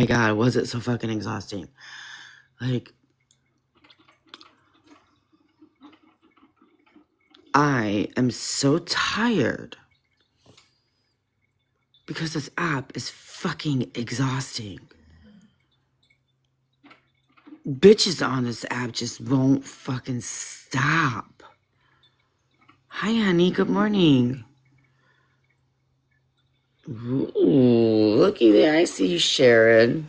my God, was it so fucking exhausting? Like, I am so tired because this app is fucking exhausting. Bitches on this app just won't fucking stop. Hi, honey. Good morning. Ooh, looky there. I see you, Sharon.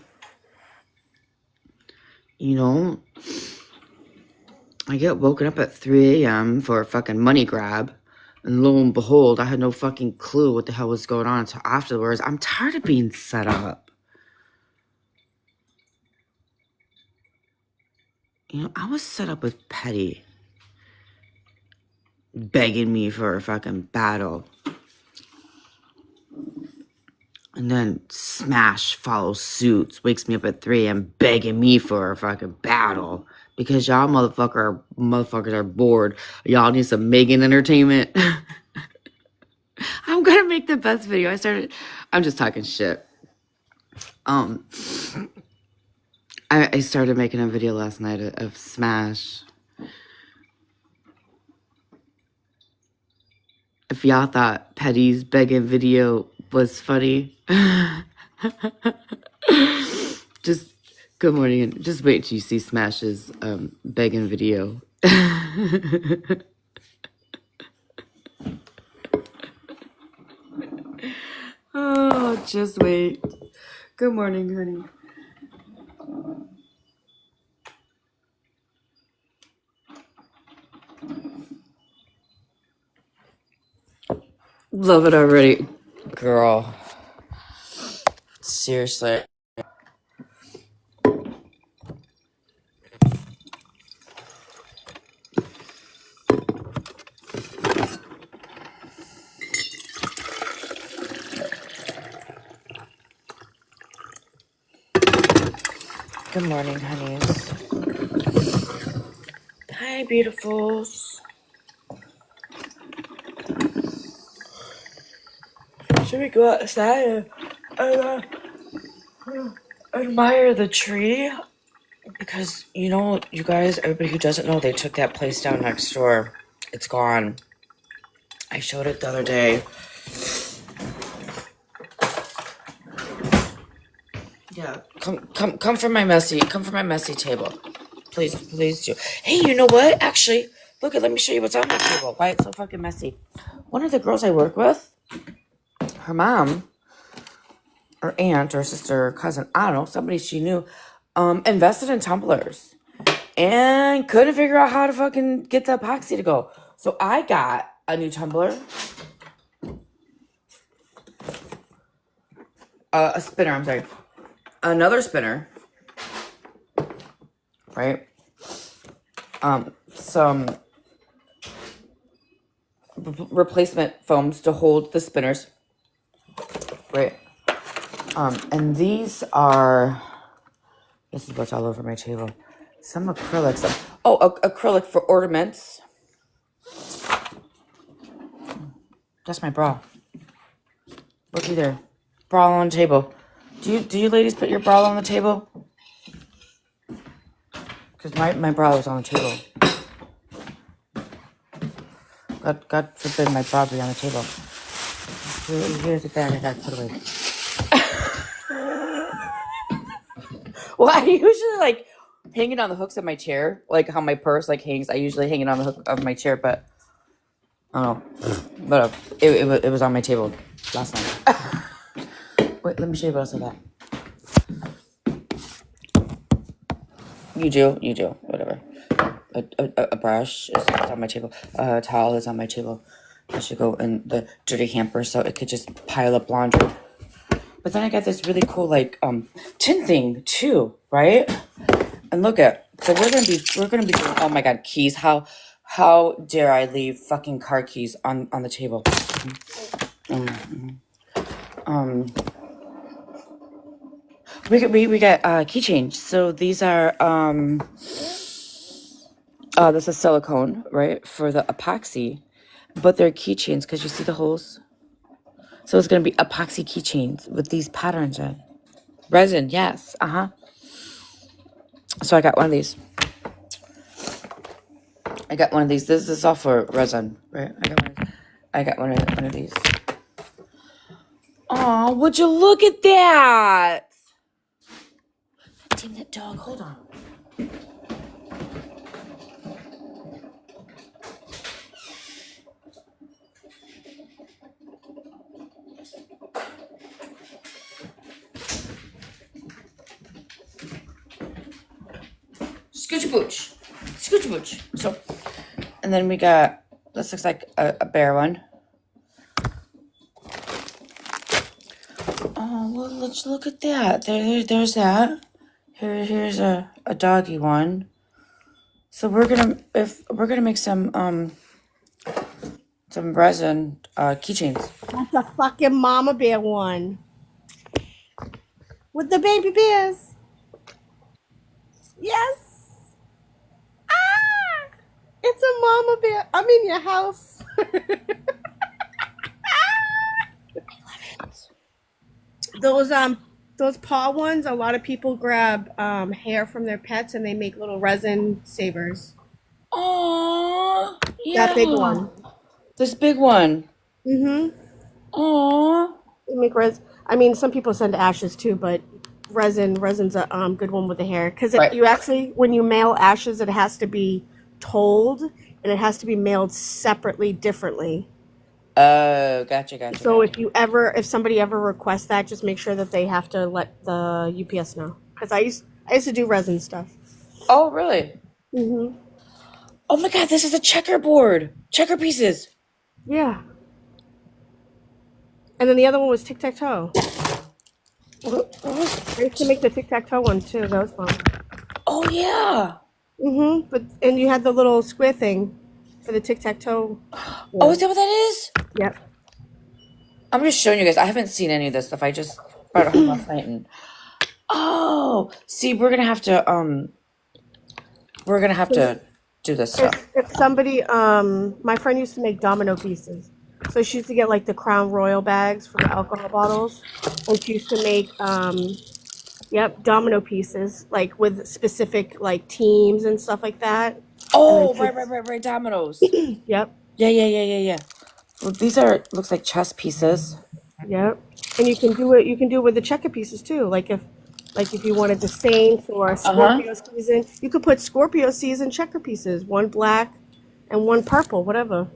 You know, I get woken up at 3 a.m. for a fucking money grab. And lo and behold, I had no fucking clue what the hell was going on until afterwards. I'm tired of being set up. You know, I was set up with Petty begging me for a fucking battle. And then Smash follows suit, wakes me up at 3 a.m. begging me for a fucking battle. Because y'all motherfuckers are bored. Y'all need some Megan entertainment. I'm gonna make the best video. I'm just talking shit. I started making a video last night of Smash. If y'all thought Petty's begging video was funny, just good morning and just wait till you see Smash's begging video. Oh, just wait. Good morning, honey. Love it already, girl. Seriously. Good morning, honeys. Hi, beautifuls. Should we go outside and admire the tree? Because, you know, you guys, everybody who doesn't know, they took that place down next door. It's gone. I showed it the other day. Yeah, come from my messy table. Please do. Hey, you know what? Actually, look, let me show you what's on my table. Why it's so fucking messy. One of the girls I work with, her mom, or aunt, or sister, or cousin, I don't know, somebody she knew, invested in tumblers. And couldn't figure out how to fucking get the epoxy to go. So I got a new tumbler. A spinner, I'm sorry. Another spinner. Right? Some replacement foams to hold the spinners. Right? And these are... This is what's all over my table. Some acrylics. Acrylic for ornaments. That's my bra. Looky there. Bra on the table. Do you ladies put your bra on the table? Because my bra was on the table. God forbid my bra be on the table. Here's the bag I got put away. Well, I usually like hang it on the hooks of my chair, like how my purse like hangs. I usually hang it on the hook of my chair, but I don't know. But it was on my table last night. Wait, let me show you what else I got. You do, whatever. A brush is on my table. A towel is on my table. I should go in the dirty hamper so it could just pile up laundry. But then I got this really cool like tin thing too, right? And look at, so we're gonna be doing, oh my god, keys. How dare I leave fucking car keys on the table? We got key change. So these are this is silicone, right, for the epoxy, but they're keychains because you see the holes. So it's gonna be epoxy keychains with these patterns in. Resin, yes. So I got one of these. This is all for resin, right? I got one of these. Oh, would you look at that? Damn that dog. Hold on. Scooch booch. Scooch booch. So, and then we got, this looks like a bear one. Oh, well, let's look at that. There's that. Here's a doggy one. So we're gonna make some resin keychains. That's a fucking mama bear one. With the baby bears. Yes. Ah! It's a mama bear. I'm in your house. Those paw ones, a lot of people grab hair from their pets and they make little resin sabers. Aww, That big yeah. one. This big one. Mm-hmm. Aww. They make resin. I mean, some people send ashes too, but resin's a good one with the hair because Right. you actually, when you mail ashes, it has to be told and it has to be mailed separately, differently. Oh, gotcha. So if somebody ever requests that, just make sure that they have to let the UPS know. Because I used to do resin stuff. Oh, really? Mm-hmm. Oh my god, this is a checkerboard. Checker pieces. Yeah. And then the other one was tic tac toe. I used to make the tic tac toe one too. That was fun. Oh yeah. Mm-hmm. And you had the little square thing for the tic tac toe. Oh, is Yeah. that what that is? Yep. I'm just showing you guys. I haven't seen any of this stuff. I just brought it home last night and oh, see, we're gonna have to do this stuff. If somebody, my friend used to make domino pieces. So she used to get like the Crown Royal bags from the alcohol bottles, and she used to make, yep, domino pieces like with specific like teams and stuff like that. And then Oh, she'd, right, dominoes. yep, Yeah. Well, these are looks like chess pieces. yep. And you can do it. You can do it with the checker pieces too. Like if you wanted the Saints or Uh-huh. Scorpio season, you could put Scorpio season checker pieces, one black and one purple, whatever.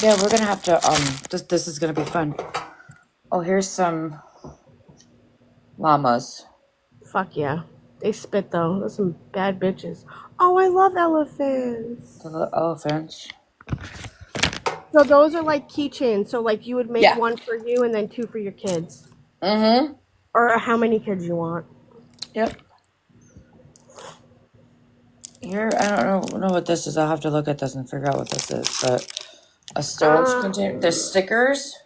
Yeah, we're gonna have to this is gonna be fun. Oh, here's some llamas. Fuck yeah. They spit though. Those some bad bitches. Oh, I love elephants. The little elephants. So those are like keychains. So like you would make Yeah. one for you and then two for your kids. Mm-hmm. Or how many kids you want. Yep. Here, I don't know what this is. I'll have to look at this and figure out what this is. But a storage Uh, container. There's stickers.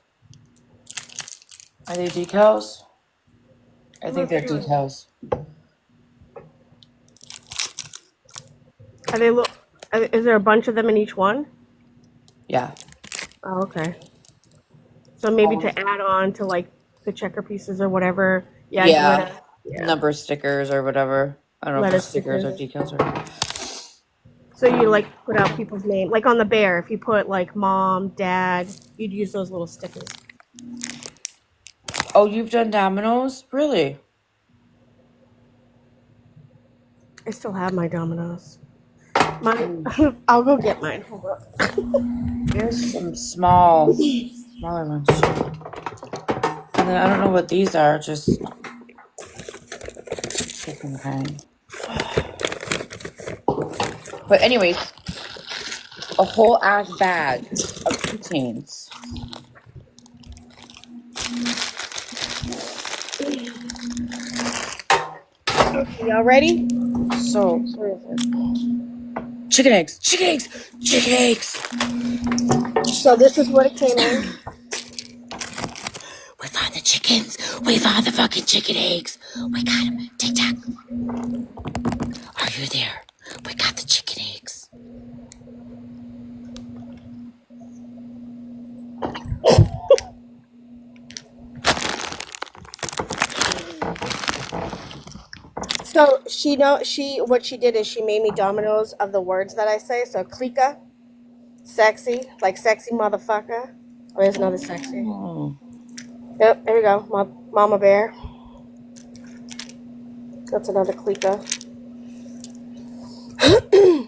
Are they decals? I think they're decals. are they look? Is there a bunch of them in each one? Yeah. Oh, okay. So maybe Um, to add on to like the checker pieces or whatever. Yeah, yeah. glitter. Yeah, Number stickers or whatever. I don't know if they're lettuce stickers or stickers. decals or. So you like put out people's name, like on the bear. If you put like mom, dad, you'd use those little stickers. Oh, you've done dominoes? Really? I still have my dominoes. Mine. I'll go get mine. Hold up. Here's some smaller ones. And then I don't know what these are, just different kind. But anyways, a whole ass bag of keychains. Okay, y'all ready? So, where is it? Chicken eggs. So this is what it came in. We found the chickens. We found the fucking chicken eggs. We got them. Tic Tac. Are you there? We got the chicken eggs. So what she did is she made me dominoes of the words that I say. So clica, sexy, like sexy motherfucker. Oh, there's another sexy. Oh. Yep, there we go. Mama bear. That's another clica.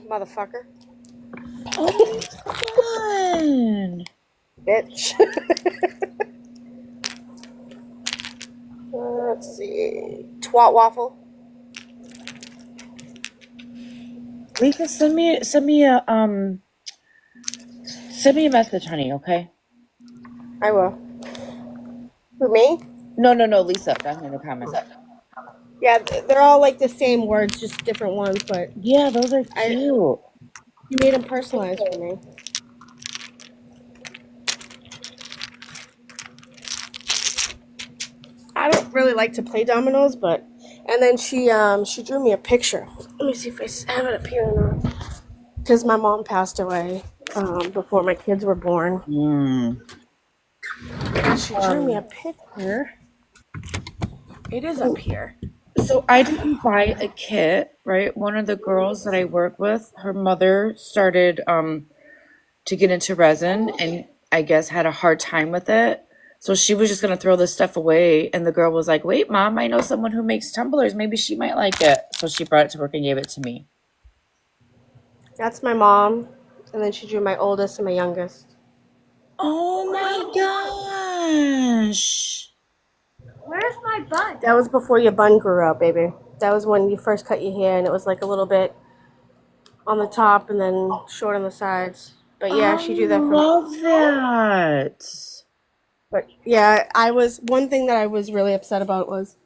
Motherfucker. Oh, fun. Bitch. Let's see. Twat waffle. Lisa, send me a message, honey, okay? I will. For me? No, Lisa, down in the comments. Yeah, they're all like the same words, just different ones, but Yeah, those are I cute. you made them personalized for me. I don't really like to play dominoes, but and then she drew me a picture. Let me see if I have it up here or not. Because my mom passed away before my kids were born. She drew me a picture. It is up here. So I didn't buy a kit, right? One of the girls that I work with, her mother started to get into resin and I guess had a hard time with it. So she was just gonna throw this stuff away, and the girl was like, "Wait, mom, I know someone who makes tumblers. Maybe she might like it." So she brought it to work and gave it to me. That's my mom, and then she drew my oldest and my youngest. Oh my gosh! Where's my bun? That was before your bun grew out, baby. That was when you first cut your hair, and it was like a little bit on the top and then short on the sides. But yeah, she drew I that for me. love that. But yeah, one thing that I was really upset about was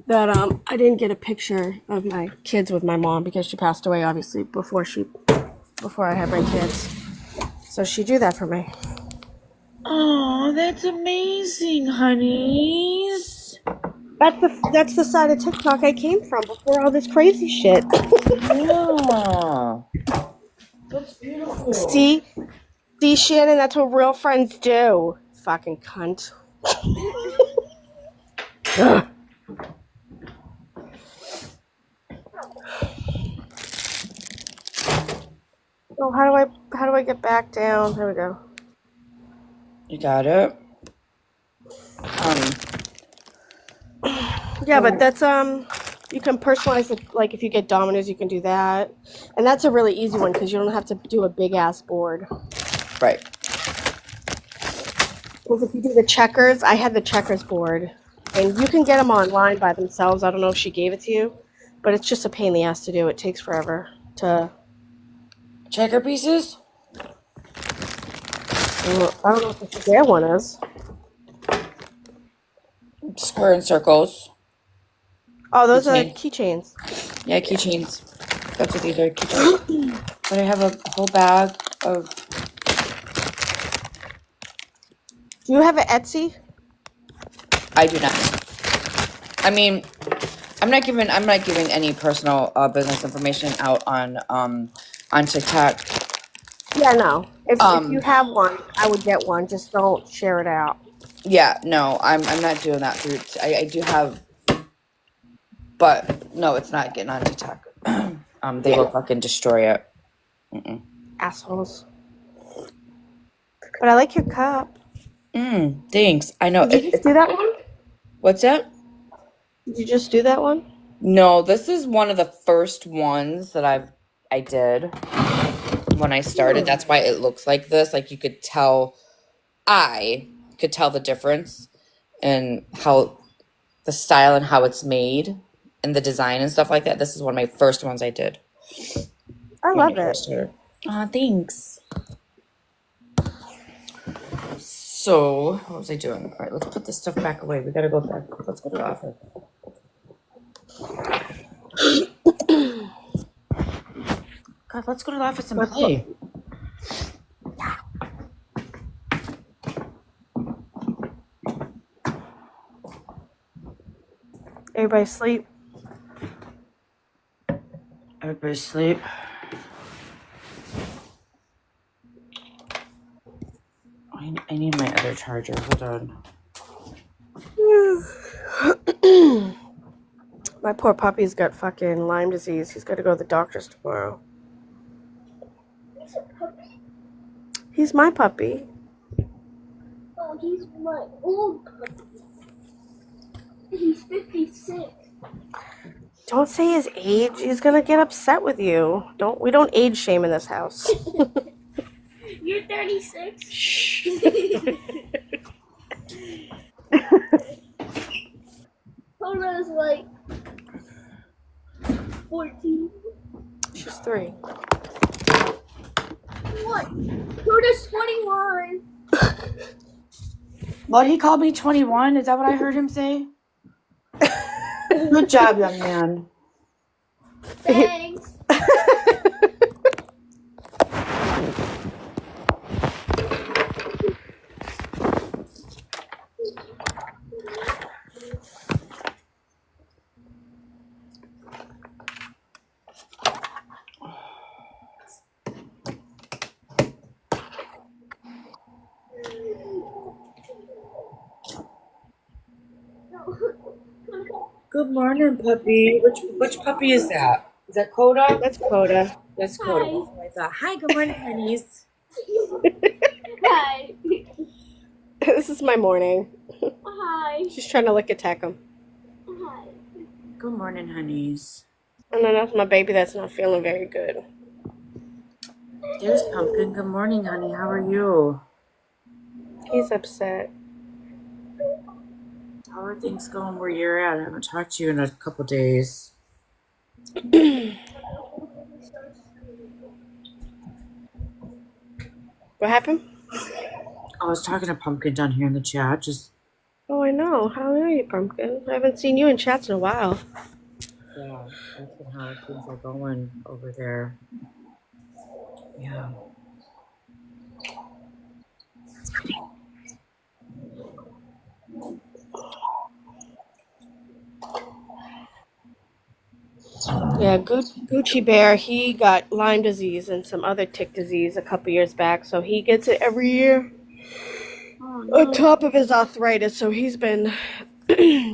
that I didn't get a picture of my kids with my mom because she passed away obviously before I had my kids. So she drew that for me. Oh, that's amazing, honeys. That's the side of TikTok I came from before all this crazy shit. Yeah. That's beautiful. See, Shannon, that's what real friends do. Fucking cunt. Ugh. Oh, how do I get back down? There we go. You got it. Yeah, but that's you can personalize it. Like if you get dominoes, you can do that, and that's a really easy one because you don't have to do a big ass board. Right. Because if you do the checkers, I had the checkers board, and you can get them online by themselves. I don't know if she gave it to you, but it's just a pain in the ass to do. It takes forever to. Checker pieces? I don't know if it's their one is. Square and circles. Oh, those are Keychains. keychains. Yeah, keychains. That's what these are, keychains. But I have a whole bag of... Do you have an Etsy? I do not. I mean, I'm not giving any personal business information out on TikTok. Yeah, no. If you have one, I would get one. Just don't share it out. Yeah, no, I'm not doing that through. I do have, but no, it's not getting on TikTok. They will fucking destroy it. Assholes. But I like your cup. Thanks. I know. Did you just do that one? What's that? Did you just do that one? No, this is one of the first ones that I did when I started. That's why it looks like this. Like you could tell, I could tell the difference in how the style and how it's made and the design and stuff like that. This is one of my first ones I did. I love it. Aw, thanks. So, what was I doing? All right, let's put this stuff back away. We gotta go back. Let's go to the office. God, let's go to the office and play. Everybody asleep? Everybody asleep. I need my other charger. Hold on. My poor puppy's got fucking Lyme disease. He's got to go to the doctor's tomorrow. He's a puppy? He's my puppy. Oh, he's my old puppy. He's 56. Don't say his age. He's gonna get upset with you. We don't age shame in this house. You're 36? Shh. Hoda's like 14. She's 3. What? Hoda's 21. What, he called me 21? Is that what I heard him say? Good job, young man. Thanks. Good morning, puppy. Which puppy is that? Is that Coda? That's Coda. That's Coda. Hi. That's what I thought. Hi, good morning, honeys. Hi. This is my morning. Hi. She's trying to lick attack him. Hi. Good morning, honeys. And then that's my baby that's not feeling very good. There's Pumpkin. Good morning, honey. How are you? He's upset. How are things going where you're at? I haven't talked to you in a couple days. What happened? I was talking to Pumpkin down here in the chat. Just, Oh, I know. How are you, Pumpkin? I haven't seen you in chats in a while. yeah, asking how things are going over there. Yeah. Yeah, Gucci Bear, he got Lyme disease and some other tick disease a couple years back, so he gets it every year Oh, on no. top of his arthritis, so he's been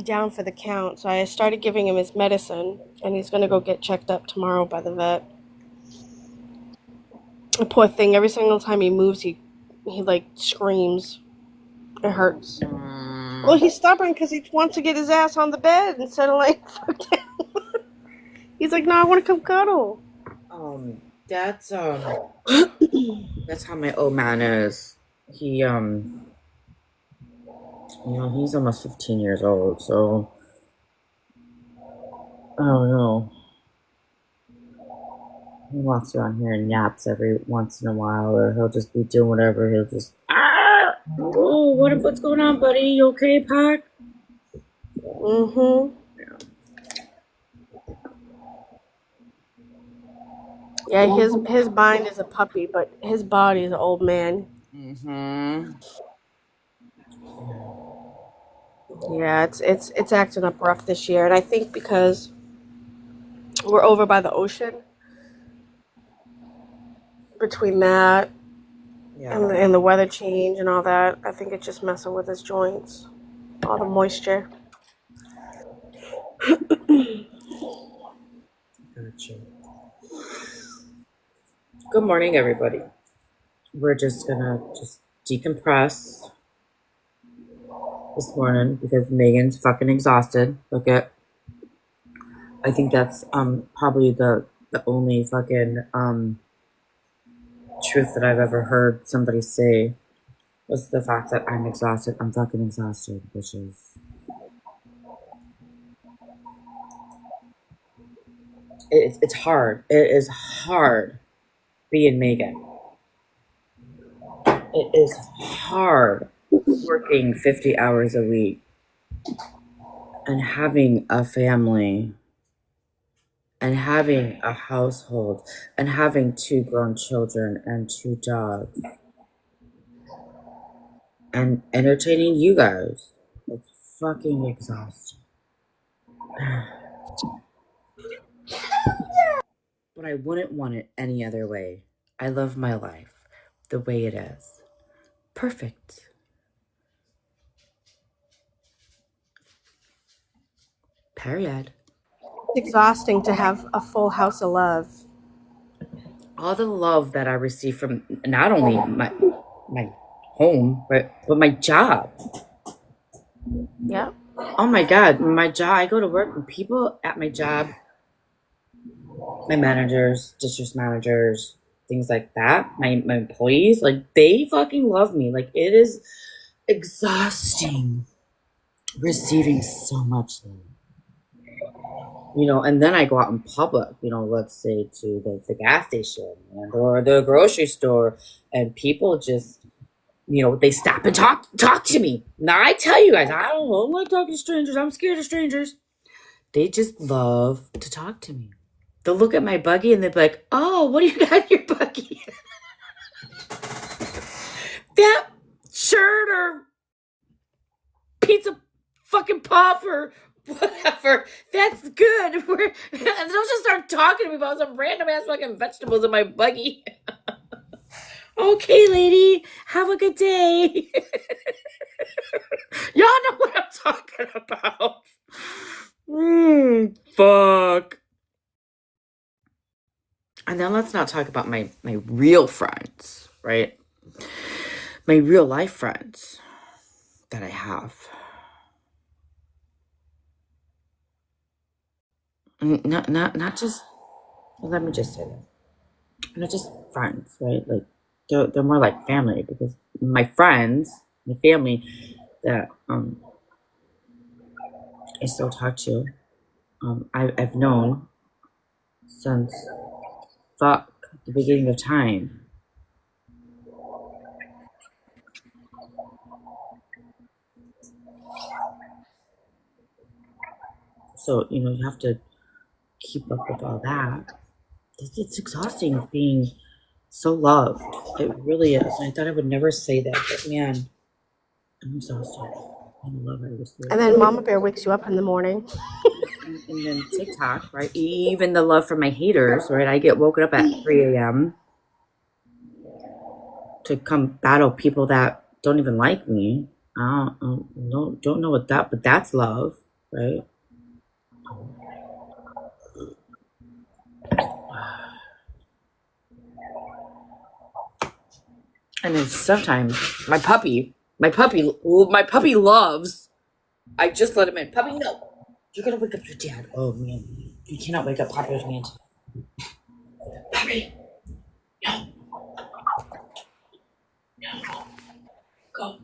down for the count. So I started giving him his medicine, and he's going to go get checked up tomorrow by the vet. The poor thing, every single time he moves, he like screams. It hurts. Well, he's stubborn because he wants to get his ass on the bed instead of like, fuck down. He's like, no, I want to come cuddle. That's how my old man is. He he's almost 15 years old, so I don't know. He walks around here and naps every once in a while, or he'll just be doing whatever. He'll just oh, what's going on, buddy? You okay, Pac? Mm-hmm. Yeah, his mind is a puppy, but his body is an old man. Mm-hmm. Yeah, it's acting up rough this year, and I think because we're over by the ocean, between that Yeah. and the weather change and all that, I think it's just messing with his joints, all the moisture. Gotcha. Good morning, everybody. We're just gonna decompress this morning because Megan's fucking exhausted. I think that's probably the only fucking truth that I've ever heard somebody say was the fact that I'm exhausted. I'm fucking exhausted, which is it's hard. It is hard being Megan. It is hard working 50 hours a week and having a family and having a household and having 2 grown children and 2 dogs and entertaining you guys. It's fucking exhausting. But I wouldn't want it any other way. I love my life the way it is. Perfect. Period. It's exhausting to have a full house of love. All the love that I receive from not only my home, but my job. Yep. Oh my God, my job. I go to work and people at my job, my managers, district managers, things like that, my employees, like they fucking love me. Like it is exhausting receiving so much love. And then I go out in public, let's say to the gas station or the grocery store, and people just, they stop and talk to me. Now I tell you guys, I don't like talking to strangers. I'm scared of strangers. They just love to talk to me. They'll look at my buggy and they'll be like, "Oh, what do you got in your buggy? That shirt or pizza fucking puff or whatever. That's good." And they'll just start talking to me about some random ass fucking vegetables in my buggy. Okay, lady, have a good day. Y'all know what I'm talking about. Fuck. And then let's not talk about my real friends, right? My real life friends that I have. Not just, let me just say that. Not just friends, right? Like they're more like family, because my friends, my family that I still talk to, I've known since fuck the beginning of time. So you have to keep up with all that. It's exhausting being so loved. It really is. I thought I would never say that, but man, I'm exhausted. I love I receive. And then Mama Bear wakes you up in the morning. And then TikTok, right? Even the love from my haters, right? I get woken up at 3 a.m. to come battle people that don't even like me. I don't know what that, but that's love, right? And then sometimes my puppy loves. I just let him in. Puppy, no. You're gonna wake up your dad. Oh man, you cannot wake up Puppy's man. Puppy, no, no, go.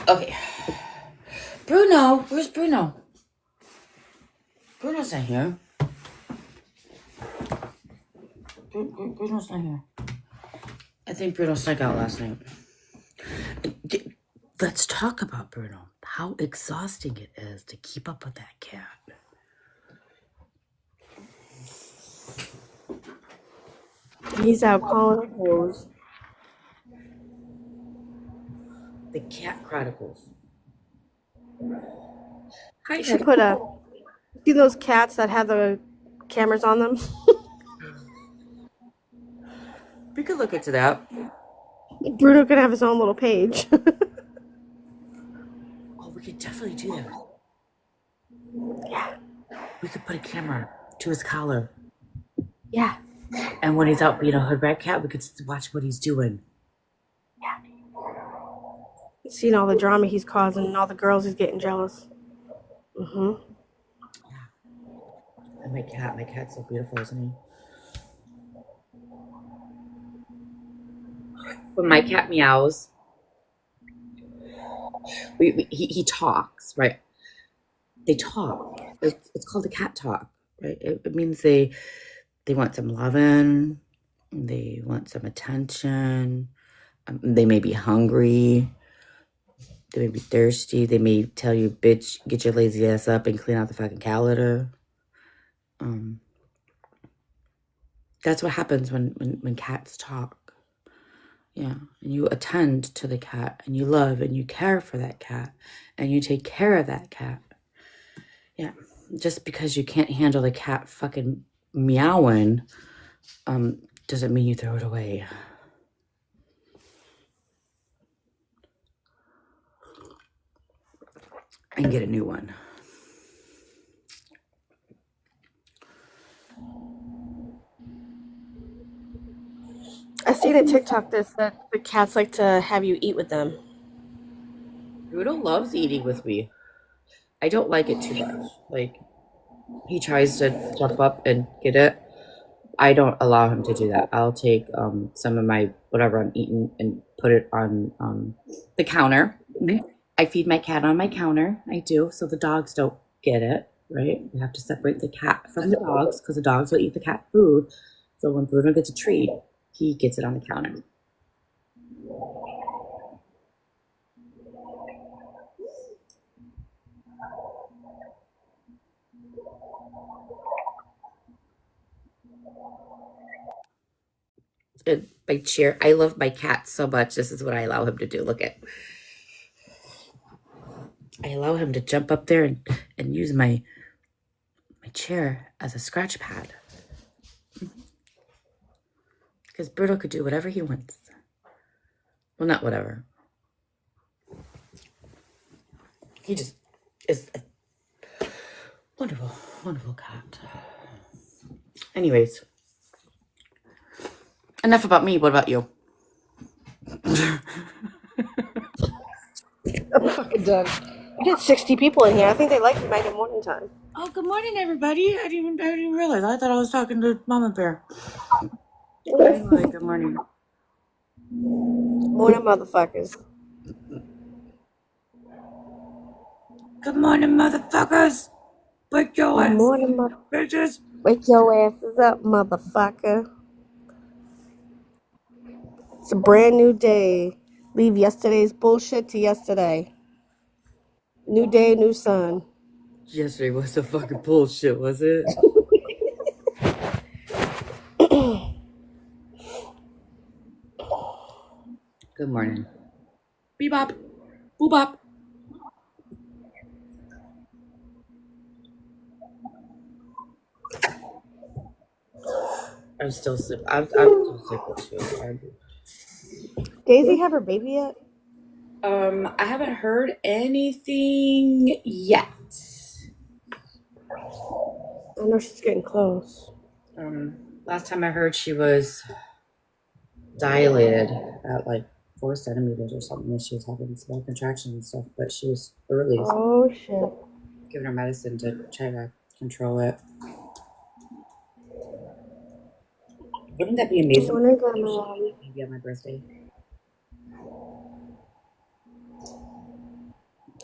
Okay. Bruno, where's Bruno? Bruno's not here. Bruno's not here. I think Bruno snuck out last night. Let's talk about Bruno. How exhausting it is to keep up with that cat. He's out calling hoes. The Cat Chronicles. Hi, You should put see those cats that have the cameras on them? We could look into that. Bruno could have his own little page. Oh, we could definitely do that. Yeah. We could put a camera to his collar. Yeah. And when he's out being a hood rat cat, we could watch what he's doing. Seeing all the drama he's causing and all the girls he's getting jealous. Mm-hmm. And my cat's so beautiful, isn't he? When my cat meows, he talks, right? They talk. It's called a cat talk, right? It means they want some loving, they want some attention, they may be hungry, They may be thirsty. They may tell you, bitch, get your lazy ass up and clean out the fucking calendar. That's what happens when cats talk. Yeah. And you attend to the cat and you love and you care for that cat and you take care of that cat. Yeah. Just because you can't handle the cat fucking meowing, doesn't mean you throw it away. And get a new one. I seen a TikTok that the cats like to have you eat with them. Bruno loves eating with me. I don't like it too much. Like, he tries to jump up and get it. I don't allow him to do that. I'll take some of my whatever I'm eating and put it on the counter. I feed my cat on my counter. I do, so the dogs don't get it. Right? We have to separate the cat from the dogs because the dogs will eat the cat food. So when Bruno gets a treat, he gets it on the counter. And by cheer, I love my cat so much. This is what I allow him to do. Look at. I allow him to jump up there and use my chair as a scratch pad. Because Bruno could do whatever he wants. Well, not whatever. He just is a wonderful, wonderful cat. Anyways, enough about me. What about you? I'm fucking done. We got 60 people in here. I think they like me in morning time. Oh, good morning, everybody. I didn't even realize. I thought I was talking to Mama Bear. Anyway, good morning. Morning, motherfuckers. Good morning, motherfuckers. Wake your Good ass, morning, bitches. Wake your asses up, motherfucker. It's a brand new day. Leave yesterday's bullshit to yesterday. New day, new sun. Yesterday was some fucking bullshit, was it? Good morning. Bebop. Boobop. I'm still sick. I'm still sick too. Daisy have her baby yet? I haven't heard anything yet. I know she's getting close. Last time I heard she was dilated at like 4 centimeters or something, and she was having small contractions and stuff, but she was early. Oh, shit. Giving her medicine to try to control it. Wouldn't that be amazing? Morning, Grandma. Maybe on my birthday.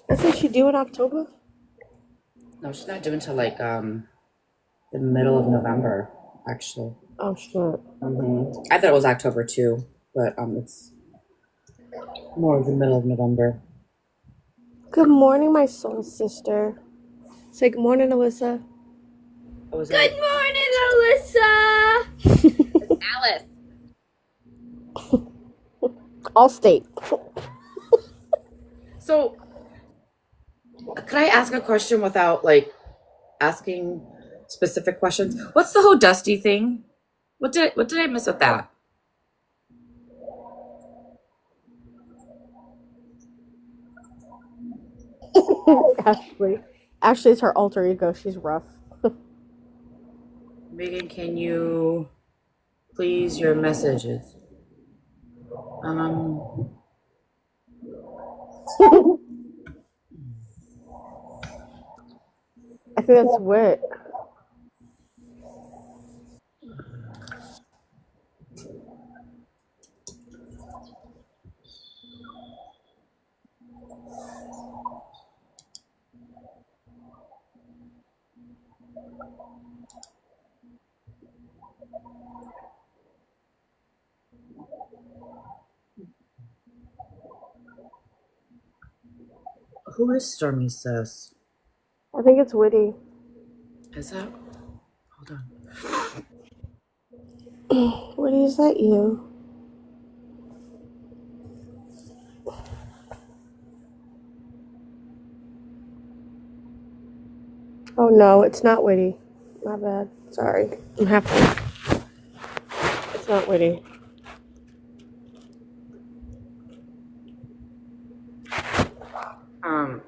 Isn't she due in October? No, she's not due until like the middle of November, actually. Oh, shit. I thought it was October too, but it's more of the middle of November. Good morning, my soul sister. Say good morning, Alyssa. Good morning, Alyssa. It's Alice. Allstate. So, could I ask a question without like asking specific questions? What's the whole Dusty thing? What did I miss with that? Ashley's her alter ego. She's rough. Megan, can you please your messages? I think that's wit. Who is Stormy sis? I think it's Witty. Is that? Hold on. Witty, is that you? Oh no, it's not Witty. My bad. Sorry. I'm happy. It's not Witty.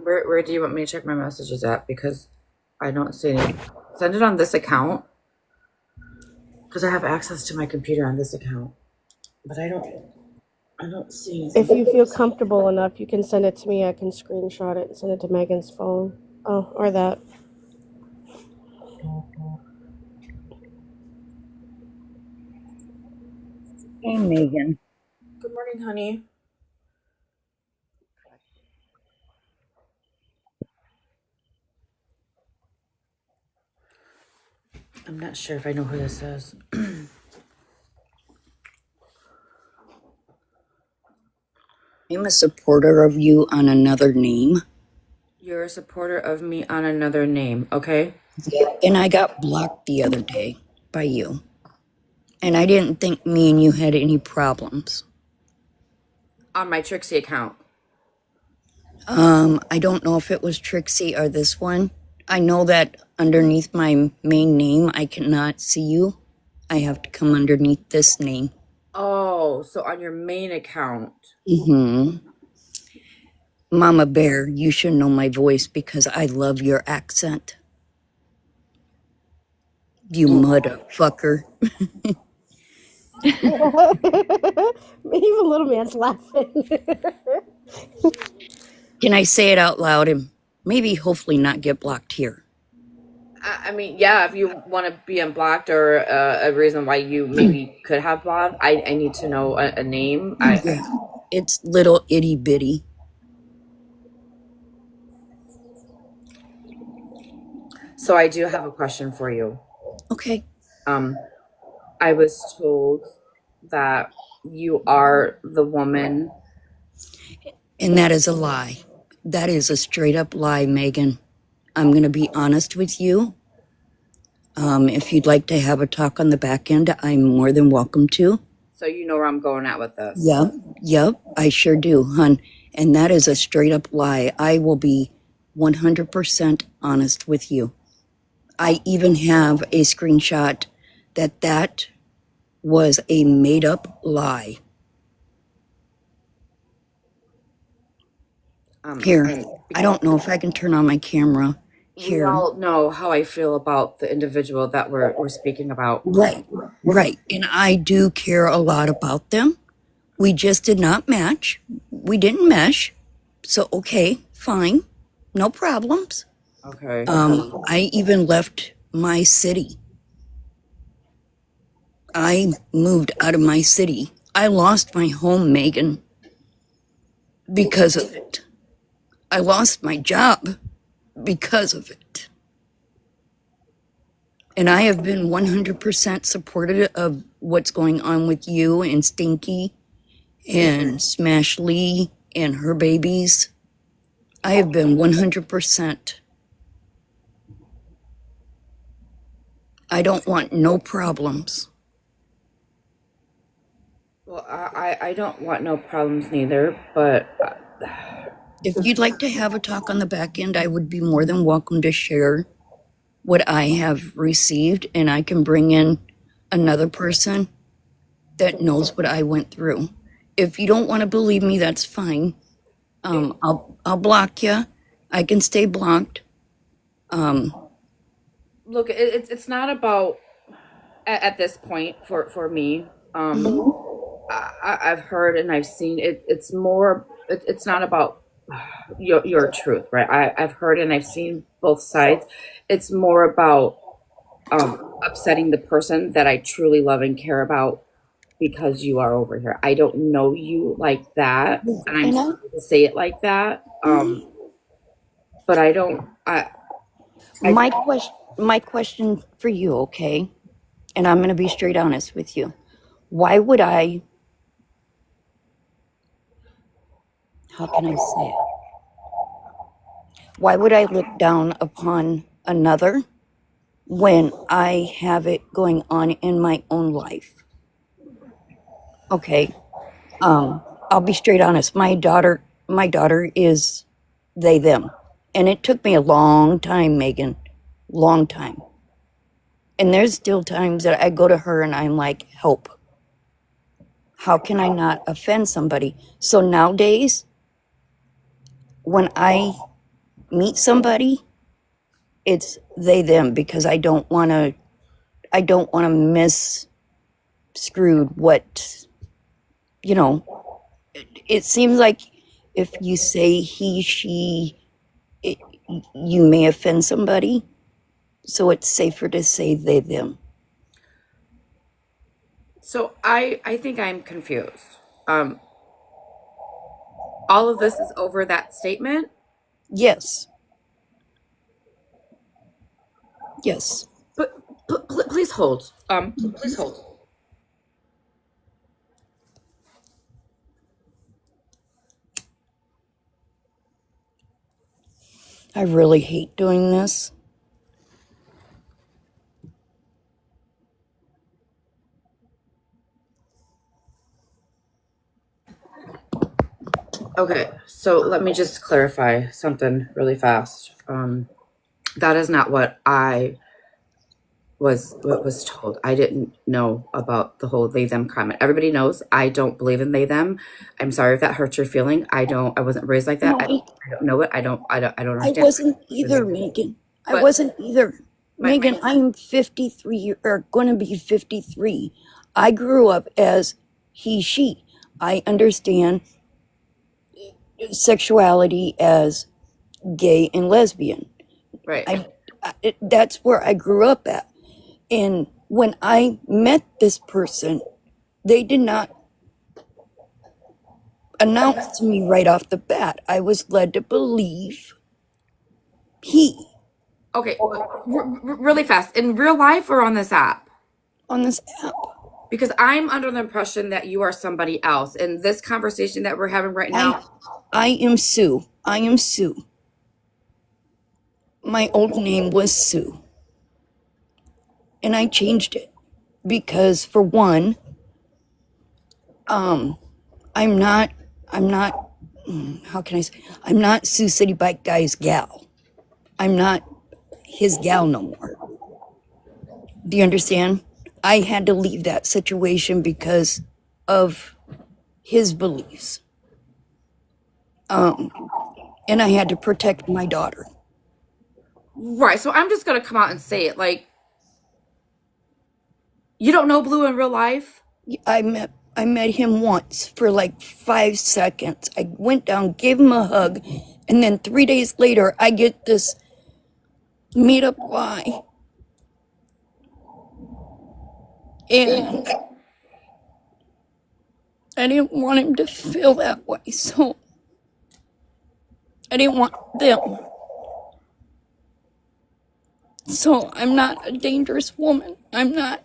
Where do you want me to check my messages at? Because I don't see any. Send it on this account. Because I have access to my computer on this account. But I don't see If anything. you feel comfortable enough, you can send it to me. I can screenshot it and send it to Megan's phone. Oh, or that. Hey, Megan. Good morning, honey. I'm not sure if I know who this is. I'm a supporter of you on another name. You're a supporter of me on another name, okay? Yeah. And I got blocked the other day by you. And I didn't think me and you had any problems. On my Trixie account. I don't know if it was Trixie or this one. I know that underneath my main name, I cannot see you. I have to come underneath this name. Oh, so on your main account. Mm-hmm. Mama Bear, you should know my voice because I love your accent. You motherfucker. Even little man's laughing. Can I say it out loud and maybe hopefully not get blocked here? I mean, yeah, if you want to be unblocked or a reason why you maybe could have blocked, I need to know a name. Yeah. It's little itty bitty. So I do have a question for you. Okay. I was told that you are the woman. And that is a lie. That is a straight up lie, Megan. I'm going to be honest with you. If you'd like to have a talk on the back end, I'm more than welcome to. So you know where I'm going at with this. Yep, I sure do, hun. And that is a straight up lie. I will be 100% honest with you. I even have a screenshot that was a made up lie. Here, I don't know if I can turn on my camera. Here. We all know how I feel about the individual that we're speaking about. Right. And I do care a lot about them. We just did not match. We didn't mesh. So, okay, fine. No problems. Okay. I even left my city. I moved out of my city. I lost my home, Megan, because of it. I lost my job because of it. And I have been 100% supportive of what's going on with you and Stinky and Smash Lee and her babies. I have been 100%. I don't want no problems. Well, I don't want no problems neither, but If you'd like to have a talk on the back end, I would be more than welcome to share what I have received, and I can bring in another person that knows what I went through. If you don't want to believe me, that's fine. I'll block you. I can stay blocked. look, it's not about at this point for me. I've heard and I've seen it. It's more. It's not about your truth, right? I've heard and I've seen both sides. It's more about upsetting the person that I truly love and care about because you are over here. I don't know you like that, and I'm sorry to say it like that. But I don't. My question for you, okay? And I'm going to be straight honest with you. Why would I? How can I say it? Why would I look down upon another when I have it going on in my own life? Okay. I'll be straight honest. My daughter is they, them. And it took me a long time, Megan. Long time. And there's still times that I go to her and I'm like, help. How can I not offend somebody? So nowadays, when I meet somebody, it's they, them, because I don't want to miss screwed what, you know, it seems like if you say he, she, you may offend somebody. So it's safer to say they, them. So I think I'm confused. All of this is over that statement. Yes. Yes. But please hold. Please hold. I really hate doing this. Okay, so let me just clarify something really fast. That is not what I was told. I didn't know about the whole they them comment. Everybody knows I don't believe in they them. I'm sorry if that hurts your feeling. I wasn't raised like that. No, I don't know it. I don't I understand. wasn't either, Megan. I But wasn't either. my Megan, I'm 53 or going to be 53. I grew up as he, she. I understand sexuality as gay and lesbian. right. That's where I grew up at. And when I met this person, they did not announce to me right off the bat. I was led to believe he Okay, really fast. In real life or on this app? on this app. Because I'm under the impression that you are somebody else. And this conversation that we're having right now, I am Sue. I am Sue. My old name was Sue. And I changed it because for one, I'm not how can I say, I'm not Sioux City Bike Guy's gal. I'm not his gal no more. Do you understand? I had to leave that situation because of his beliefs. And I had to protect my daughter. right? So I'm just gonna come out and say it. Like, you don't know Blue in real life? I met him once for like 5 seconds. I went down, gave him a hug, and then 3 days later I get this made up lie. And I didn't want him to feel that way, so I didn't want them. So I'm not a dangerous woman. I'm not.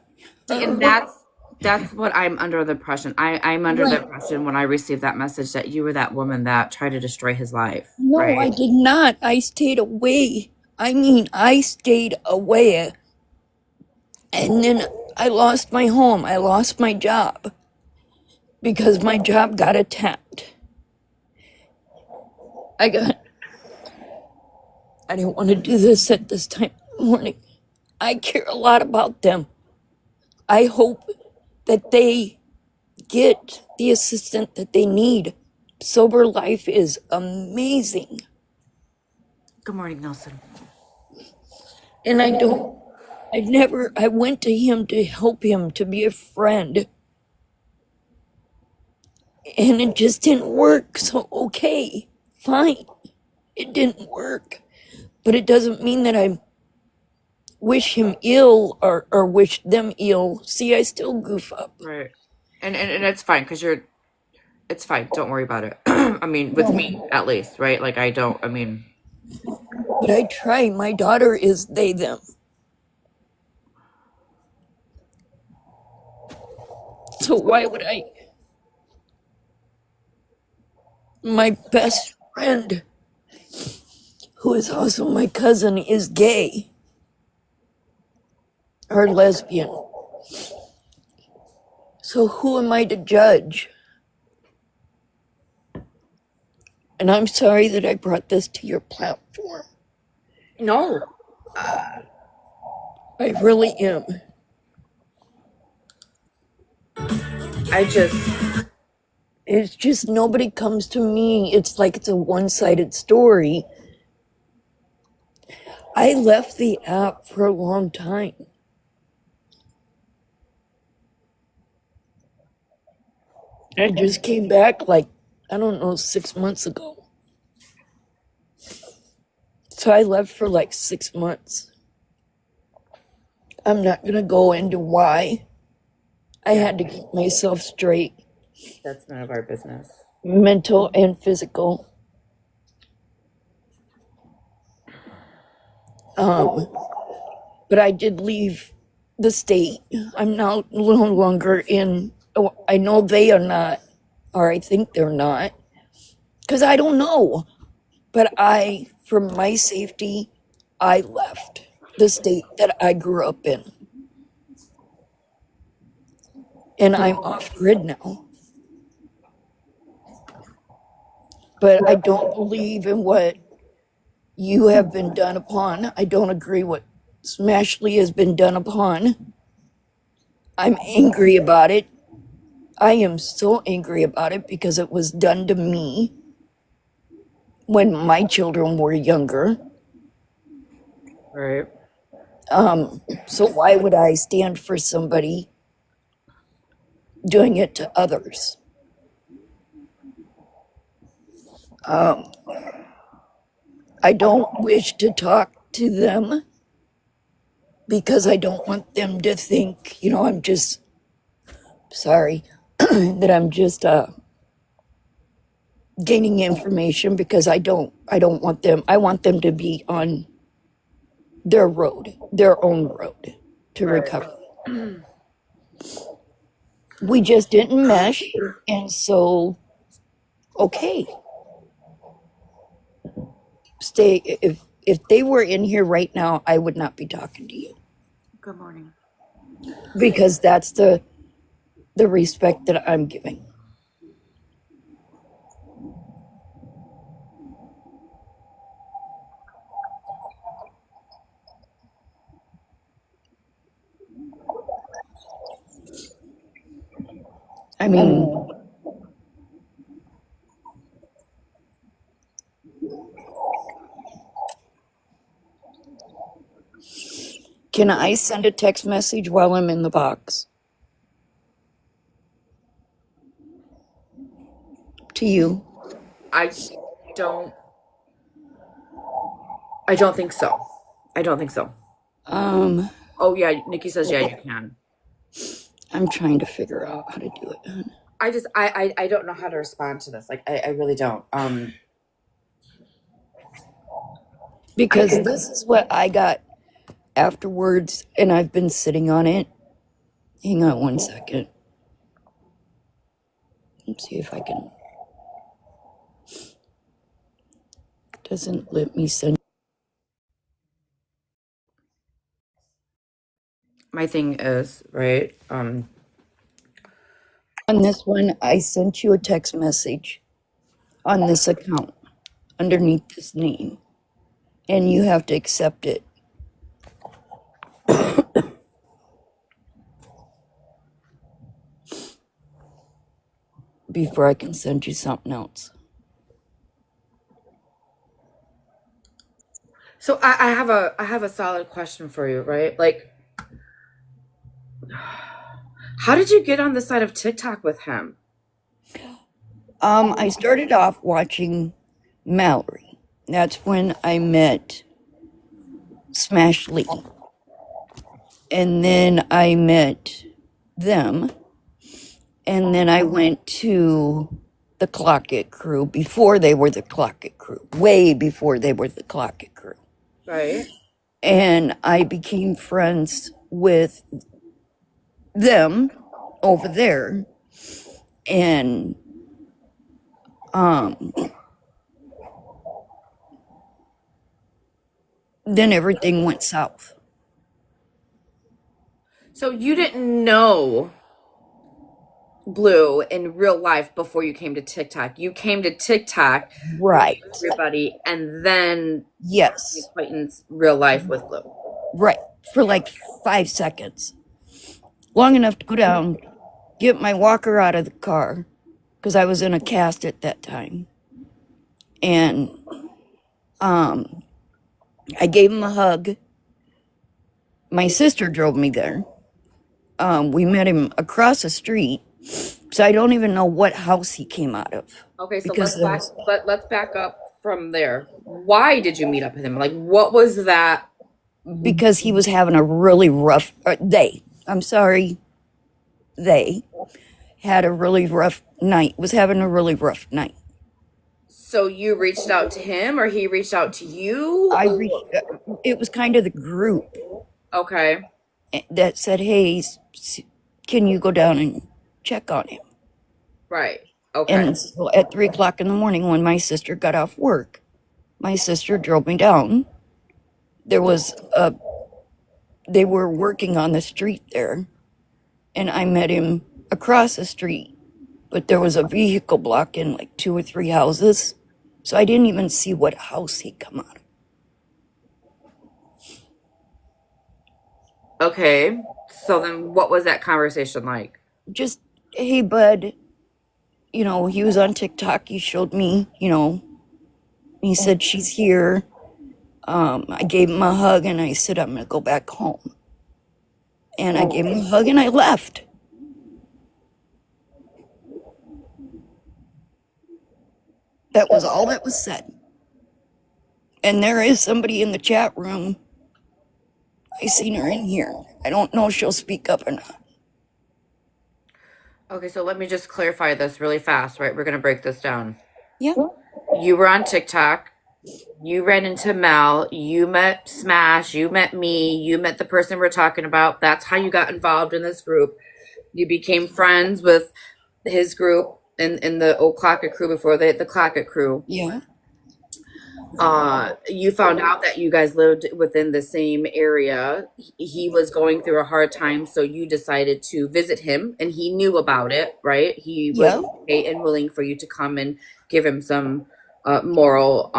See, and that's what I'm under the impression. I'm under the impression when I received that message that you were that woman that tried to destroy his life. No, I Right. did not. I stayed away. I mean, I stayed away. And then I lost my home. I lost my job because my job got attacked. I didn't want to do this at this time in the morning. I care a lot about them. I hope that they get the assistance that they need. Sober life is amazing. Good morning, Nelson. And I went to him to help him, to be a friend. And it just didn't work. So, okay, fine. It didn't work. But it doesn't mean that I wish him ill or wish them ill. See, I still goof up. Right. And it's fine because it's fine. Don't worry about it. I mean, with me at least, right? Like I mean, But I try. My daughter is they, them. So why would I? My best friend who is also my cousin, is gay or lesbian. So who am I to judge? And I'm sorry that I brought this to your platform. No. I really am. It's just nobody comes to me. It's like it's a one-sided story. I left the app for a long time. I just came back like, I don't know, 6 months ago. So I left for like 6 months. I'm not going to go into why. I had to keep myself straight, That's none of our business. mental and physical. But I did leave the state. I'm now no longer in, I know they are not, or I think they're not, because I don't know. But for my safety, I left the state that I grew up in. And I'm off grid now. But I don't believe in what you have been done upon. I don't agree what Smashley has been done upon. I'm angry about it. I am so angry about it because it was done to me when my children were younger. Right. So why would I stand for somebody doing it to others? I don't wish to talk to them because I don't want them to think, I'm just sorry that I'm just gaining information, because I don't want them. I want them to be on their own road to recovery. We just didn't mesh, and so okay. Stay. If they were in here right now, I would not be talking to you. Good morning. Because that's the respect that I'm giving. I mean, can I send a text message while I'm in the box to you? I don't think so. I don't think so. Oh yeah, Nikki says yeah, you can. I'm trying to figure out how to do it. I don't know how to respond to this. Like I really don't. Because this is what I got afterwards, and I've been sitting on it. Hang on one second. Let's see if I can. Doesn't let me send. My thing is, right? On this one, I sent you a text message on this account underneath this name, and you have to accept it. Before I can send you something else. So I have a solid question for you, right? Like, how did you get on the side of TikTok with him? I started off watching Mallory. That's when I met Smash Lee. And then I met them. And then I went to the Clock It crew before they were the Clock It crew, way before they were the Clock It crew. Right. And I became friends with them over there. And then everything went south. So you didn't know Blue in real life before you came to TikTok. You came to TikTok, Right. everybody, and then Yes. acquaintance real life with Blue. Right. For like 5 seconds. Long enough to go down, get my walker out of the car, because I was in a cast at that time. And I gave him a hug. My sister drove me there. We met him across the street, so I don't even know what house he came out of. Okay, so Because let's back up from there. Why did you meet up with him? Like, what was that? because he was having a really rough. They had a really rough night. Was having a really rough night. So you reached out to him, or he reached out to you? It was kind of the group Okay. that said, "Hey, can you go down and check on him?" Right. Okay. And so at 3:00 in the morning, when my sister got off work, my sister drove me down. They were working on the street there, and I met him across the street. But there was a vehicle blocking like 2 or 3 houses, so I didn't even see what house he'd come out of. Okay. So then what was that conversation like? Just, "Hey, bud," he was on TikTok. He showed me, he said, "She's here." I gave him a hug and I said, "I'm going to go back home." And I gave him a hug and I left. That was all that was said. And there is somebody in the chat room. I seen her in here. I don't know if she'll speak up or not. Okay, so let me just clarify this really fast, right? We're going to break this down. Yeah. You were on TikTok. You ran into Mel. You met Smash. You met me. You met the person we're talking about. That's how you got involved in this group. You became friends with his group in the old Clockett crew before the Clockett crew. Yeah. You found out that you guys lived within the same area. He was going through a hard time, so you decided to visit him, and he knew about it, right? He was okay and willing for you to come and give him some moral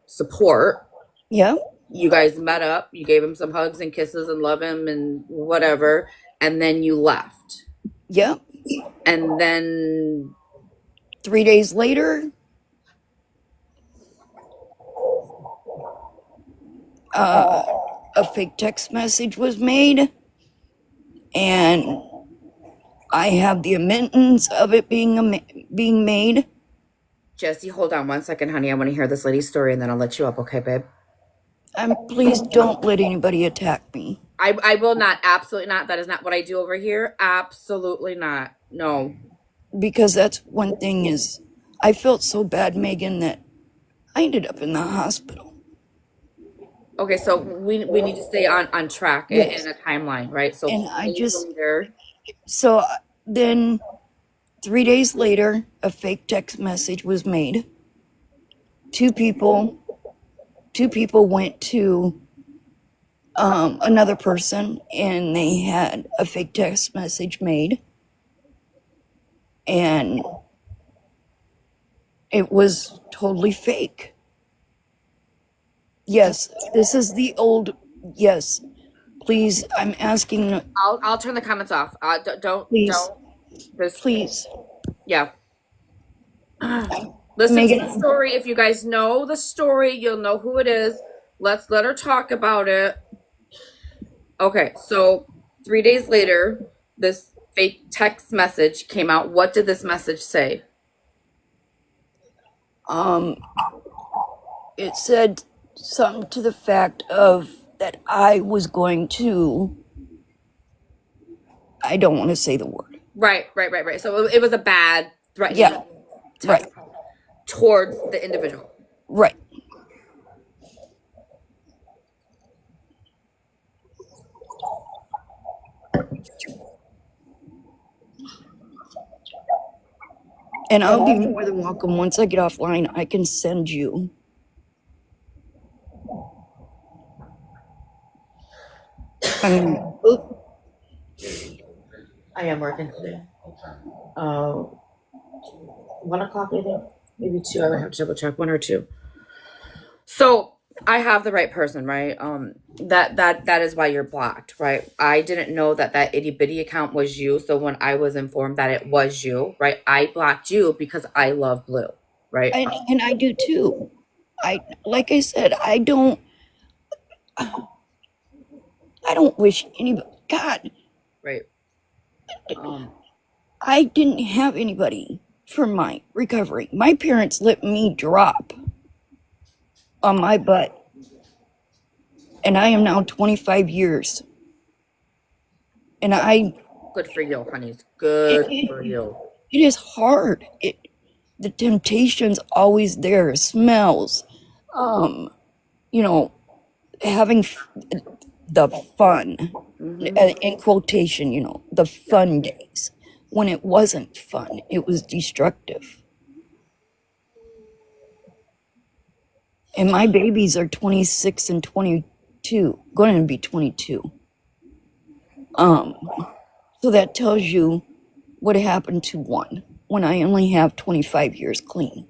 support. Yeah. You guys met up, you gave him some hugs and kisses and love him and whatever, and then you left. Yeah. And then 3 days later, a fake text message was made, and I have the amendments of it being made. Jesse, hold on 1 second, honey. I want to hear this lady's story, and then I'll let you up, okay, babe? Please don't let anybody attack me. I will not. Absolutely not. That is not what I do over here. Absolutely not. No. Because that's one thing is, I felt so bad, Megan, that I ended up in the hospital. Okay, so we need to stay on track Yes. in a timeline, right? So And I just, later, so then 3 days later, a fake text message was made. Two people went to another person and they had a fake text message made, and it was totally fake. Yes, this is the old. Yes, please, I'm asking. I'll turn the comments off. Don't Please. This, Please. yeah. Listen Megan, to the story. If you guys know the story, you'll know who it is. Let's let her talk about it. Okay, so 3 days later, this fake text message came out. What did this message say? It said something to the fact of that I was going to. I don't want to say the word. Right. So it was a bad threat. Yeah. Right. Towards the individual. Right. And I'll be more than welcome. Once I get offline, I can send you I mean, I am working today. 1 o'clock, I think. Maybe 2. I would have to double check. 1 or 2. So I have the right person, right? That is why you're blocked, right? I didn't know that itty bitty account was you. So when I was informed that it was you, right, I blocked you because I love blue, right? and I do too. Like I said, I don't wish anybody. God, Right. I didn't have anybody for my recovery. My parents let me drop on my butt, and I am now 25 years. And Good for you, honeys. Good for you. it is hard. The temptation's always there. Smells, you know, having the fun, in quotation, the fun days. When it wasn't fun, it was destructive. And my babies are 26 and 22, going to be 22. So that tells you what happened to one when I only have 25 years clean.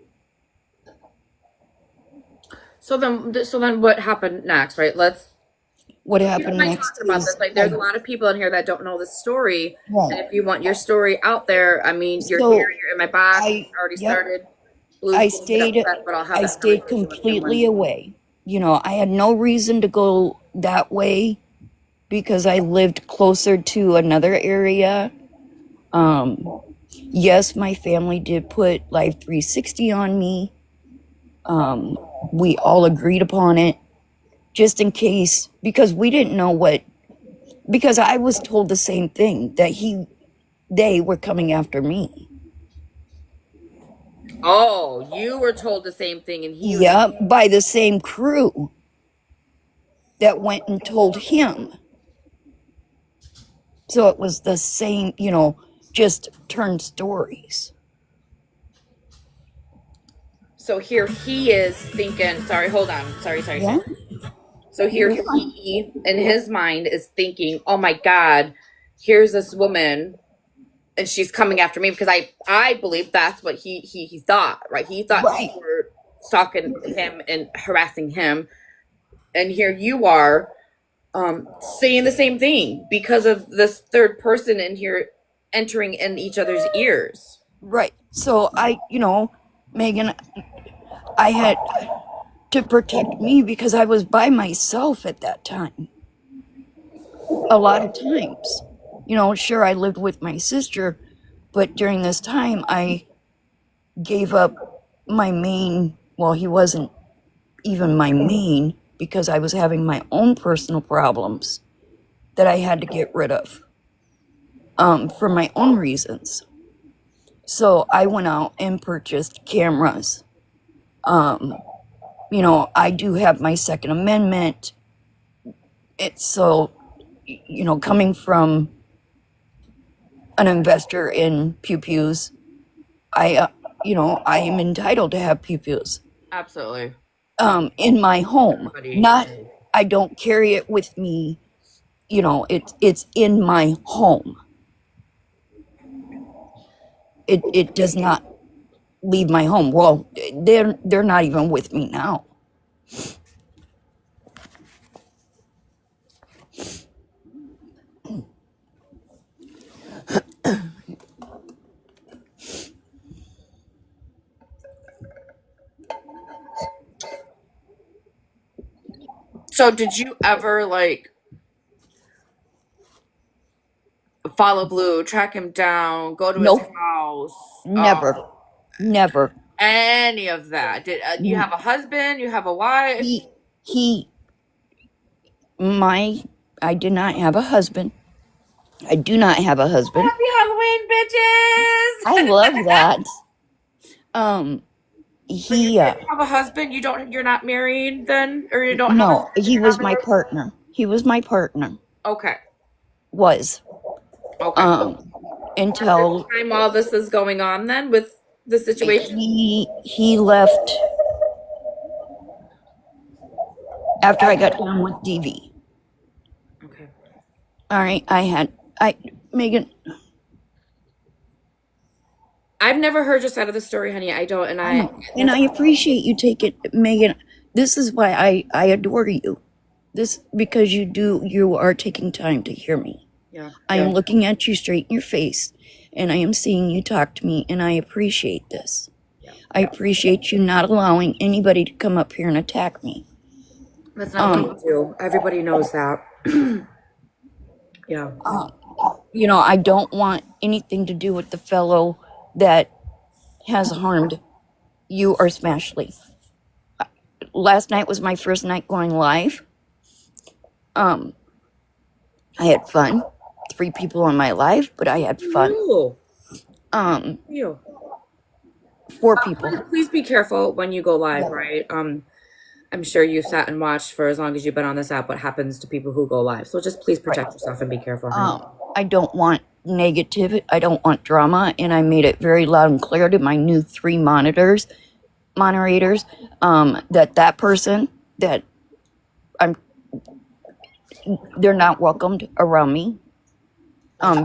So then what happened next, right? What happened next talking about is this. Like, there's a lot of people in here that don't know the story. Right. And if you want your story out there, I mean, you're So, here, you're in my box. I- already yep. started. I stayed completely away. I had no reason to go that way because I lived closer to another area. Yes, my family did put Life 360 on me. We all agreed upon it just in case, because we didn't know because I was told the same thing, that they were coming after me. Oh, you were told the same thing, and he Yeah, by the same crew that went and told him. So it was the same, just turned stories. So here he is thinking, sorry, hold on. Sorry. Yeah. So here he, in his mind, is thinking, oh my God, here's this woman, and she's coming after me, because I believe that's what he thought, right? He thought Right. you were stalking him and harassing him. And here you are saying the same thing because of this third person in here entering in each other's ears. Right. So Megan, I had to protect me because I was by myself at that time. A lot of times. Sure, I lived with my sister, but during this time, I gave up my main, well, he wasn't even my main, because I was having my own personal problems that I had to get rid of for my own reasons. So I went out and purchased cameras. I do have my Second Amendment. It's so, coming from an investor in pew-pews, I am entitled to have pew-pews. Absolutely. In my home. I don't carry it with me. It's in my home. It does not leave my home. Well, they're not even with me now. So did you ever follow Blue, track him down, go to Nope. his house? Never. Any of that? Did you have a husband? You have a wife? I did not have a husband. I do not have a husband. Happy Halloween, bitches! I love that. You have a husband? You're not married then? Or you don't have No, he was my partner. He was my partner. Okay. Was. Okay. Until time all this is going on then with the situation? He left after I got done with DV. Okay. All right, Megan, I've never heard your side of the story, honey. I don't, and I know, and I appreciate you take it, Megan. This is why I adore you. This because you are taking time to hear me. yeah. I am looking at you straight in your face, and I am seeing you talk to me, and I appreciate this. Yeah. I appreciate you not allowing anybody to come up here and attack me. That's not what we do. Everybody knows that. Yeah. You know, I don't want anything to do with the fellow that has harmed you or Smashley. Last night was my first night going live. I had fun. 3 people on my live, but I had fun. Ooh, Um, you. 4 people. Please be careful when you go live, right? I'm sure you've sat and watched for as long as you've been on this app what happens to people who go live. So just please protect yourself and be careful, honey. I don't want negativity. I don't want drama, and I made it very loud and clear to my new 3 moderators, that person that they're not welcomed around me,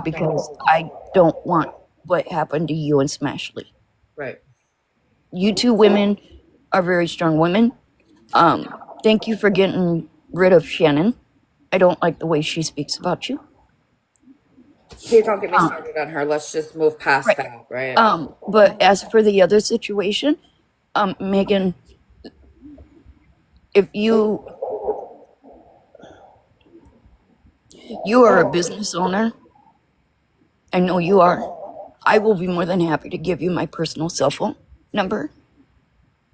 because I don't want what happened to you and Smashley. Right. You 2 women are very strong women. Thank you for getting rid of Shannon. I don't like the way she speaks about you. Please don't get me started on her. Let's just move past Right. that, right? But as for the other situation, Megan, if you are a business owner, I know you are, I will be more than happy to give you my personal cell phone number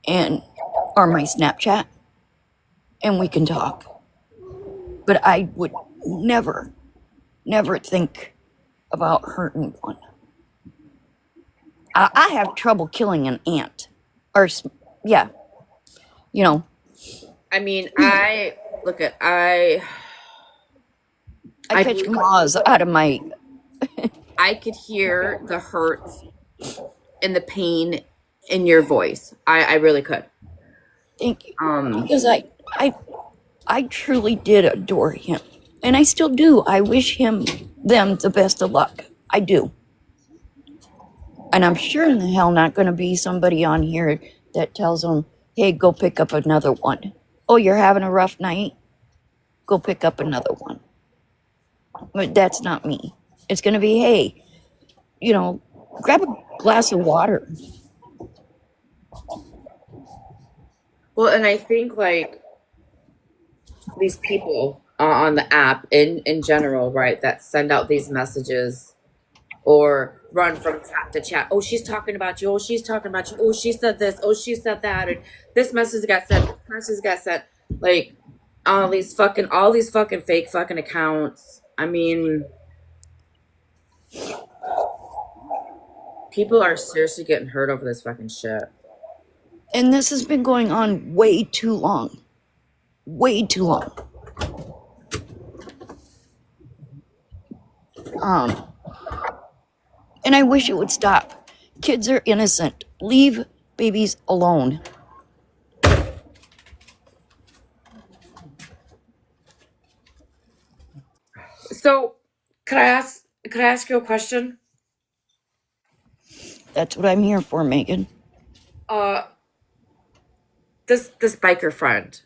or my Snapchat, and we can talk. But I would never think about hurting one. I have trouble killing an ant. Yeah. You know. I mean, I catch moths out of my... I could hear the hurt and the pain in your voice. I really could. Thank you. Because I truly did adore him. And I still do. I wish them the best of luck. I do. And I'm sure in the hell not going to be somebody on here that tells them, hey, go pick up another one. Oh, you're having a rough night? Go pick up another one. But that's not me. It's going to be, hey, grab a glass of water. Well, and I think these people on the app in general, right, that send out these messages or run from chat to chat. Oh, she's talking about you. Oh, she's talking about you. Oh, she said this. Oh, she said that. And this message got sent. This message got sent. All these fucking fake fucking accounts. I mean, people are seriously getting hurt over this fucking shit. And this has been going on way too long. Way too long. And I wish it would stop. Kids are innocent. Leave babies alone. So, could I ask you a question? That's what I'm here for, Megan. This biker friend.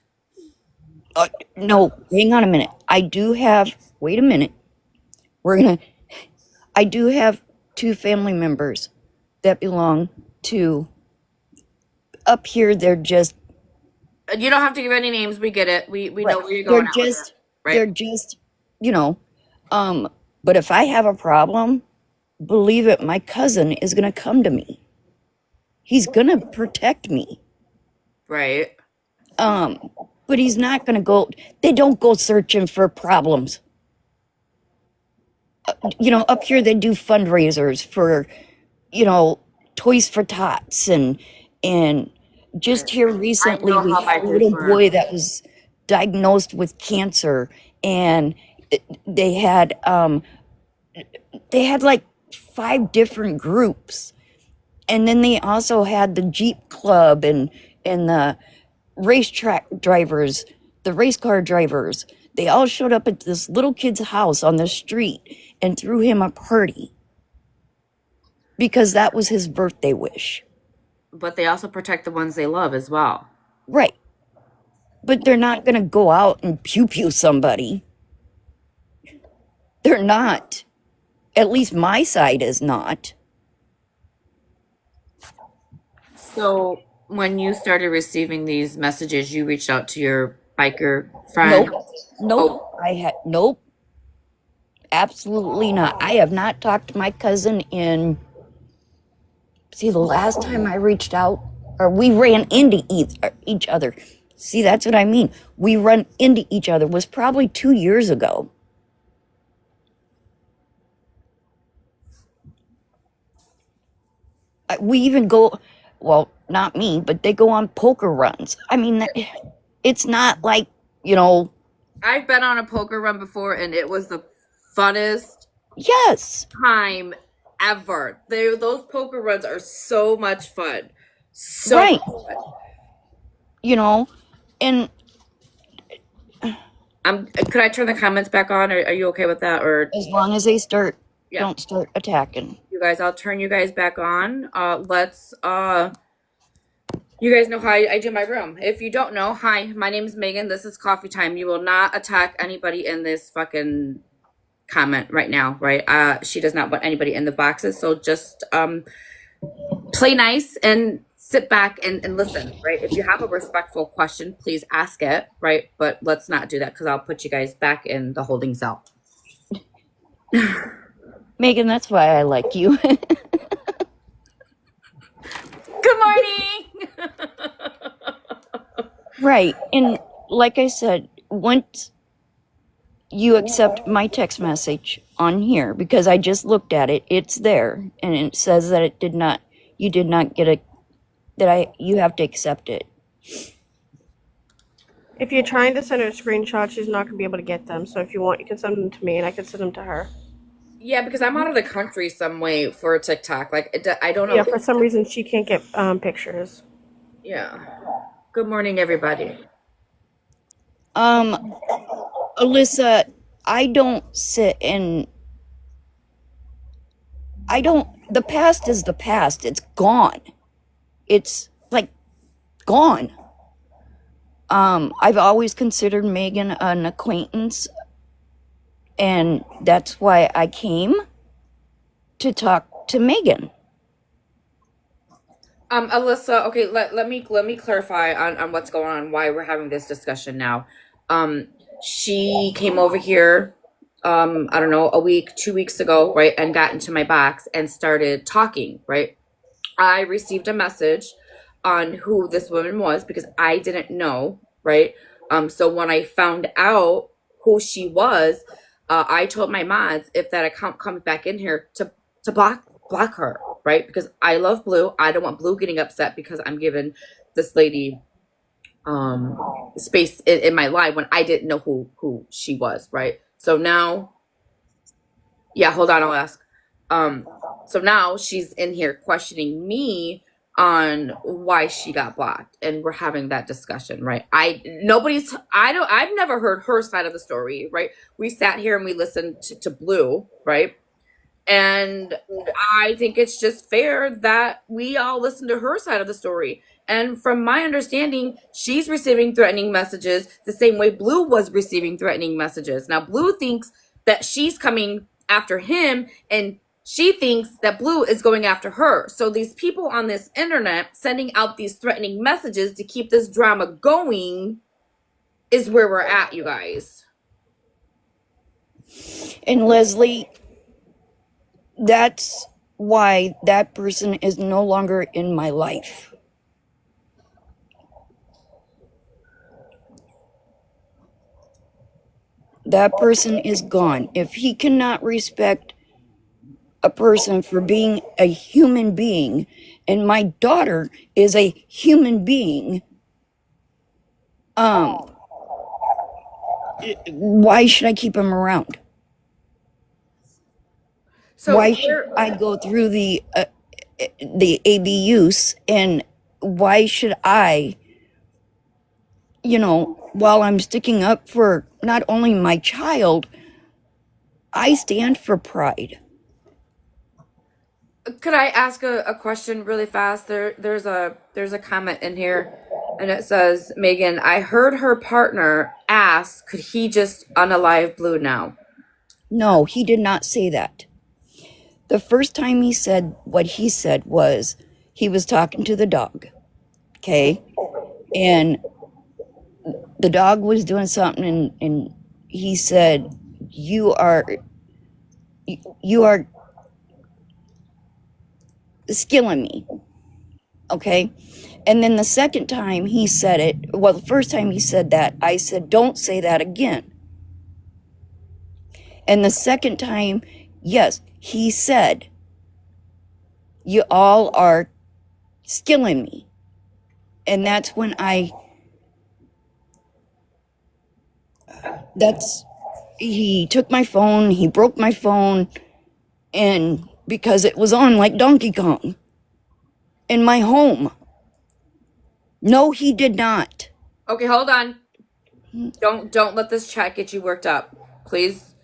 No, hang on a minute. Wait a minute. I do have 2 family members that belong to, up here, they're just... You don't have to give any names. We get it. We know where you're going. They're just, but if I have a problem, believe it, my cousin is going to come to me. He's going to protect me. Right. But he's not going to go, they don't go searching for problems. Up here they do fundraisers for, Toys for Tots and just here recently we had a little boy that was diagnosed with cancer, and they had like 5 different groups, and then they also had the Jeep Club and the racetrack drivers, the race car drivers. They all showed up at this little kid's house on the street and threw him a party because that was his birthday wish. But they also protect the ones they love as well. Right. But they're not going to go out and pew-pew somebody. They're not. At least my side is not. So when you started receiving these messages, you reached out to your biker friend? Nope. Nope. Absolutely not. I have not talked to my cousin in... See, the last time I reached out, or we ran into each other. See, that's what I mean. We run into each other was probably 2 years ago. We even go, well, not me, but they go on poker runs. I mean, it's not like, you know. I've been on a poker run before, and it was the funnest time ever. Those poker runs are so much fun. So right. much fun. You know, and could I turn the comments back on? Are you okay with that? Or as long as they don't start attacking. You guys, I'll turn you guys back on. You guys know how I do my room. If you don't know, hi, my name is Megan. This is coffee time. You will not attack anybody in this fucking comment right now, right? She does not want anybody in the boxes. So just play nice and sit back and listen, right? If you have a respectful question, please ask it, right? But let's not do that because I'll put you guys back in the holding cell. Megan, that's why I like you. Good morning. Right. And like I said, once you accept my text message on here, because I just looked at it, it's there, and it says that you did not get you have to accept it. If you're trying to send her a screenshot, she's not going to be able to get them. So if you want, you can send them to me and I can send them to her. Yeah, because I'm out of the country some way for TikTok. Like, I don't know. Yeah, for some reason she can't get pictures. Yeah. Good morning, everybody. Alyssa, I don't sit and... The past is the past. It's gone. It's, like, gone. I've always considered Megan an acquaintance, and that's why I came to talk to Megan. Alyssa, okay, let me clarify on what's going on, why we're having this discussion now. She came over here, I don't know, a week, 2 weeks ago, right, and got into my box and started talking, right? I received a message on who this woman was because I didn't know, right? So when I found out who she was, I told my mods if that account comes back in here to block her, right? Because I love Blue. I don't want Blue getting upset because I'm giving this lady space in my life when I didn't know who she was, right? So now, yeah, hold on, I'll ask. So now she's in here questioning me on why she got blocked, and we're having that discussion, right? I've never heard her side of the story, right? We sat here and we listened to Blue, right? And I think it's just fair that we all listen to her side of the story. And from my understanding, she's receiving threatening messages the same way Blue was receiving threatening messages. Now, Blue thinks that she's coming after him, and she thinks that Blue is going after her. So these people on this internet sending out these threatening messages to keep this drama going is where we're at, you guys. And Leslie, that's why that person is no longer in my life. That person is gone. If he cannot respect a person for being a human being, and my daughter is a human being, why should I keep him around? So why should I go through the abuse, and why should I, while I'm sticking up for not only my child, I stand for pride. Could I ask a question really fast? There's a comment in here, and it says, Megan, I heard her partner ask, could he just unalive Blue now? No, he did not say that. The first time he said what he said was he was talking to the dog, okay? And the dog was doing something, and he said, you are skilling me, okay? And then the second time he said it, well, the first time he said that, I said, don't say that again. And the second time, yes, he said, you all are skilling me. And that's when he took my phone, he broke my phone, and because it was on like Donkey Kong in my home. No, he did not. Okay, hold on. Don't let this chat get you worked up, please.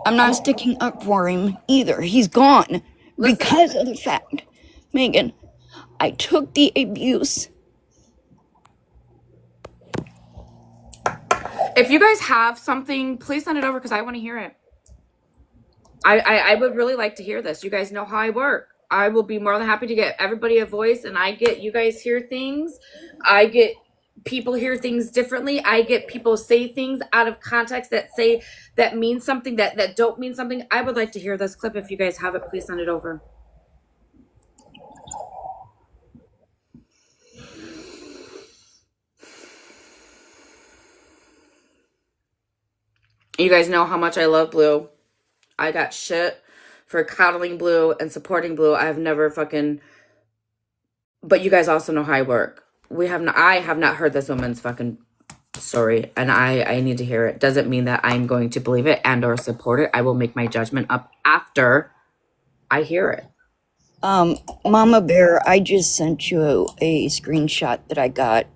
I'm not sticking up for him either. He's gone. Listen. Because of the fact, Megan, I took the abuse. If you guys have something, please send it over because I want to hear it. I would really like to hear this. You guys know how I work. I will be more than happy to get everybody a voice, and I get you guys hear things. I get people hear things differently. I get people say things out of context that mean something that don't mean something. I would like to hear this clip. If you guys have it, please send it over. You guys know how much I love Blue. I got shit for coddling Blue and supporting Blue. I've never fucking... But you guys also know how I work. I have not heard this woman's fucking story, and I need to hear it. Doesn't mean that I'm going to believe it and or support it. I will make my judgment up after I hear it. Mama Bear, I just sent you a screenshot that I got.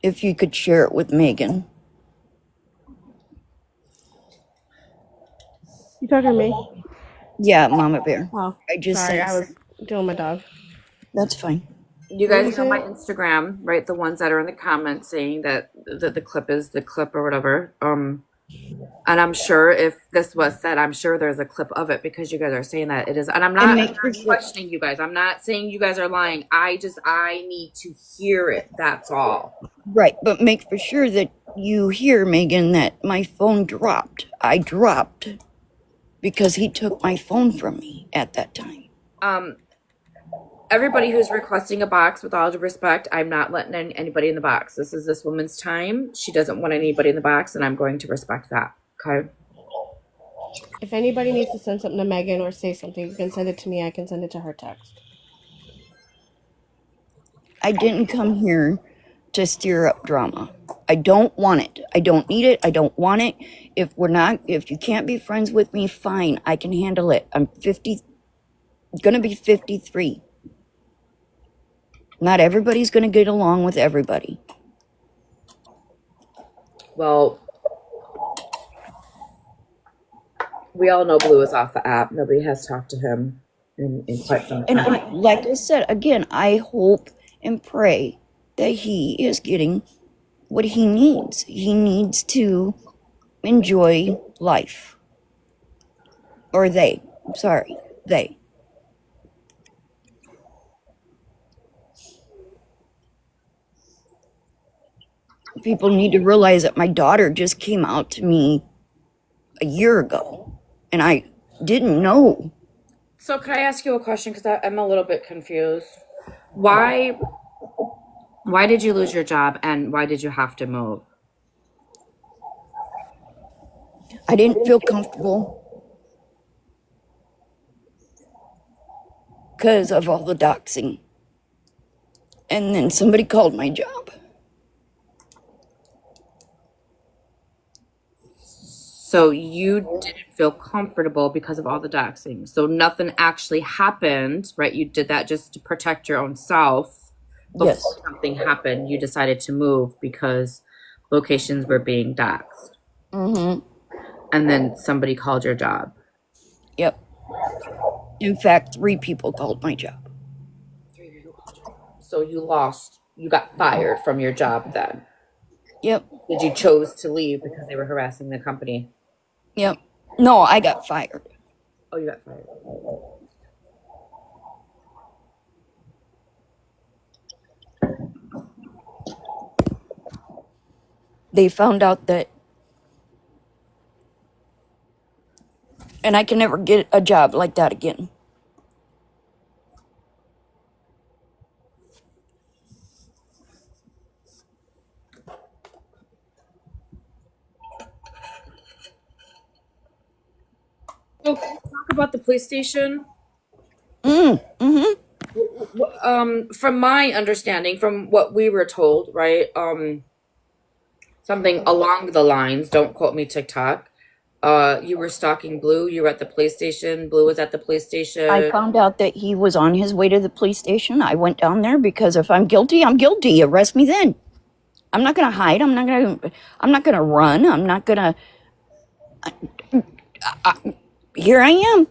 If you could share it with Megan. You talking to me? Yeah, Mama Bear. Oh, I just sorry, sent I was doing my dog. That's fine. You What guys you know saying? my Instagram, right? The ones that are in the comments saying that the clip is the clip or whatever. And I'm sure if this was said, I'm sure there's a clip of it because you guys are saying that it is. And I'm not questioning you guys. I'm not saying you guys are lying. I need to hear it. That's all. Right, but make for sure that you hear, Megan, that my phone dropped. I dropped because he took my phone from me at that time. Everybody who's requesting a box, with all due respect, I'm not letting anybody in the box. This is this woman's time. She doesn't want anybody in the box, and I'm going to respect that. Okay? If anybody needs to send something to Megan or say something, you can send it to me. I can send it to her text. I didn't come here to stir up drama. I don't want it. I don't need it. I don't want it. If you can't be friends with me, fine. I can handle it. I'm gonna be 53. Not everybody's gonna get along with everybody. Well, we all know Blue is off the app. Nobody has talked to him in quite some time. And like I said, again, I hope and pray that he is getting what he needs. He needs to enjoy life. Or they. I'm sorry. They. People need to realize that my daughter just came out to me a year ago. And I didn't know. So can I ask you a question? Because I'm a little bit confused. Why did you lose your job and why did you have to move? I didn't feel comfortable because of all the doxing. And then somebody called my job. So you didn't feel comfortable because of all the doxing. So nothing actually happened, right? You did that just to protect your own self. Before Yes. something happened, you decided to move because locations were being doxed. Mm-hmm. And then somebody called your job. Yep. In fact, 3 people called my job. So you got fired from your job then. Yep. Did you chose to leave because they were harassing the company? Yep. No, I got fired. Oh, you got fired. They found out that, and I can never get a job like that again. So can we talk about the police station? Mm-hmm. From my understanding, from what we were told, right? Something along the lines. Don't quote me, TikTok. You were stalking Blue. You were at the police station. Blue was at the police station. I found out that he was on his way to the police station. I went down there because if I'm guilty, I'm guilty. Arrest me then. I'm not gonna hide. I'm not gonna run. I'm not gonna. Here I am.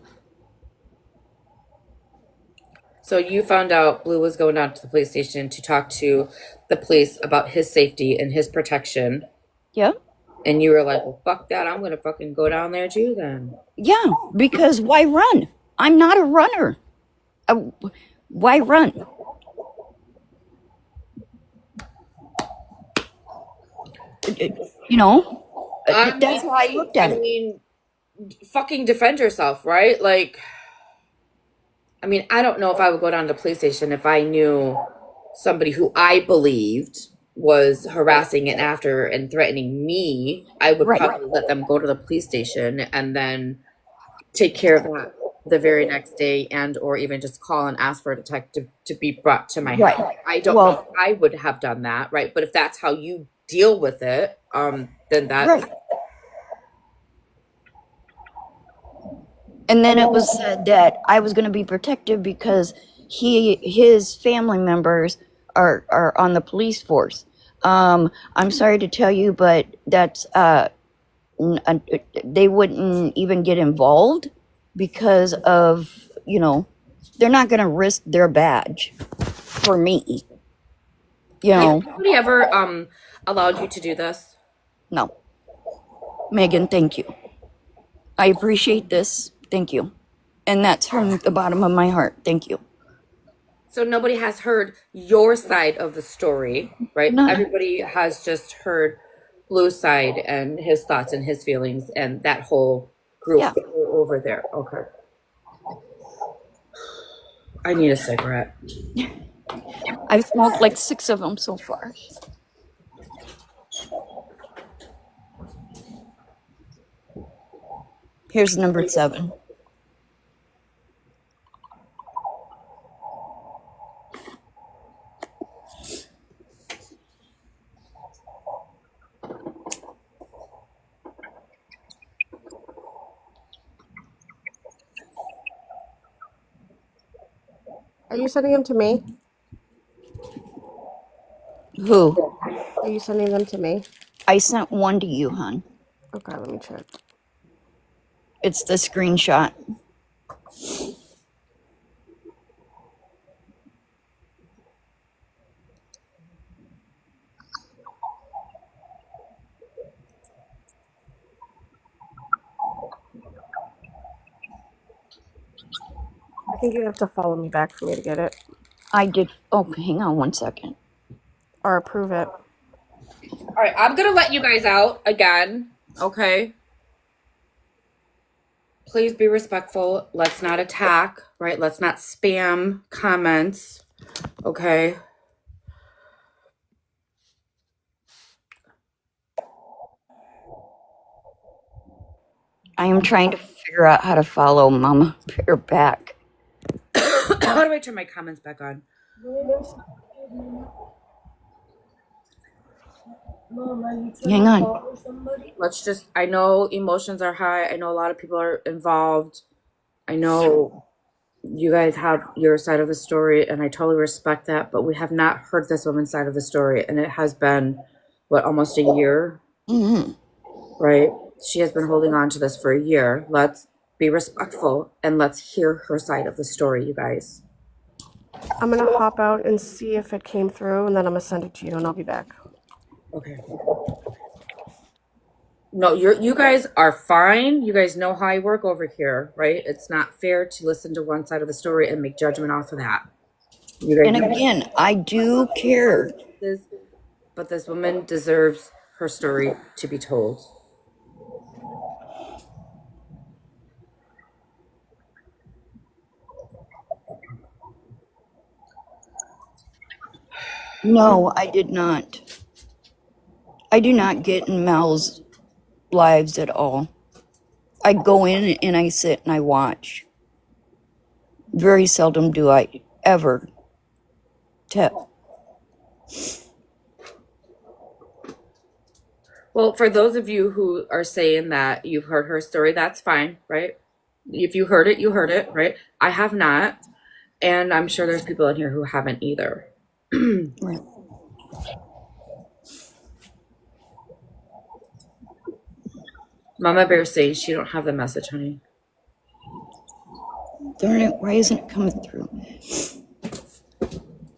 So you found out Blue was going down to the police station to talk to the police about his safety and his protection. Yep. And you were like, well, fuck that. I'm going to fucking go down there too then. Yeah, because why run? I'm not a runner. Why run? You know, that's how I looked at it. I mean, fucking defend yourself, right? Like, I mean, I don't know if I would go down to the police station if I knew somebody who I believed was harassing and after and threatening me. I would Right. probably let them go to the police station and then take care of that the very next day, and or even just call and ask for a detective to be brought to my Right. house. I don't know if I would have done that, right? But if that's how you deal with it, then that's Right. And then it was said that I was going to be protected because his family members are on the police force. I'm sorry to tell you, but that's they wouldn't even get involved because of, you know, they're not going to risk their badge for me. You know, Has anybody ever allowed you to do this? no. Megan, thank you. I appreciate this. Thank you. And that's from the bottom of my heart. Thank you. So nobody has heard your side of the story, right? No. Everybody has just heard Blue's side and his thoughts and his feelings and that whole group Yeah. over there. Okay. I need a cigarette. I've smoked like 6 of them so far. Here's number 7. Are you sending them to me? Who? Are you sending them to me? I sent one to you, hon. Okay, let me check. It's the screenshot. I think you have to follow me back for me to get it. I did. Oh, hang on one second. Or approve it. All right, I'm going to let you guys out again, okay? Please be respectful. Let's not attack, right? Let's not spam comments, okay? I am trying to figure out how to follow Mama Bear back. How do I turn my comments back on? Mom, are you trying Hang to on. talk with somebody? Let's just, I know emotions are high. I know a lot of people are involved. I know you guys have your side of the story, and I totally respect that, but we have not heard this woman's side of the story, and it has been, what, almost a year, Hmm. right? She has been holding on to this for a year. Let's be respectful and let's hear her side of the story, you guys. I'm gonna hop out and see if it came through, and then I'm gonna send it to you, and I'll be back. Okay. No, you guys are fine. You guys know how I work over here, right? It's not fair to listen to one side of the story and make judgment off of that. You guys And know again, I do care. this, but this woman deserves her story to be told. No, I did not. I do not get in Mal's lives at all. I go in and I sit and I watch. Very seldom do I ever tell. Well, for those of you who are saying that you've heard her story, that's fine, right? If you heard it, right? I have not, and I'm sure there's people in here who haven't either. Right. Mama Bear says she don't have the message, honey. Darn it, why isn't it coming through?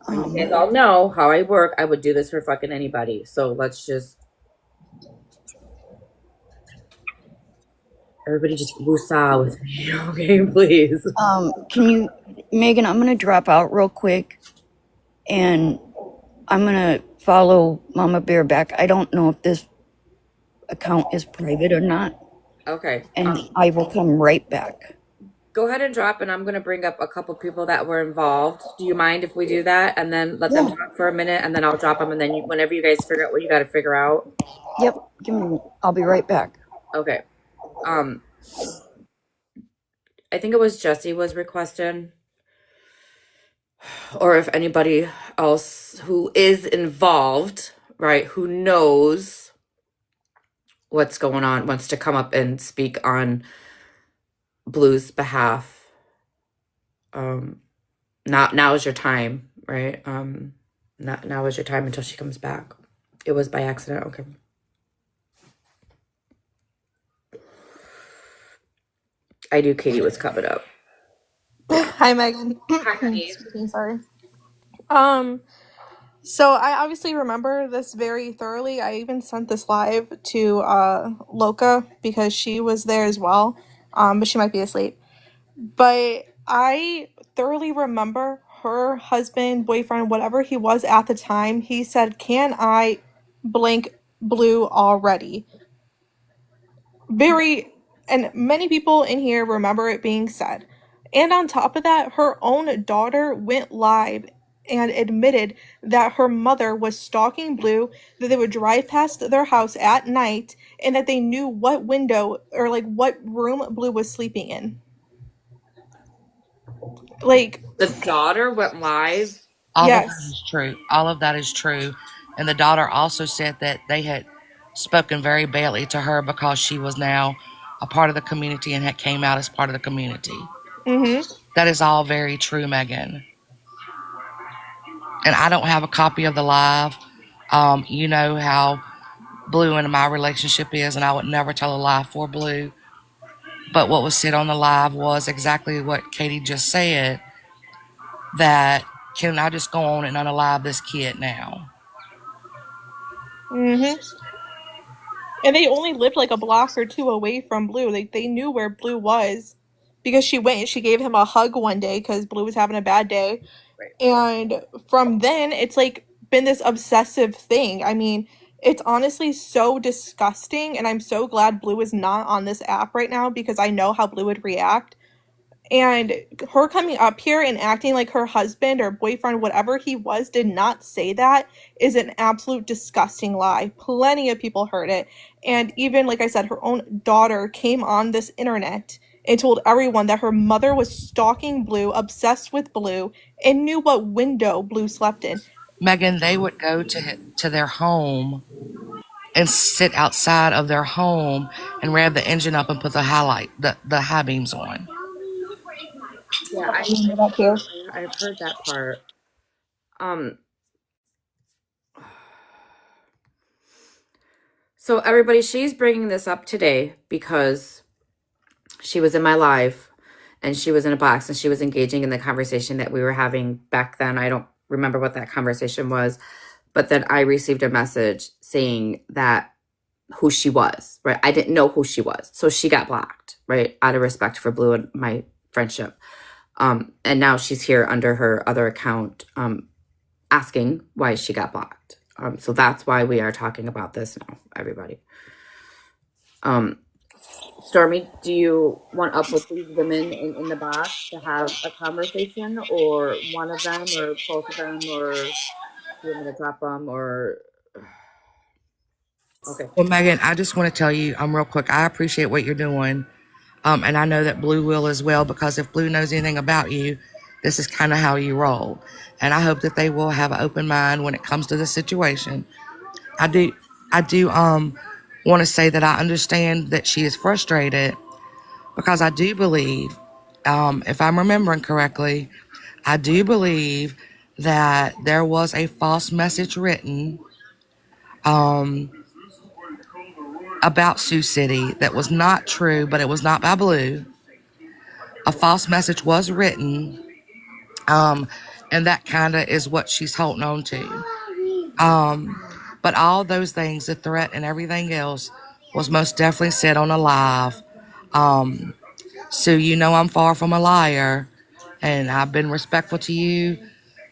You guys all know how I work. I would do this for fucking anybody. So let's just everybody just woosah with me, okay, please. Can you, Megan, I'm going to drop out real quick and I'm going to follow Mama Bear back. I don't know if this account is private or not. Okay. And I will come right back. Go ahead and drop, and I'm going to bring up a couple people that were involved. Do you mind if we do that? And then let them talk for a minute, and then I'll drop them, and then whenever you guys figure out what you got to figure out. Yep, I'll be right back. Okay. I think it was Jesse was requesting, or if anybody else who is involved, right, who knows what's going on, wants to come up and speak on Blue's behalf. Now is your time, right? Now is your time until she comes back. It was by accident. Okay. I knew Katie was covered up. Hi, Megan. Hi, honey. Excuse me, sorry. So I obviously remember this very thoroughly. I even sent this live to Loca because she was there as well. But she might be asleep. But I thoroughly remember her husband, boyfriend, whatever he was at the time. He said, "Can I blank Blue already?" Very, and many people in here remember it being said. And on top of that, her own daughter went live and admitted that her mother was stalking Blue, that they would drive past their house at night, and that they knew what window or like what room Blue was sleeping in. Like, The daughter went live. All of that yes. is true. All of that is true. And the daughter also said that they had spoken very badly to her because she was now a part of the community and had came out as part of the community. Mm-hmm. That is all very true, Megan. And I don't have a copy of the live. You know how Blue and my relationship is, and I would never tell a lie for Blue. But what was said on the live was exactly what Katie just said, that can I just go on and unalive this kid now? Mm-hmm. And they only lived like a block or two away from Blue. They knew where Blue was because she went and she gave him a hug one day because Blue was having a bad day. Right. And from then, it's like been this obsessive thing. I mean, it's honestly so disgusting. And I'm so glad Blue is not on this app right now because I know how Blue would react. And her coming up here and acting like her husband or boyfriend, whatever he was, did not say that is an absolute disgusting lie. Plenty of people heard it. And even, like I said, her own daughter came on this internet and told everyone that her mother was stalking Blue, obsessed with Blue, and knew what window Blue slept in. Megan, they would go to their home and sit outside of their home and rev the engine up and put the high beams on. Yeah, I remember that too. I've heard that part. Um, so everybody, she's bringing this up today because she was in my live and she was in a box and she was engaging in the conversation that we were having back then. I don't remember what that conversation was, but then I received a message saying that who she was, right? I didn't know who she was. So she got blocked, right? Out of respect for Blue and my friendship. And now she's here under her other account, asking why she got blocked. So that's why we are talking about this now, everybody. Stormy, do you want up with these women in the box to have a conversation, or one of them, or both of them, or do you want me to drop them, or okay? Well, Megan, I just want to tell you, real quick, I appreciate what you're doing. And I know that Blue will as well, because if Blue knows anything about you, this is kind of how you roll. And I hope that they will have an open mind when it comes to the situation. I do, I do want to say that I understand that she is frustrated, because I do believe, if I'm remembering correctly, I do believe that there was a false message written about Sioux City that was not true, but it was not by Blue. A false message was written, and that kind of is what she's holding on to. But all those things, the threat and everything else, was most definitely said on a live. So you know I'm far from a liar, and I've been respectful to you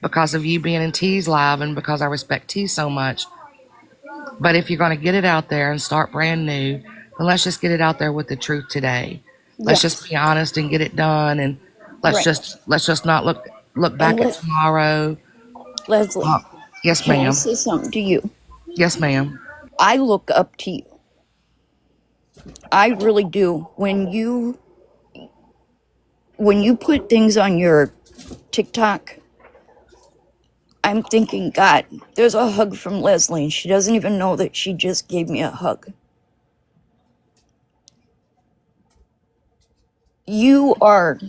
because of you being in T's live and because I respect T so much. But if you're going to get it out there and start brand new, then let's just get it out there with the truth today. Let's just be honest and get it done, and Right. let's just not look And back at tomorrow. Leslie, Yes, can I ma'am. say something to you? Yes, ma'am. I look up to you. I really do. When you put things on your TikTok, I'm thinking, God, there's a hug from Leslie, and she doesn't even know that she just gave me a hug. You are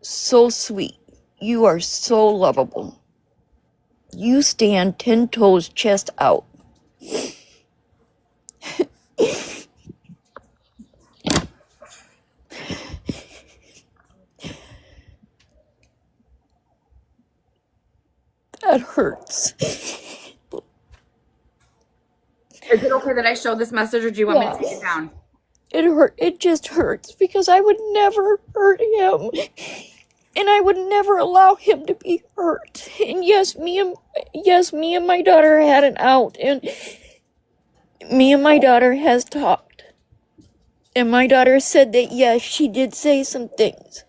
so sweet. You are so lovable. You stand 10 toes, chest out. That hurts. Is it okay that I show this message, or do you want me to take it Yes. down? It hurt. It just hurts because I would never hurt him. And I would never allow him to be hurt. And yes, me and my daughter had an out, and me and my daughter has talked. And my daughter said that yes, she did say some things.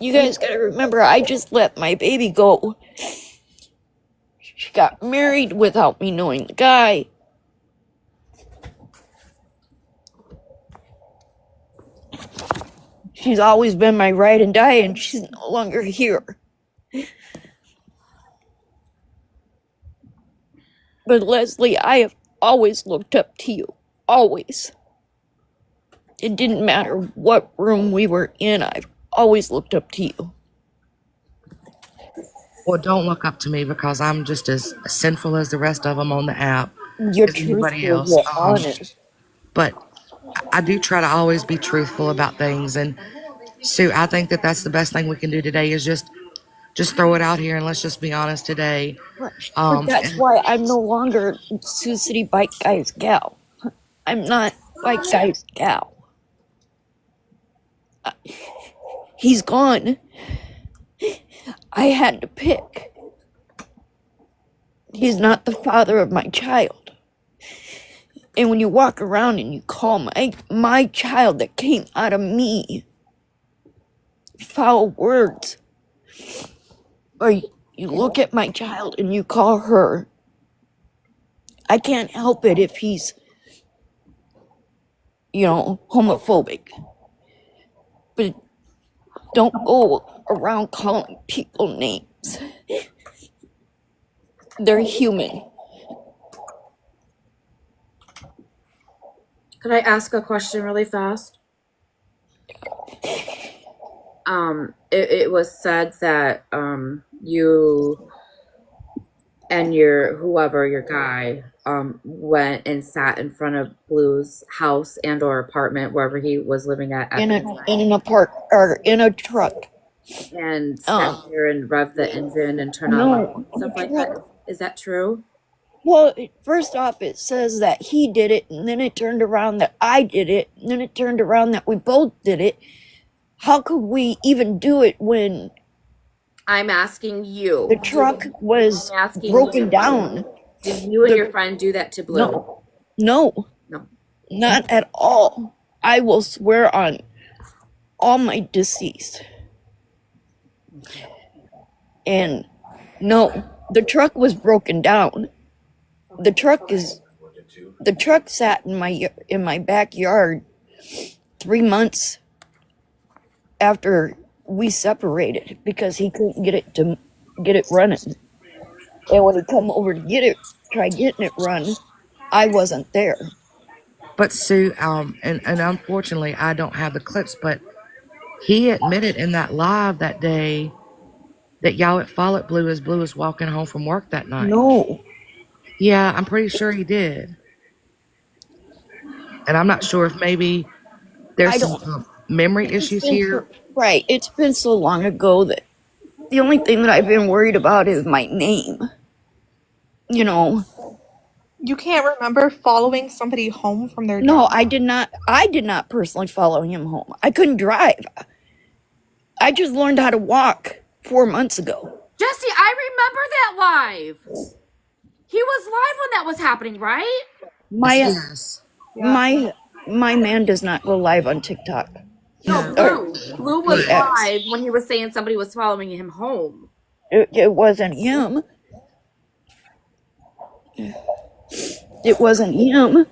You guys gotta remember, I just let my baby go. She got married without me knowing the guy. She's always been my ride and die, and she's no longer here. But Leslie, I have always looked up to you. Always. It didn't matter what room we were in, I've always looked up to you. Well, don't look up to me, because I'm just as sinful as the rest of them on the app, You're as anybody truthful, else. you're honest. But I do try to always be truthful about things. And Sue, I think that that's the best thing we can do today is just throw it out here, and let's just be honest today. Right. But that's why I'm no longer Sioux City Bike Guys gal. I'm not Bike Guys gal. He's gone. I had to pick. He's not the father of my child. And when you walk around and you call my child that came out of me foul words, or you look at my child and you call her, I can't help it if he's, homophobic. But don't go around calling people names. They're human. Could I ask a question really fast? It was said that you and your guy went and sat in front of Blue's house and or apartment wherever he was living at in the a time, in an apart or in a truck. and sat there and revved the engine and turned on lights No, and stuff the like that. truck. Is that true? Well, first off, it says that he did it, and then it turned around that I did it, and then it turned around that we both did it. How could we even do it when I'm asking you. the truck was I'm asking broken you. down? Did you and The- your friend do that to Blue? No, no, No. not at all. I will swear on all my deceased. And no, the truck was broken down. The truck sat in my backyard 3 months after we separated because he couldn't get it running. And when he come over to try getting it run, I wasn't there. But Sue, and unfortunately, I don't have the clips, but he admitted in that live that day that y'all had followed Blue as Blue was walking home from work that night. No, Yeah, I'm pretty sure he did. And I'm not sure if maybe there's I some don't. memory issues here. Right. It's been so long ago that the only thing that I've been worried about is my name. You know. You can't remember following somebody home from their No, job? I did not. I did not personally follow him home. I couldn't drive. I just learned how to walk 4 months ago. Jesse, I remember that live. He was live when that was happening, right? Yes. My man does not go live on TikTok. No, Blue was live when he was saying somebody was following him home. It wasn't him. It wasn't him.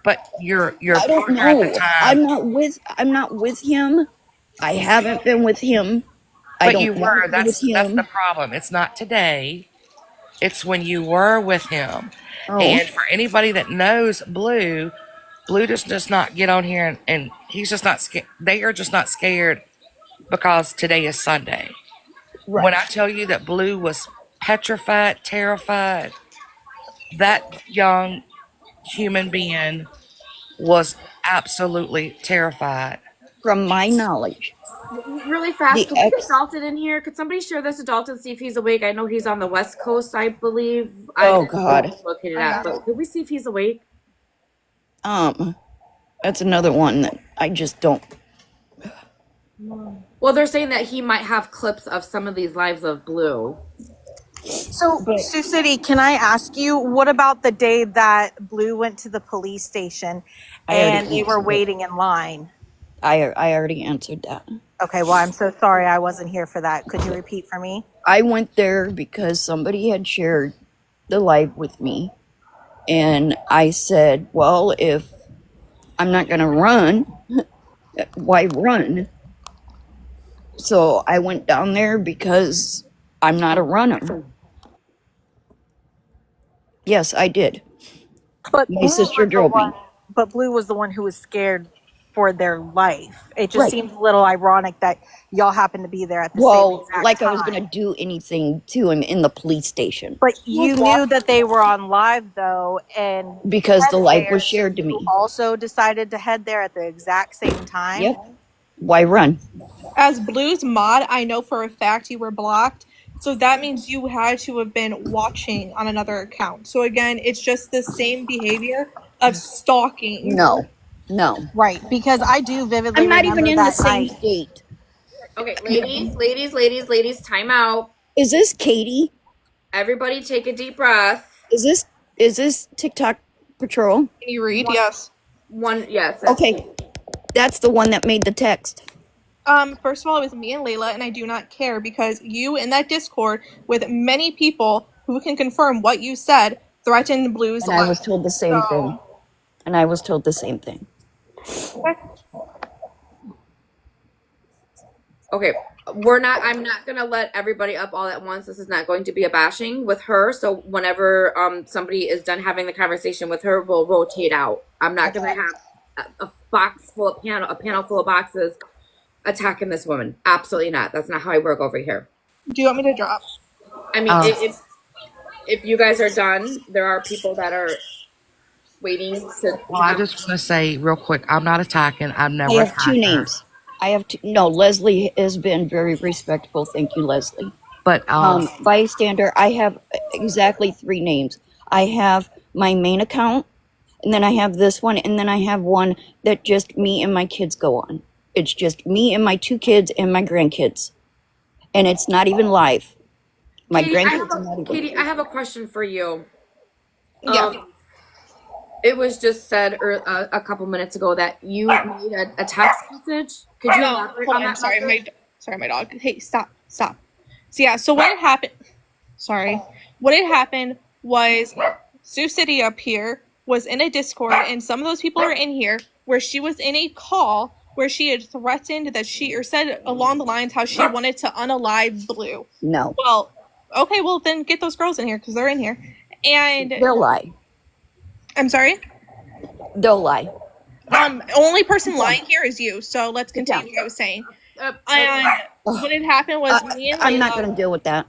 But your I don't partner at the know. time. I'm not with him. I haven't been with him. I But don't you want were. to be with That's the him. problem. It's not today. It's when you were with him. Oh, And for anybody that knows Blue, Blue just does not get on here and he's just not scared. They are just not scared because today is Sunday. right. When I tell you that Blue was petrified, terrified, that young human being was absolutely terrified. From my knowledge, Really fast, the could we get ex. Dalton in here? Could somebody share this to Dalton, see if he's awake? I know he's on the West Coast, I believe. Oh I God. located at, but could we see if he's awake? That's another one that I just don't. Well, they're saying that he might have clips of some of these lives of Blue. So, Sioux City, can I ask you, what about the day that Blue went to the police station and they were waiting in line? I already answered that. Okay, well, I'm so sorry I wasn't here for that. Could you repeat for me? I went there because somebody had shared the live with me, and I said, "Well, if I'm not going to run, why run?" So I went down there because I'm not a runner. Yes, I did. But My sister drove me. Blue was the one who was scared for their life. It just Right. seems a little ironic that y'all happened to be there at the same Well, exact like time. I was going to do anything to him in the police station. But you knew that they were on live, though, and Because the live was so shared to you me. also decided to head there at the exact same time? Yep. Why run? As Blue's mod, I know for a fact you were blocked. So that means you had to have been watching on another account. So again, it's just the same behavior of stalking. No. Right, because I do vividly I'm not remember even in the that same night. state. Okay, ladies, time out. Is this Katie? Everybody take a deep breath. Is this TikTok Patrol? Can you read? Yes. Yes. Okay. That's the one that made the text. First of all, it was me and Layla, and I do not care because you in that Discord with many people who can confirm what you said threatened Blue's And I life. was told the same thing. And I was told the same thing. Okay, I'm not gonna let everybody up all at once. This is not going to be a bashing with her. So whenever somebody is done having the conversation with her, we'll rotate out. I'm not gonna have a box full of a panel full of boxes attacking this woman. Absolutely not. That's not how I work over here. Do you want me to drop? I mean, if you guys are done, there are people that are waiting to Well, I have. just want to say real quick, I'm not attacking. I've I never have two attacked her. names. I have two. No, Leslie has been very respectful. Thank you, Leslie. But Bystander, I have exactly 3 names. I have my main account, and then I have this one, and then I have one that just me and my kids go on. It's just me and my 2 kids and my grandkids. And it's not even live. My grandkids are not even. Katie, I have a question for you. Yeah. It was just said a couple minutes ago that you made a text message. Could you elaborate Hold on on. that? Sorry, my dog. Hey, stop. So yeah, so what had happened? Sorry, what had happened was Sioux City up here was in a Discord, and some of those people are in here where she was in a call where she had threatened that or said along the lines how she wanted to unalive Blue. No. Well, okay, well then get those girls in here because they're in here, and They'll lie. I'm sorry. They'll lie. Only person lying here is you. So let's continue what I was saying. And what had happened was me and Layla, I'm not going to deal with that.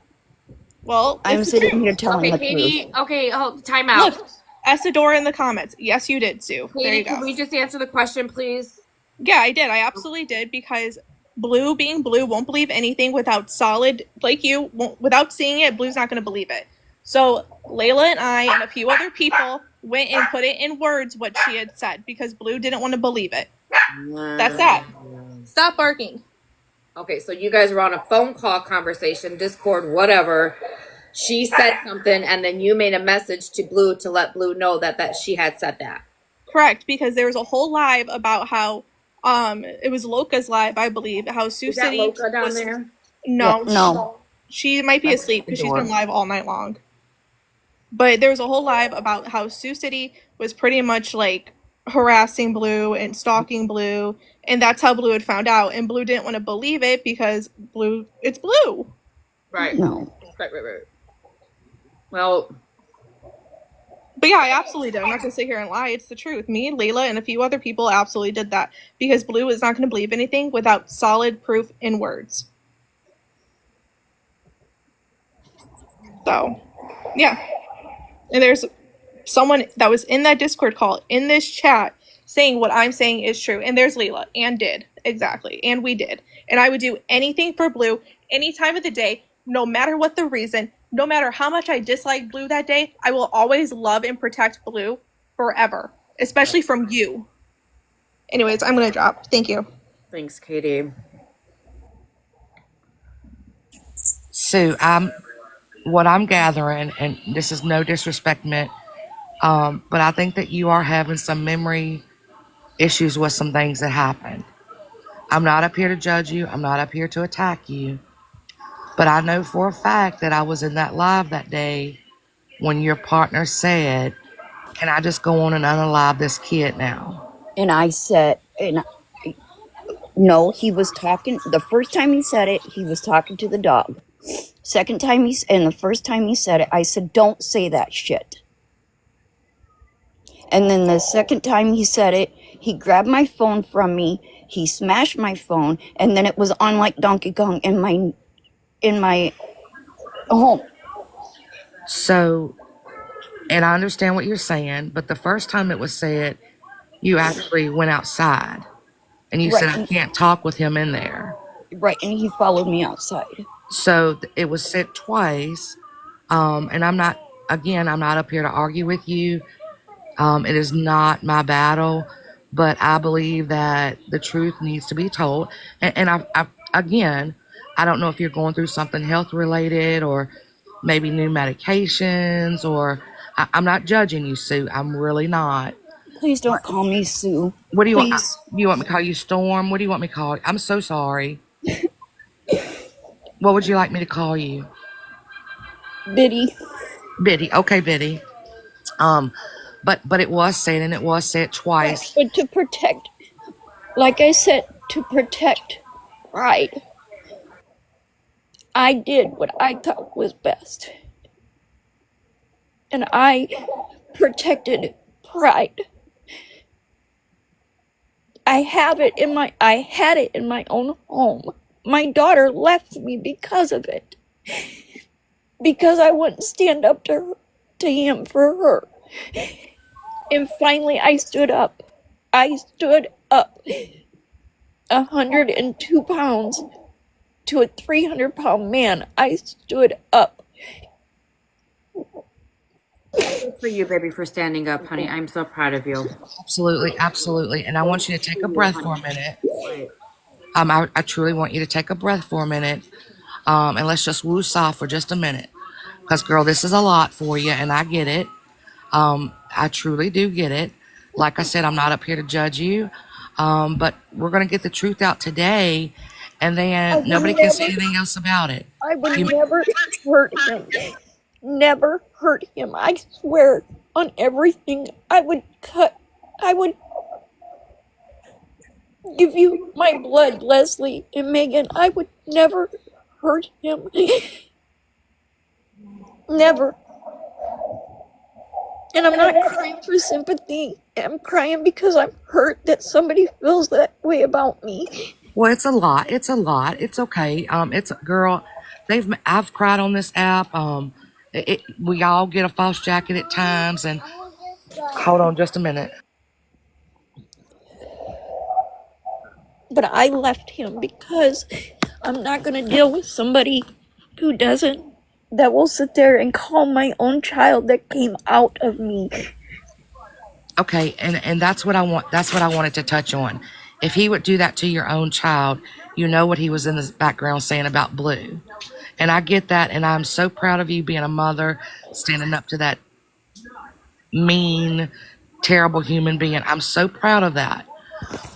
Well, I'm sitting here telling the Katie. truth. Okay, time out. Look, Esadora in the comments. Yes, you did, Sue. Katie, there you go. Can we just answer the question, please? Yeah, I did. I absolutely did because Blue, being Blue, won't believe anything without solid, like you, without seeing it. Blue's not going to believe it. So Layla and I and a few other people went and put it in words what she had said because Blue didn't want to believe it. That's that. Stop barking. Okay, so you guys were on a phone call conversation, Discord, whatever. She said something, and then you made a message to Blue to let Blue know that she had said that. Correct, because there was a whole live about how it was Loca's live, I believe, how Sioux City Loca down there? No, yeah, no. She might be asleep because she's been live all night long. But there was a whole live about how Sioux City was pretty much like harassing Blue and stalking Blue, and that's how Blue had found out. And Blue didn't want to believe it because it's Blue. Right. No. Right. Well, but yeah, I absolutely did. I'm not going to sit here and lie. It's the truth. Me, Layla, and a few other people absolutely did that because Blue is not going to believe anything without solid proof in words. So, yeah. And there's someone that was in that Discord call, in this chat, saying what I'm saying is true. And there's Layla, and did. Exactly. And we did. And I would do anything for Blue, any time of the day, no matter what the reason, no matter how much I dislike Blue that day, I will always love and protect Blue forever, especially from you. Anyways, I'm going to drop. Thank you. Thanks, Katie. Sue, what I'm gathering, and this is no disrespect meant, but I think that you are having some memory issues with some things that happened. I'm not up here to judge you. I'm not up here to attack you. But I know for a fact that I was in that live that day when your partner said, "Can I just go on and unalive this kid now?" And I said, no, he was talking. The first time he said it, he was talking to the dog. Second time the first time he said it, I said, don't say that shit. And then the second time he said it, he grabbed my phone from me, he smashed my phone, and then it was on like Donkey Kong in my home. So, and I understand what you're saying, but the first time it was said, you actually went outside and you said, I can't talk with him in there. Right, and he followed me outside. So it was said twice. And I'm not up here to argue with you. It is not my battle, but I believe that the truth needs to be told. And I don't know if you're going through something health related or maybe new medications, or I'm not judging you, Sue. I'm really not. Please don't call me Sue. What do you want? You want me to call you Storm? What do you want me to call you? I'm so sorry. What would you like me to call you? Biddy. Biddy. Okay, Biddy. But it was said, and it was said twice. But to protect, like I said, to protect pride, I did what I thought was best. And I protected pride. I had it in my own home. My daughter left me because of it. Because I wouldn't stand up to him for her. And finally I stood up. I stood up. 102 pounds to a 300-pound man. I stood up. Good for you, baby, for standing up, honey. I'm so proud of you. Absolutely, absolutely. And I want you to take a breath for a minute. I truly want you to take a breath for a minute. And let's just woo soft for just a minute. Because, girl, this is a lot for you, and I get it. I truly do get it. Like I said, I'm not up here to judge you. But we're going to get the truth out today, and then nobody can say anything else about it. I would never hurt him. Never hurt him. I swear on everything. I would give you my blood, Leslie and Megan. I would never hurt him. Never. And I'm not crying for sympathy. I'm crying because I'm hurt that somebody feels that way about me. Well, it's a lot. It's a lot. It's okay. Girl. I've cried on this app. We all get a false jacket at times, and hold on just a minute. But I left him because I'm not going to deal with somebody who doesn't, that will sit there and call my own child that came out of me. Okay, and that's what I want. That's what I wanted to touch on. If he would do that to your own child, you know what he was in the background saying about Blue. And I get that, and I'm so proud of you being a mother, standing up to that mean, terrible human being. I'm so proud of that.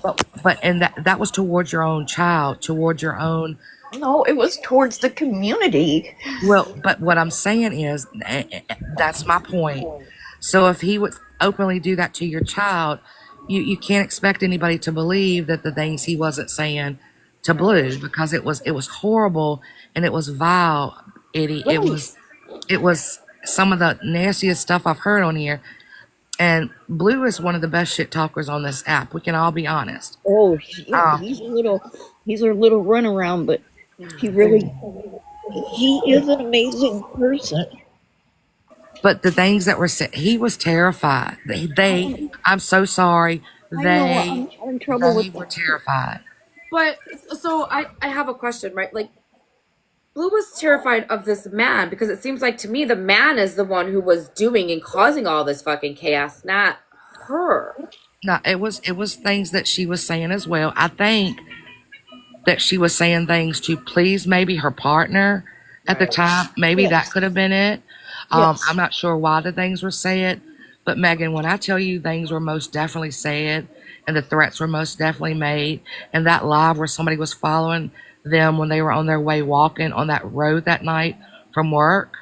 But and that was towards your own child, towards your own. No, it was towards the community. Well, but what I'm saying is, that's my point. So if he would openly do that to your child, you can't expect anybody to believe that the things he wasn't saying to Blue, because it was horrible and it was vile, Eddie. It was some of the nastiest stuff I've heard on here. And Blue is one of the best shit talkers on this app. We can all be honest. Oh, yeah, he's a little runaround, but he is an amazing person. But the things that were said, he was terrified. I'm so sorry. They were terrified. But so I have a question, right? Like, Blue was terrified of this man because it seems like to me the man is the one who was doing and causing all this fucking chaos, not her. No, it was things that she was saying as well. I think that she was saying things to please maybe her partner at the time. Maybe that could have been it. I'm not sure why the things were said, but Megan, when I tell you things were most definitely said and the threats were most definitely made, and that live where somebody was following them when they were on their way walking on that road that night from work,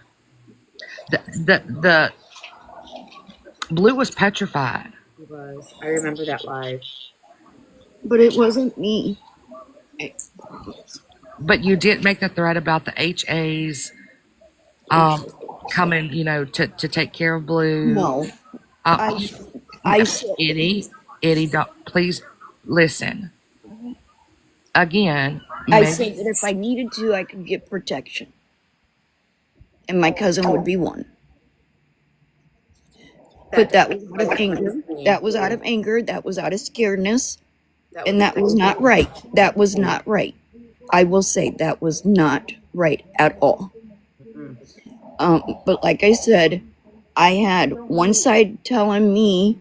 the Blue was petrified. He was. I remember that live. But it wasn't me. But you did make the threat about the HAs coming, to take care of Blue. No. I said, Eddie, don't, please listen. Again, I said that if I needed to, I could get protection. And my cousin would be one. But that was out of anger. That was out of anger. That was out of scaredness. And that was not right. That was not right. I will say that was not right at all. But like I said, I had one side telling me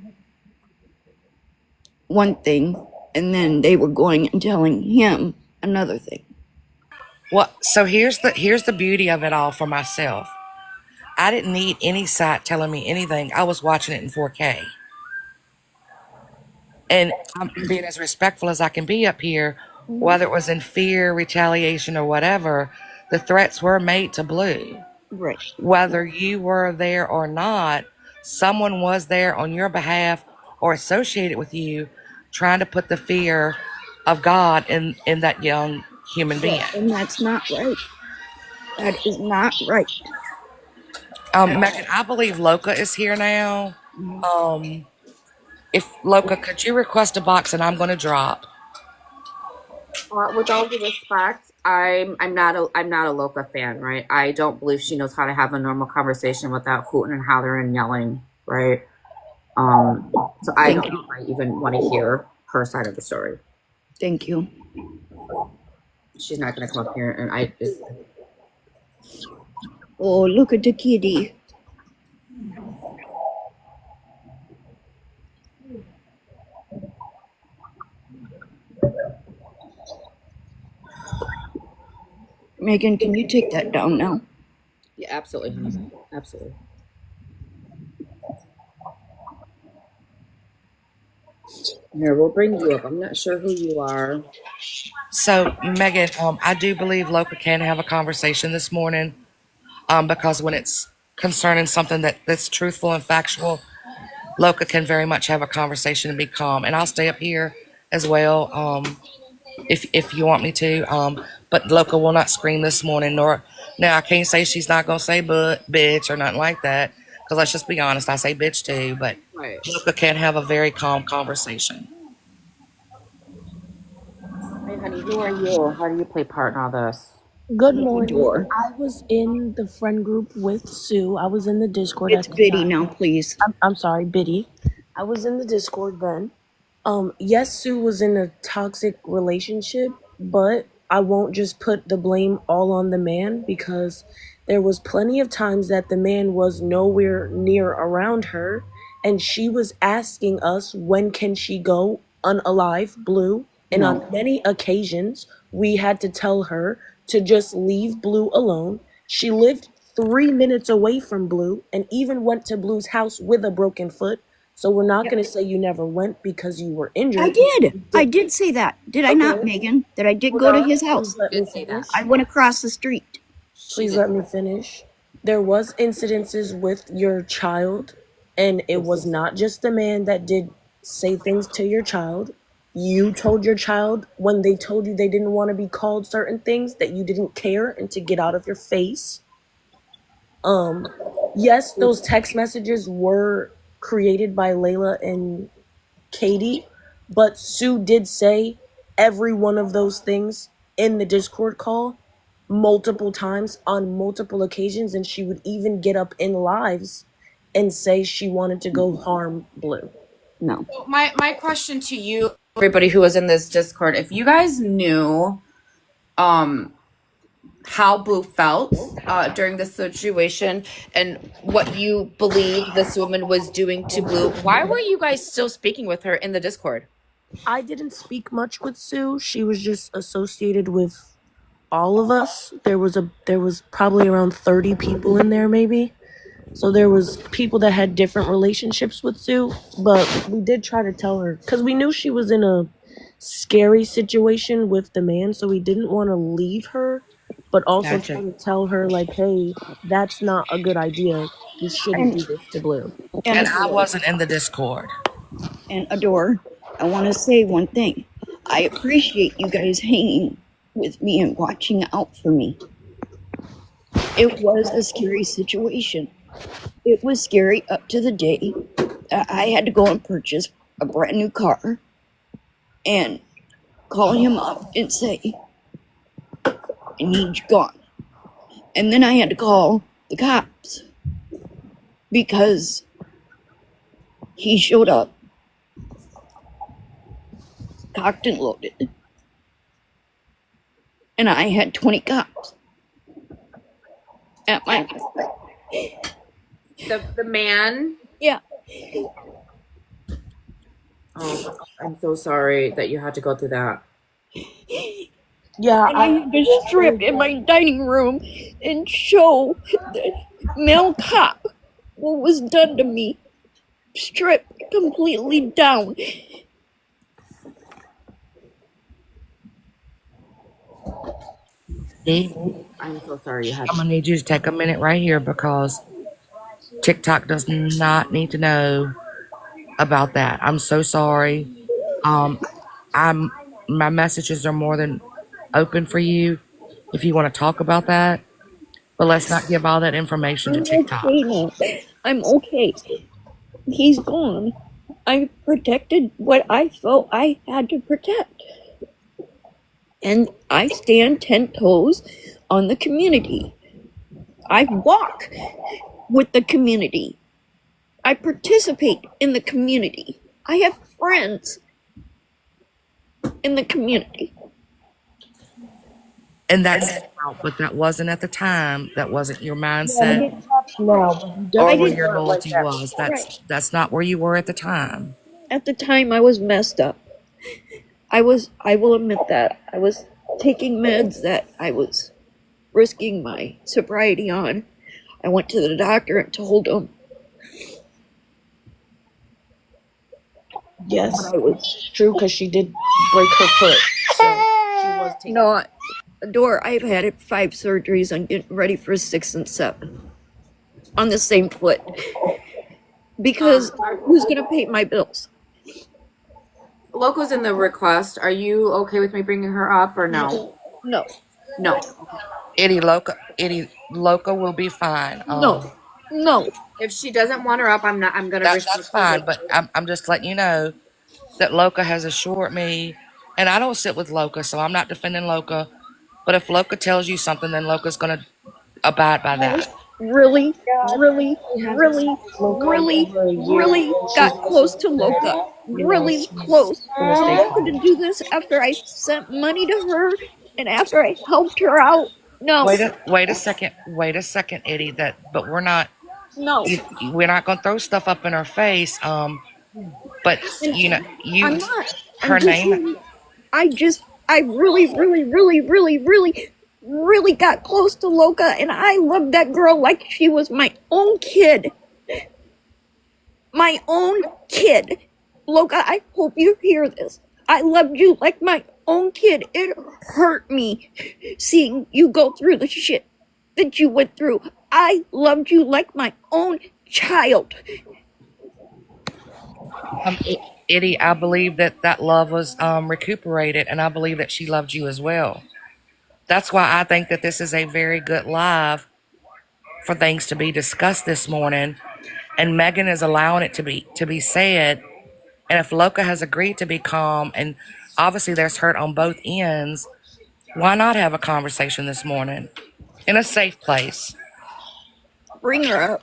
one thing, and then they were going and telling him another thing. Well, so here's the beauty of it all for myself. I didn't need any site telling me anything. I was watching it in 4K. And I'm being as respectful as I can be up here, whether it was in fear, retaliation, or whatever. The threats were made to Blue. Right. Whether you were there or not, someone was there on your behalf or associated with you trying to put the fear of God in that young human being. And that's not right. That is not right. Megan, I believe Loca is here now. If Loca, could you request a box and I'm going to drop? With all due respect, I'm not a Loca fan, right? I don't believe she knows how to have a normal conversation without hooting and hollering and yelling, right? So I Thank don't know you. if I even want to hear her side of the story. Thank you. She's not going to come up here, and I just. Oh, look at the kitty. Megan, can you take that down now? Yeah, absolutely, honey. Absolutely. Here, we'll bring you up. I'm not sure who you are. So, Megan, I do believe Loca can have a conversation this morning, because when it's concerning something that's truthful and factual, Loca can very much have a conversation and be calm. And I'll stay up here as well, if you want me to. But Loca will not scream this morning. Nor now I can't say she's not gonna say but bitch or nothing like that. Because let's just be honest, I say bitch too. But Right. Loca can have a very calm conversation. Hey, honey, who are you? How do you play part in all this? Good I'm morning. Adore. I was in the friend group with Sue. I was in the Discord It's at the Biddy time. now, please. I'm sorry, Biddy. I was in the Discord then. Yes, Sue was in a toxic relationship, but I won't just put the blame all on the man because there was plenty of times that the man was nowhere near around her and she was asking us when can she go unalive, Blue, and on No. many occasions we had to tell her to just leave Blue alone. She lived 3 minutes away from Blue and even went to Blue's house with a broken foot. So we're not Yep. going to say you never went because you were I injured. did. You I did. did say that. Did I not, Okay. Megan? That I did Hold go to on. his Please house. let me Did say that. finish. I went across the street. She Please did. let me finish. There was incidences with your child, and it was not just the man that did say things to your child. You told your child when they told you they didn't want to be called certain things that you didn't care and to get out of your face. Um, yes, those text messages were created by Layla and Katie, but Sue did say every one of those things in the Discord call multiple times on multiple occasions, and she would even get up in lives and say she wanted to go harm Blue. No. My question to you, everybody who was in this Discord, if you guys knew um how Blue felt during this situation and what you believe this woman was doing to Blue, why were you guys still speaking with her in the Discord? I didn't speak much with Sue. She was just associated with all of us. There was probably around 30 people in there maybe. So there was people that had different relationships with Sue, but we did try to tell her cuz we knew she was in a scary situation with the man, so we didn't want to leave her, but also Gotcha. try to tell her like, "Hey, that's not a good idea. You shouldn't And do this to Blue." And and I Adore. wasn't in the Discord. And Adore. I want to say one thing. I appreciate you guys hanging with me and watching out for me. It was a scary situation. It was scary up to the day that I had to go and purchase a brand new car and call him up and say, I need you gone. And then I had to call the cops because he showed up, cocked and loaded, and I had 20 cops at my The man. yeah. Oh, I'm so sorry that you had to go through that. Yeah, And I had to strip in my dining room and show the male cop what was done to me. Stripped completely down. Dee, I'm so sorry you had I'm gonna need you to take a minute right here because TikTok does not need to know about that. I'm so sorry. Um, I'm my messages are more than open for you if you want to talk about that. But let's not give all that information to I'm TikTok. okay now. I'm okay. He's gone. I protected what I felt I had to protect. And I stand 10 toes on the community. I walk with the community. I participate in the community. I have friends in the community. And that's now, but that wasn't at the time. That wasn't your mindset No, but you or definitely where your weren't like loyalty that was. before. That's not where you were at the time. At the time, I was messed up. I will admit that. I was taking meds that I was risking my sobriety on. I went to the doctor and told him Yes, I was it's true because she did break her foot. So she was taking. not. Adore, I've had it 5 surgeries. I'm getting ready for 6 and 7 on the same foot. Because who's gonna pay my bills? Loco's in the request. Are you okay with me bringing her up or no? No, No. Eddie Loca will be fine. no, no. If she doesn't want her up, I'm not. I'm gonna That's respectfully fine. wait. But I'm just letting you know that Loca has assured me, and I don't sit with Loca, so I'm not defending Loca. But if Loca tells you something, then Loca's gonna abide by that. Really, Yeah, really, I haven't really, slept with Loco in really, over a year, really and she's got also close to said Loca. that, Really she's close gonna for stay Loca to calm. do this after I sent money to her and after I helped her out. No, Wait a second. Wait a second, Eddie. But no. we're not gonna throw stuff up in her face. But And you know, I'm not. her name. I really, really, really, really, really, really got close to Loca, and I loved that girl like she was my own kid. My own kid. Loca, I hope you hear this. I loved you like my own kid. It hurt me seeing you go through the shit that you went through. I loved you like my own child. Eddie, I believe that love was recuperated, and I believe that she loved you as well. That's why I think that this is a very good live for things to be discussed this morning, and Megan is allowing it to be said. And if Loca has agreed to be calm, and obviously there's hurt on both ends, why not have a conversation this morning in a safe place? Bring her up.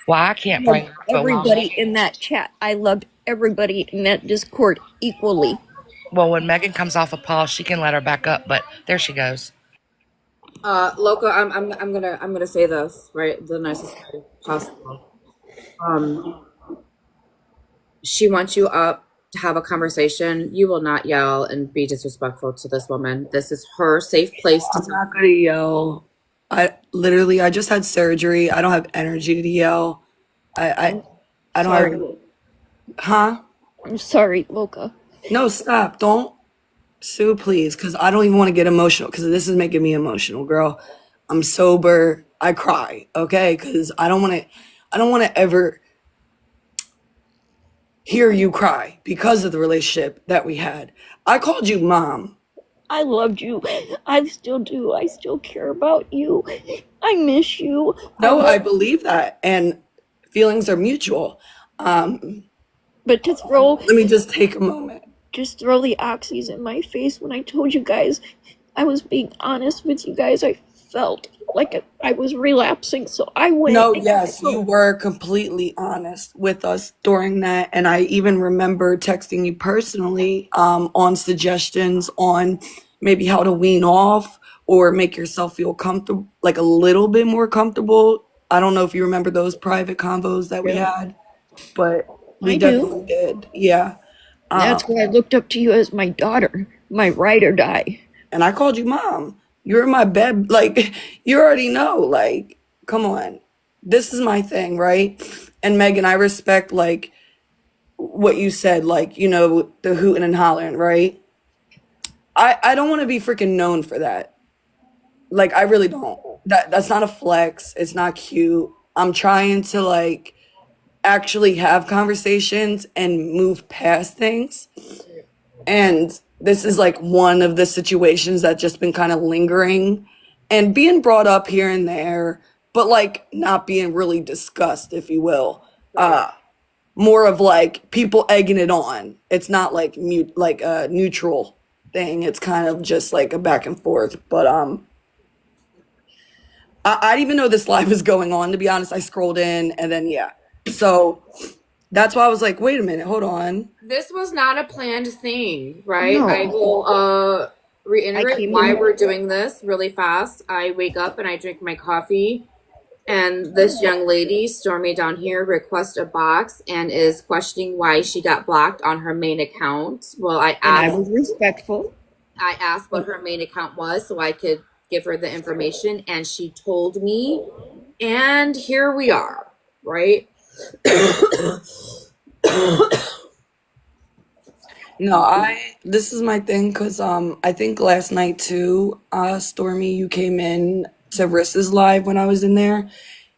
Well, I can't bring her up, but Everybody in that chat. I loved everybody in that Discord equally. well, when Megan comes off a pause, she can let her back up. But there she goes. Loco, I'm gonna say this right the nicest way possible. She wants you up to have a conversation. You will not yell and be disrespectful to this woman. This is her safe place to I'm not gonna yell. I just had surgery. I don't have energy to yell. I don't Sorry. have, huh? I'm sorry, Loca. No, stop. Don't sue, please, because I don't even want to get emotional because this is making me emotional, girl. I'm sober. I cry, okay? Because I don't want to ever hear you cry because of the relationship that we had. I called you mom. I loved you. I still do. I still care about you. I miss you. No, I believe that. And feelings are mutual. But to throw Let me just take a moment. the oxys in my face when I told you guys I was being honest with you guys, I felt like I was relapsing. So I went. No, yes, you were completely honest with us during that. And I even remember texting you personally on suggestions on maybe how to wean off or make yourself feel comfortable, like a little bit more comfortable. I don't know if you remember those private convos that we had, but we I do. definitely did. Yeah. That's why I looked up to you as my daughter, my ride or die. And I called you mom. You're in my bed. Like, you already know. Like, come on. This is my thing, right? And Megan, I respect, like, what you said, like, you know, the hooting and hollering, right? I don't want to be freaking known for that. Like, I really don't. That's not a flex. It's not cute. I'm trying to, like, actually have conversations and move past things. And this is like one of the situations that just been kind of lingering and being brought up here and there. but like not being really discussed, if you will. More of like people egging it on. It's not like a neutral thing. It's kind of just like a back and forth. But I didn't even know this live was going on, to be honest. I scrolled in and then yeah. So that's why I was like, wait a minute, hold on. This was not a planned thing, right? No. I will reiterate came why in- we're doing this really fast. I wake up and I drink my coffee, and this young lady, Stormy down here, requests a box and is questioning why she got blocked on her main account. Well, And I was respectful. I asked what her main account was so I could give her the information, and she told me, and here we are, right? No, this is my thing because I think last night too, Stormy, you came in to Rissa's live when I was in there,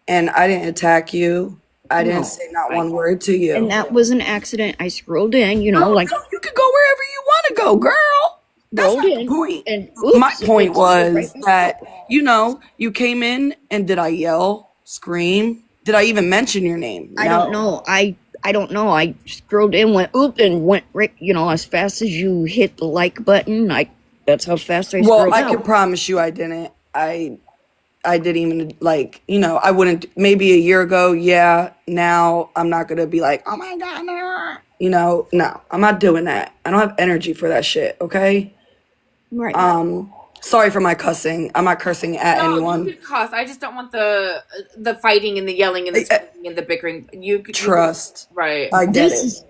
and I didn't attack you. I didn't say not one word to you. And that was an accident. I scrolled in, you know, No, like no, you could go wherever you want to go, girl. That's Scrolled not the in, point. and My oops, point it's was right back. that, you came in and did I yell, scream? Did I even mention your name? I don't know. I don't know. I scrolled in, went oop, and went right, you know, as fast as you hit the like button. That's how fast I scrolled Well, I out. can promise you I didn't. I didn't even like, I wouldn't, maybe a year ago, yeah. Now I'm not gonna be like, oh my God, no, I'm not doing that. I don't have energy for that shit, okay? Right. Sorry for my cussing. I'm not cursing at anyone. You could cuss. I just don't want the fighting and the yelling and the screaming and the bickering. Trust. Right. I get it. This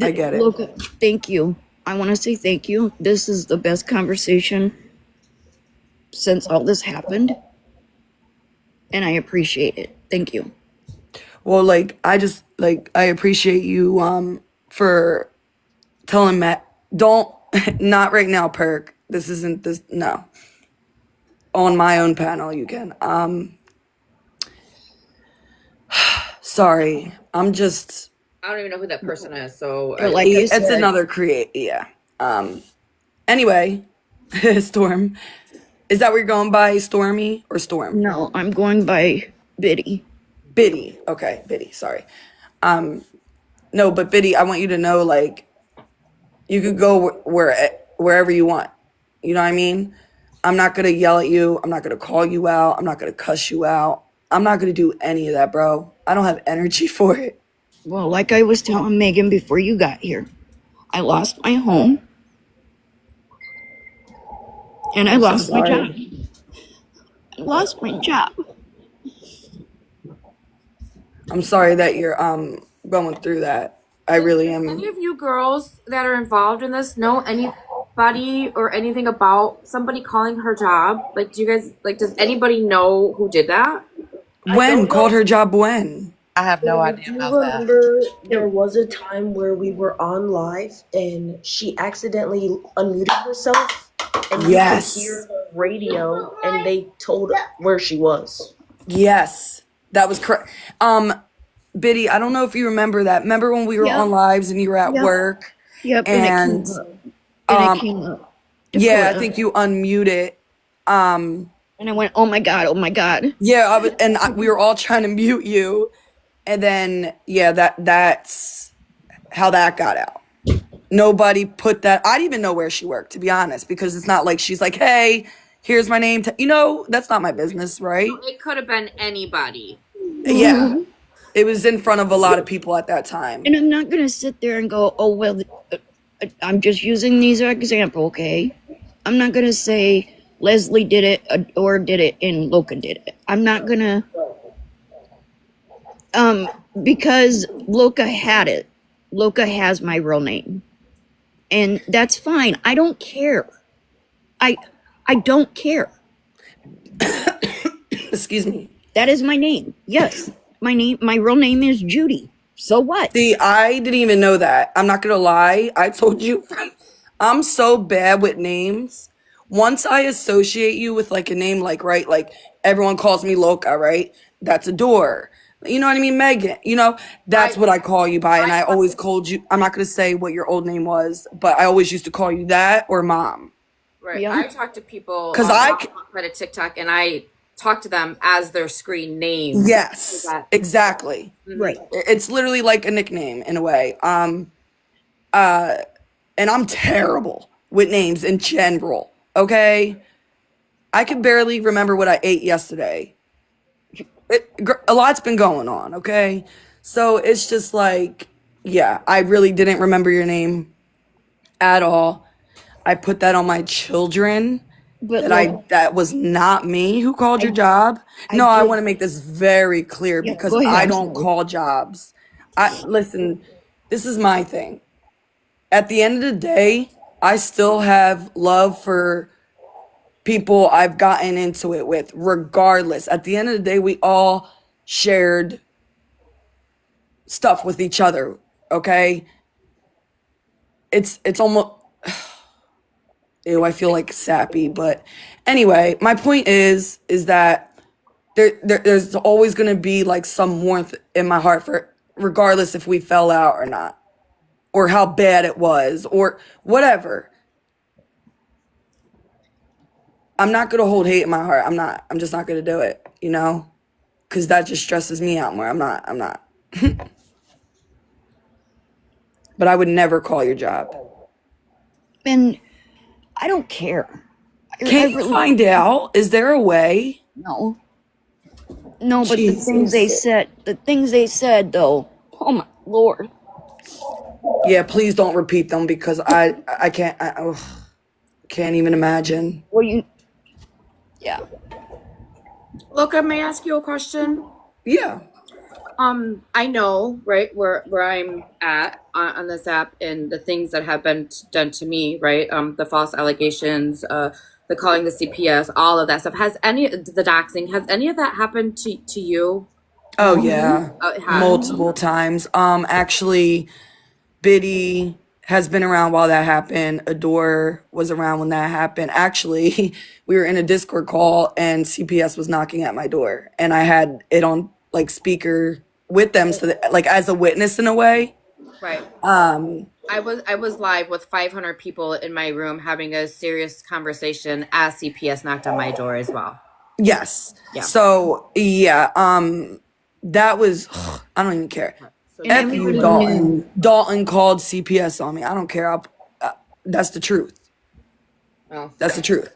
I get it. Look, thank you. I want to say thank you. This is the best conversation since all this happened, and I appreciate it. Thank you. Well, like, I appreciate you for telling Matt, don't, not right now, Perk. This isn't this, no. On my own panel, you can. Sorry. I'm just, I don't even know who that person is. So But like I it's said, another yeah. Anyway, Storm. Is that what you're going by, Stormy or Storm? no, I'm going by Biddy. Biddy. Okay, Biddy, sorry. No, but Biddy, I want you to know, like, you could go wherever you want. You know what I mean? I'm not gonna yell at you. I'm not gonna call you out. I'm not gonna cuss you out. I'm not gonna do any of that, bro. I don't have energy for it. Well, like I was telling Megan before you got here, I lost my home, and I lost my job. I lost my job. I'm sorry that you're going through that. I really am. any of you girls that are involved in this know anybody or anything about somebody calling her job? Like, do you guys does anybody know who did that? When called her job when? I have no idea Do you about that. remember there was a time where we were on live and she accidentally unmuted herself and you could hear the radio and they told where she was? Yes, that was correct. Biddy, I don't know if you remember that. Remember when we were Yep. on lives and you were at Yep. work? Yep, And it came up. yeah, I Dakota. think you unmuted. And I went, oh my God, oh my God. Yeah, we were all trying to mute you, and then yeah, that's how that got out. Nobody put that. I didn't even know where she worked, to be honest, because it's not like she's like, hey, here's my name. That's not my business, right? It could have been anybody. Yeah, it was in front of a lot of people at that time. And I'm not going to sit there and go, oh, well, I'm just using these as an example, okay? I'm not going to say Leslie did it or did it and Loca did it. I'm not going to, because Loca had it. Loca has my real name. And that's fine. I don't care. I don't care. Excuse me. That is my name. Yes. My real name is Judy. So what? See, I didn't even know that. I'm not gonna lie. I told you, I'm so bad with names. Once I associate you with like a name, like, right, like everyone calls me Loca, right? That's a door. You know what I mean, Megan? That's what I call you by. And I always called you, I'm not gonna say what your old name was, but I always used to call you that or mom. Right. Yeah. I talk to people 'Cause on TikTok, and I talk to them as their screen name. Yes, exactly. Right. It's literally like a nickname in a way. And I'm terrible with names in general. Okay, I can barely remember what I ate yesterday. A lot's been going on. Okay, so it's just like, yeah, I really didn't remember your name at all. I put that on my children. But That was not me who called your job. No, I want to make this very clear because go ahead, I I'm don't sorry. call jobs. Listen, this is my thing. At the end of the day, I still have love for people I've gotten into it with, regardless. At the end of the day, we all shared stuff with each other, okay? It's almost, ew, I feel like sappy, but anyway, my point is that there's always going to be like some warmth in my heart for, regardless if we fell out or not, or how bad it was, or whatever. I'm not going to hold hate in my heart. I'm just not going to do it, you know? Because that just stresses me out more. I'm not. But I would never call your job. And I don't care. Can't you find out? Is there a way? No. No, but the things they said though, oh my Lord. Yeah, please don't repeat them because I can't even imagine. Well, yeah. Look, I may ask you a question. Yeah. I know, right, where I'm at on this app and the things that have been done to me, right? The false allegations, the calling the CPS, all of that stuff. The doxing, has any of that happened to you? Oh yeah. It has. Multiple times. Actually, Biddy has been around while that happened. Adore was around when that happened. Actually, we were in a Discord call and CPS was knocking at my door and I had it on like speaker with them so that, like as a witness in a way. Right. I was live with 500 people in my room having a serious conversation as CPS knocked on my door as well. Yes. Yeah. So yeah, that was I don't even care. F you, Dalton. Dalton called CPS on me. I don't care. That's the truth. Oh. That's the truth.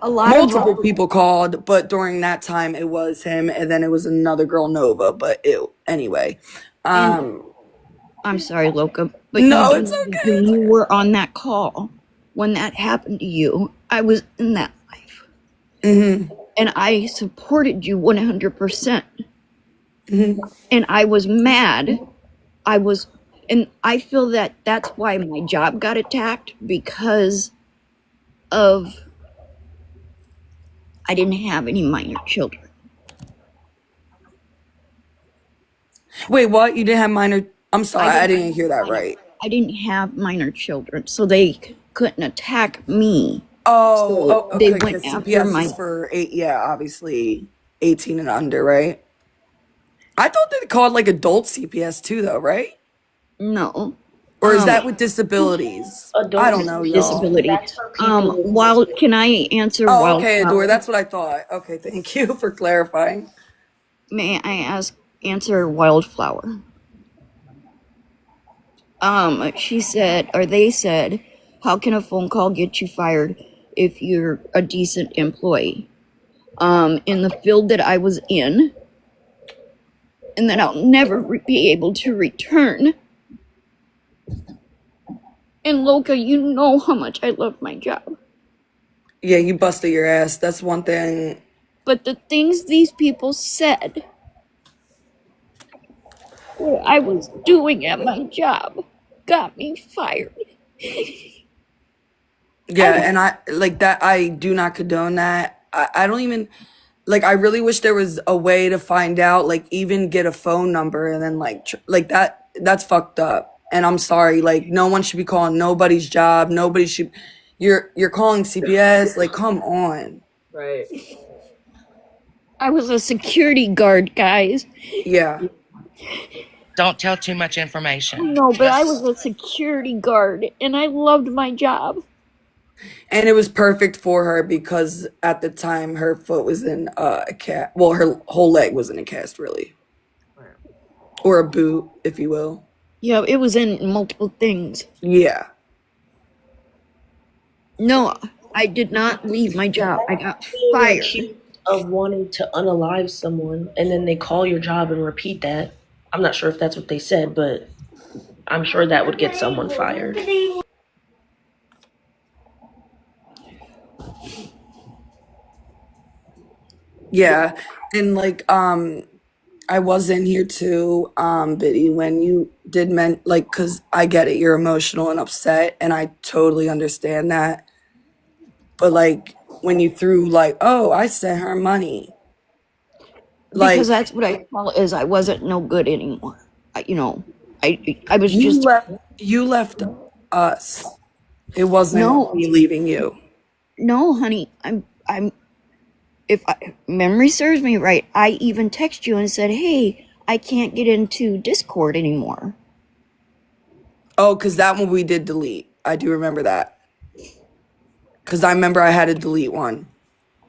Multiple people called, but during that time it was him, and then it was another girl, Nova. But anyway. I'm sorry, Loca, but no, it's okay. When you were on that call, when that happened to you, I was in that life, and I supported you 100%. And I was mad. And I feel that that's why my job got attacked because of I didn't have any minor children. Wait, what? You didn't have minor? I'm sorry, I didn't hear that right. I didn't have minor children, so they couldn't attack me. Okay. They went after CPS is for obviously 18 and under, right? I thought they called like adult CPS too, though, right? No. Or is that with disabilities? I don't know, y'all. Disability. Can I answer? Oh, okay, Adore. That's what I thought. Okay, thank you for clarifying. May I answer Wildflower? She said, or they said, how can a phone call get you fired if you're a decent employee? In the field that I was in, and that I'll never be able to return. And Loca, you know how much I love my job. Yeah, you busted your ass. That's one thing. But the things these people said, what I was doing at my job, got me fired. Yeah, and I like that. I do not condone that. I don't even like. I really wish there was a way to find out, like, even get a phone number and then like that. That's fucked up. And I'm sorry. Like, no one should be calling nobody's job. Nobody should. You're calling CPS. Like, come on. Right. I was a security guard, guys. Yeah. Don't tell too much information. No, but I was a security guard, and I loved my job. And it was perfect for her because at the time her foot was in a cast. Well, her whole leg was in a cast, really. Or a boot, if you will. Yeah, it was in multiple things. Yeah. No, I did not leave my job. I got Being fired. accused of wanting to unalive someone, and then they call your job and repeat that. I'm not sure if that's what they said, but I'm sure that would get someone fired. Yeah. And like I was in here too, Biddy, when you did like, cause I get it, you're emotional and upset, and I totally understand that. But like when you threw like, oh, I sent her money. Because Like that's what I felt is I wasn't no good anymore. I was you just left us. It wasn't no, me leaving you. no, honey. I'm if memory serves me right, I even texted you and said, "Hey, I can't get into Discord anymore." Oh, cause that one we did delete. I do remember that. Cause I remember I had to delete one.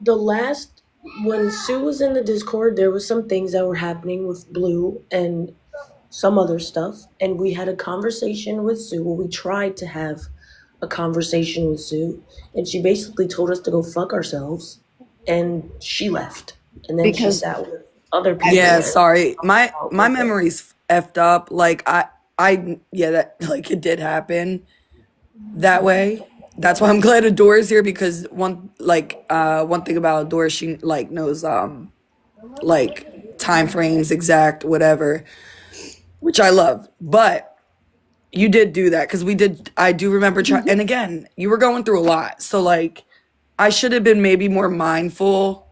The last, when Sue was in the Discord, there was some things that were happening with Blue and some other stuff, and we had a conversation with Sue. Well, we tried to have a conversation with Sue, and she basically told us to go fuck ourselves, and she left. And then she Because sat with other I people Yeah, was and sorry. out My with them. memory's effed up. Like I yeah, that like it did happen that way. That's why I'm glad Adora's here because one thing about Adora, she like knows like time frames exact whatever, which I love. But you did do that because we did. I do remember trying. And again, you were going through a lot, so like I should have been maybe more mindful.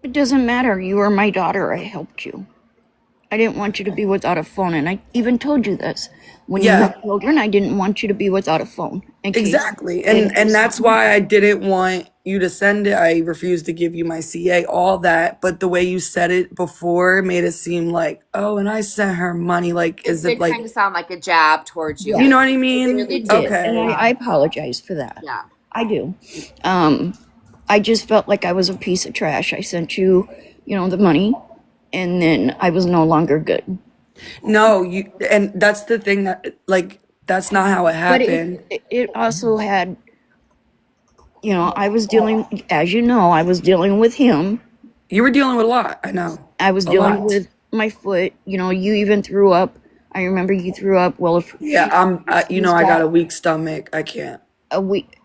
it doesn't matter. You were my daughter. I helped you. I didn't want you to be without a phone, and I even told you this. When you Yeah, have children, I didn't want you to be without a phone exactly. in And case that's something why I happened. didn't want you to send it. I refused to give you my CA, all that. But the way you said it before made it seem like, oh, and I sent her money. Like, It is it did like, kind of sound like a jab towards you, Yeah, you know Boo. what I It mean? really it did. did, and Okay. I apologize for that. Yeah. I do. Um, I just felt like I was a piece of trash. I sent you, the money, and then I was no longer good. No, and that's the thing that, like, that's not how it But happened. it also had, I was dealing, as you know, I was dealing with him. You were dealing with a lot. I know. I was A dealing lot. with my foot. You even threw up. I remember you threw up. Well, if Yeah, she's I got got a weak stomach. I can't. a week,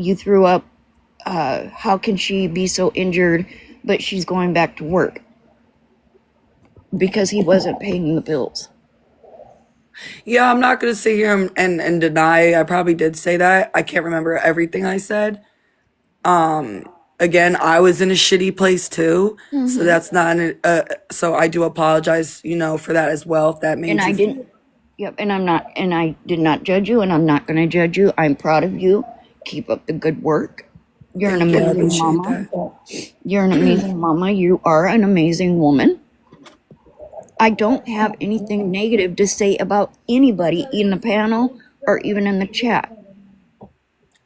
you threw up. How can she be so injured, but she's going back to work because he wasn't paying the bills? Yeah, I'm not gonna sit here and deny I probably did say that. I can't remember everything I said. Again, I was in a shitty place too, so Hmm. that's not so I do apologize, for that as well if that And made I you didn't. feel. Yep. And I'm not. And I did not judge you, and I'm not going to judge you. I'm proud of you. Keep up the good work. You're an Thank you. I amazing appreciate mama. that. You're an amazing mama. You are an amazing woman. I don't have anything negative to say about anybody in the panel or even in the chat.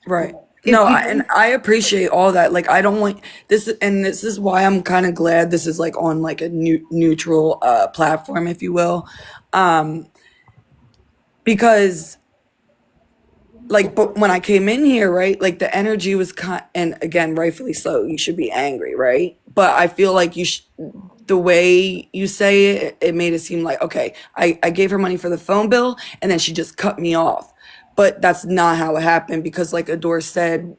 Right. No, If you and I appreciate all that. Like I don't want this, and this is why I'm kind of glad this is like on like a neutral platform, if you will. Um because like but when I came in here, right, like the energy was and again rightfully so, you should be angry, right? But I feel like the way you say it, it made it seem like, okay, I gave her money for the phone bill and then she just cut me off. But that's not how it happened because like Adore said,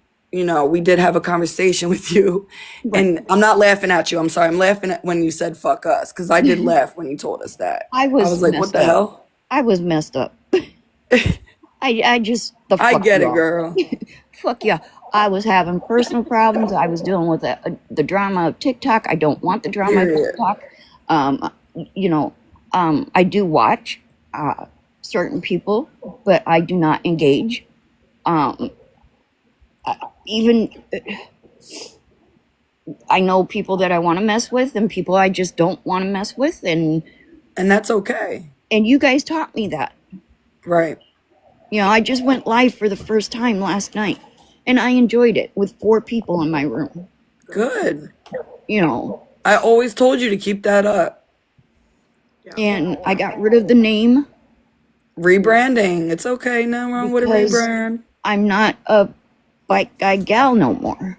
we did have a conversation with you, right, and I'm not laughing at you, I'm sorry, I'm laughing at when you said fuck us because I did laugh when you told us that. I I was was like, what messed the up. hell? I was messed up. I just the I fuck get it, y'all. girl. Fuck yeah. I was having personal problems. I was dealing with the drama of TikTok. I don't want the drama of Period. TikTok. Um, you know, I do watch certain people, but I do not engage. Um, even I know people that I want to mess with and people I just don't want to mess with, and And that's okay. you guys taught me that. Right. I just went live for the first time last night, and I enjoyed it with 4 people in my room. Good. I always told you to keep that up. And I got rid of the name. Rebranding. It's okay. No wrong with a rebrand. I'm not a bike guy gal no more.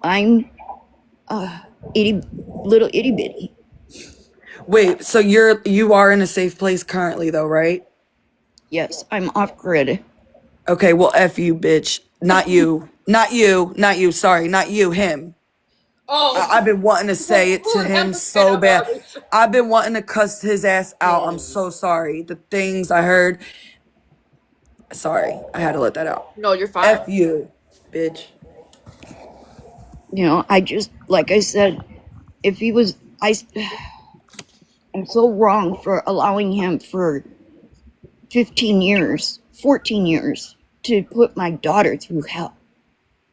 I'm little itty bitty. Wait, so you are in a safe place currently though, right? Yes, I'm off grid. Okay, well, F you, bitch. Not you. Not you. Sorry, not you, him. Oh, I've been wanting to say it to him so bad. I've been wanting to cuss his ass out. I'm so sorry. The things I heard. Sorry, I had to let that out. No, you're fine. F you, bitch. I just, like I said, if he was, I'm so wrong for allowing him for 15 years, 14 years to put my daughter through hell.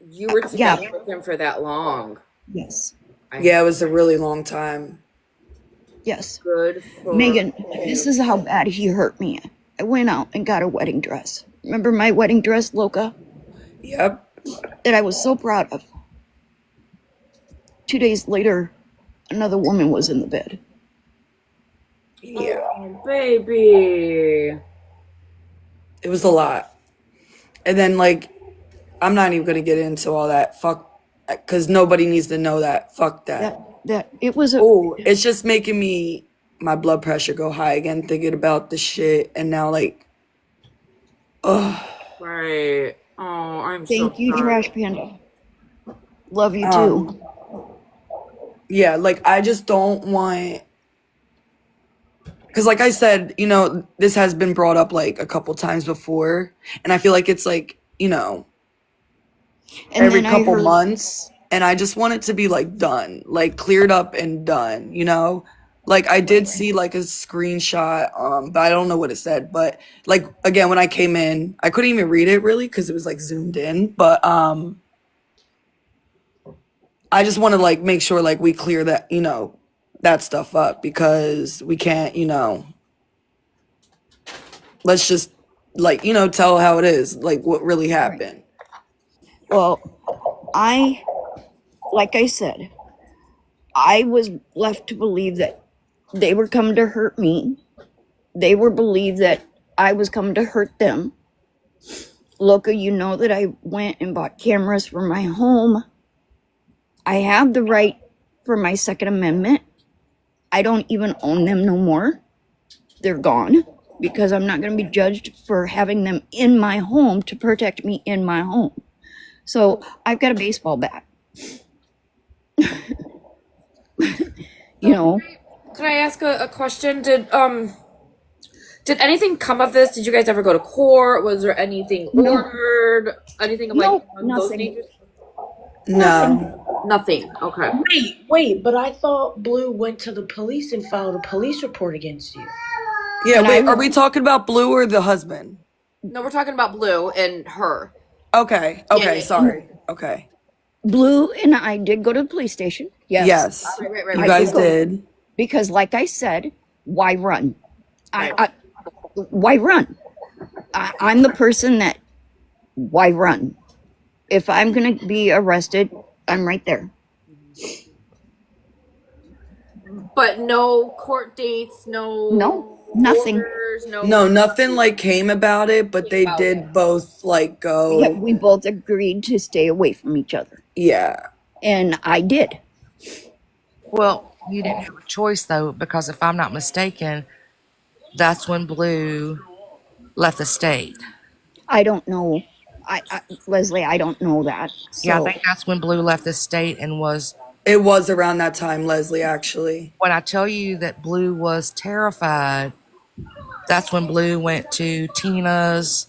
You were together with him for that long. Yes. Yeah, it was a really long time. Yes. Good for Megan, this is how bad he hurt me. I went out and got a wedding dress. Remember my wedding dress, Loca? Yep. That I was so proud of. 2 days later, another woman was in the bed. Yeah. Oh, baby. It was a lot. And then, like, I'm not even going to get into all that. Fuck. Because nobody needs to know that. Fuck that. It was it's just making my blood pressure go high again, thinking about the shit. And now, like, ugh. Right. Oh, I'm Thank you, sorry. Trash Panda. Love you too. Yeah, like, I just don't want... Because, like I said, this has been brought up, like, a couple times before. And I feel like it's, like, every couple months. And I just want it to be, like, done. Like, cleared up and done, Like, I did see, like, a screenshot, but I don't know what it said. But, like, again, when I came in, I couldn't even read it, really, because it was, like, zoomed in. But I just want to, like, make sure, like, we clear that, that stuff up. Because we can't, let's just, like, tell how it is, like, what really happened. Well, like I said, I was left to believe that they were coming to hurt me. They were believed that I was coming to hurt them. Loca, you know that I went and bought cameras for my home. I have the right for my Second Amendment. I don't even own them no more. They're gone because I'm not going to be judged for having them in my home to protect me in my home. So I've got a baseball bat. Can I ask a question? Did anything come of this? Did you guys ever go to court? Was there anything ordered? Anything of like those natures? No. Nothing. Okay. Wait, but I thought Blue went to the police and filed a police report against you. Yeah, wait, are we talking about Blue or the husband? No, we're talking about Blue and her. Okay, sorry. Okay. Blue and I did go to the police station. Yes. Right. You guys did. Because like I said, why run? Why run? I'm the person that, why run? If I'm going to be arrested, I'm right there. But no court dates, no nothing. Orders, no, nothing like came about it, but they did both like go. Yeah, we both agreed to stay away from each other. Yeah. And I did. Well, you didn't have a choice though, because if I'm not mistaken, that's when Blue left the state. I don't know. Leslie, I don't know that. So. Yeah, I think that's when Blue left the state and was... It was around that time, Leslie, actually. When I tell you that Blue was terrified, that's when Blue went to Tina's,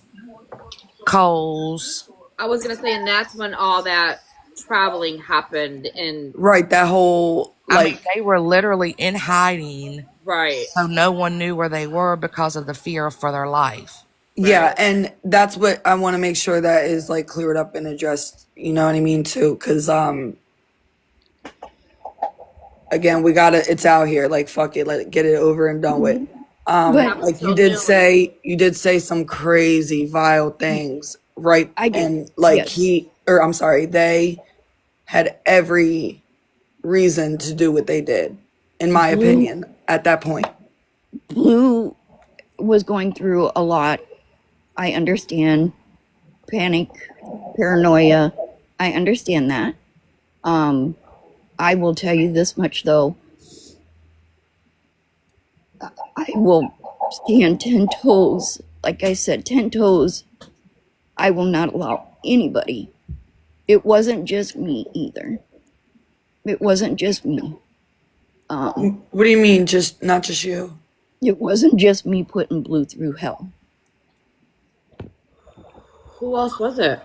Cole's. I was going to say, and that's when all that traveling happened. And right, that whole... I mean, they were literally in hiding. Right. So no one knew where they were because of the fear for their life. Yeah, and that's what I want to make sure that is like cleared up and addressed, you know what I mean, too, because again, it's out here, like, fuck it, get it over and done with. But Like you did say some crazy vile things, right? I did. And like Yes. they had every reason to do what they did, in my opinion, at that point. Blue was going through a lot. I understand panic, paranoia. I understand that. I will tell you this much though. I will stand 10 toes. Like I said, 10 toes. I will not allow anybody. It wasn't just me either. It wasn't just me. What do you mean, not just you? It wasn't just me putting Blue through hell. Who else was it?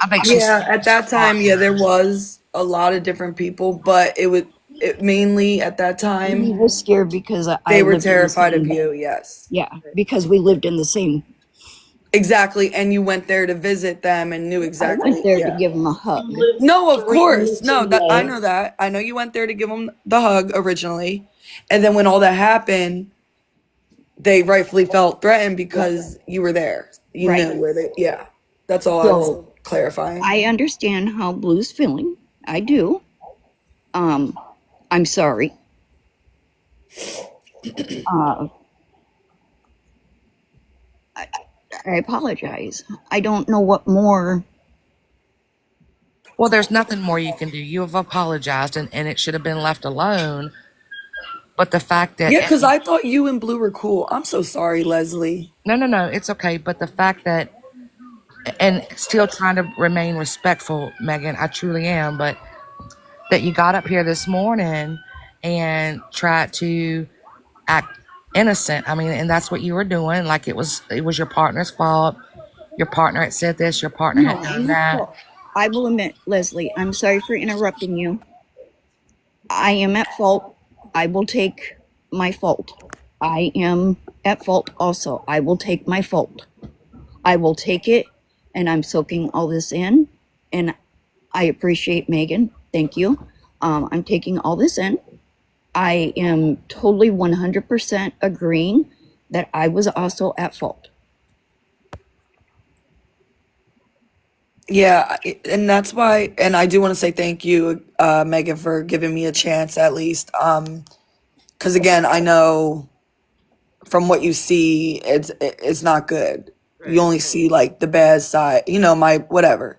I think she's At that time, there was a lot of different people, but it mainly at that He time was scared because I they were lived in the terrified of same. you. Yes, Yeah, because we lived in the same. exactly. And you went there to visit them and knew I exactly. went there to give him a hug. No, of 3 course. minutes No, that I away. know that. I know you went there to give them the hug originally. And then when all that happened, they rightfully felt threatened because you were there. You Right. knew where they, yeah. That's all I was So clarifying. I understand how Blue's feeling. I do. I'm sorry. I apologize. I don't know what more. Well, there's nothing more you can do. You have apologized, and it should have been left alone. But the fact that Yeah, because I thought you and Blue were cool. I'm so sorry, Leslie. no, it's okay. But the fact that and still trying to remain respectful, Megan, I truly am. But that you got up here this morning and tried to act innocent. I mean, and that's what you were doing. Like it was your partner's fault. Your partner had said this. Your partner No, had done I'm at that. fault. I will admit, Leslie, I'm sorry for interrupting you. I am at fault. I will take my fault. I am at fault also. I will take my fault. I will take it, and I'm soaking all this in. And I appreciate Megan. Thank you. I'm taking all this in. I am totally 100% agreeing that I was also at fault. Yeah, and that's why, and I do want to say thank you, Megan, for giving me a chance at least. Because again, I know from what you see, it's not good. You only see like the bad side, my whatever.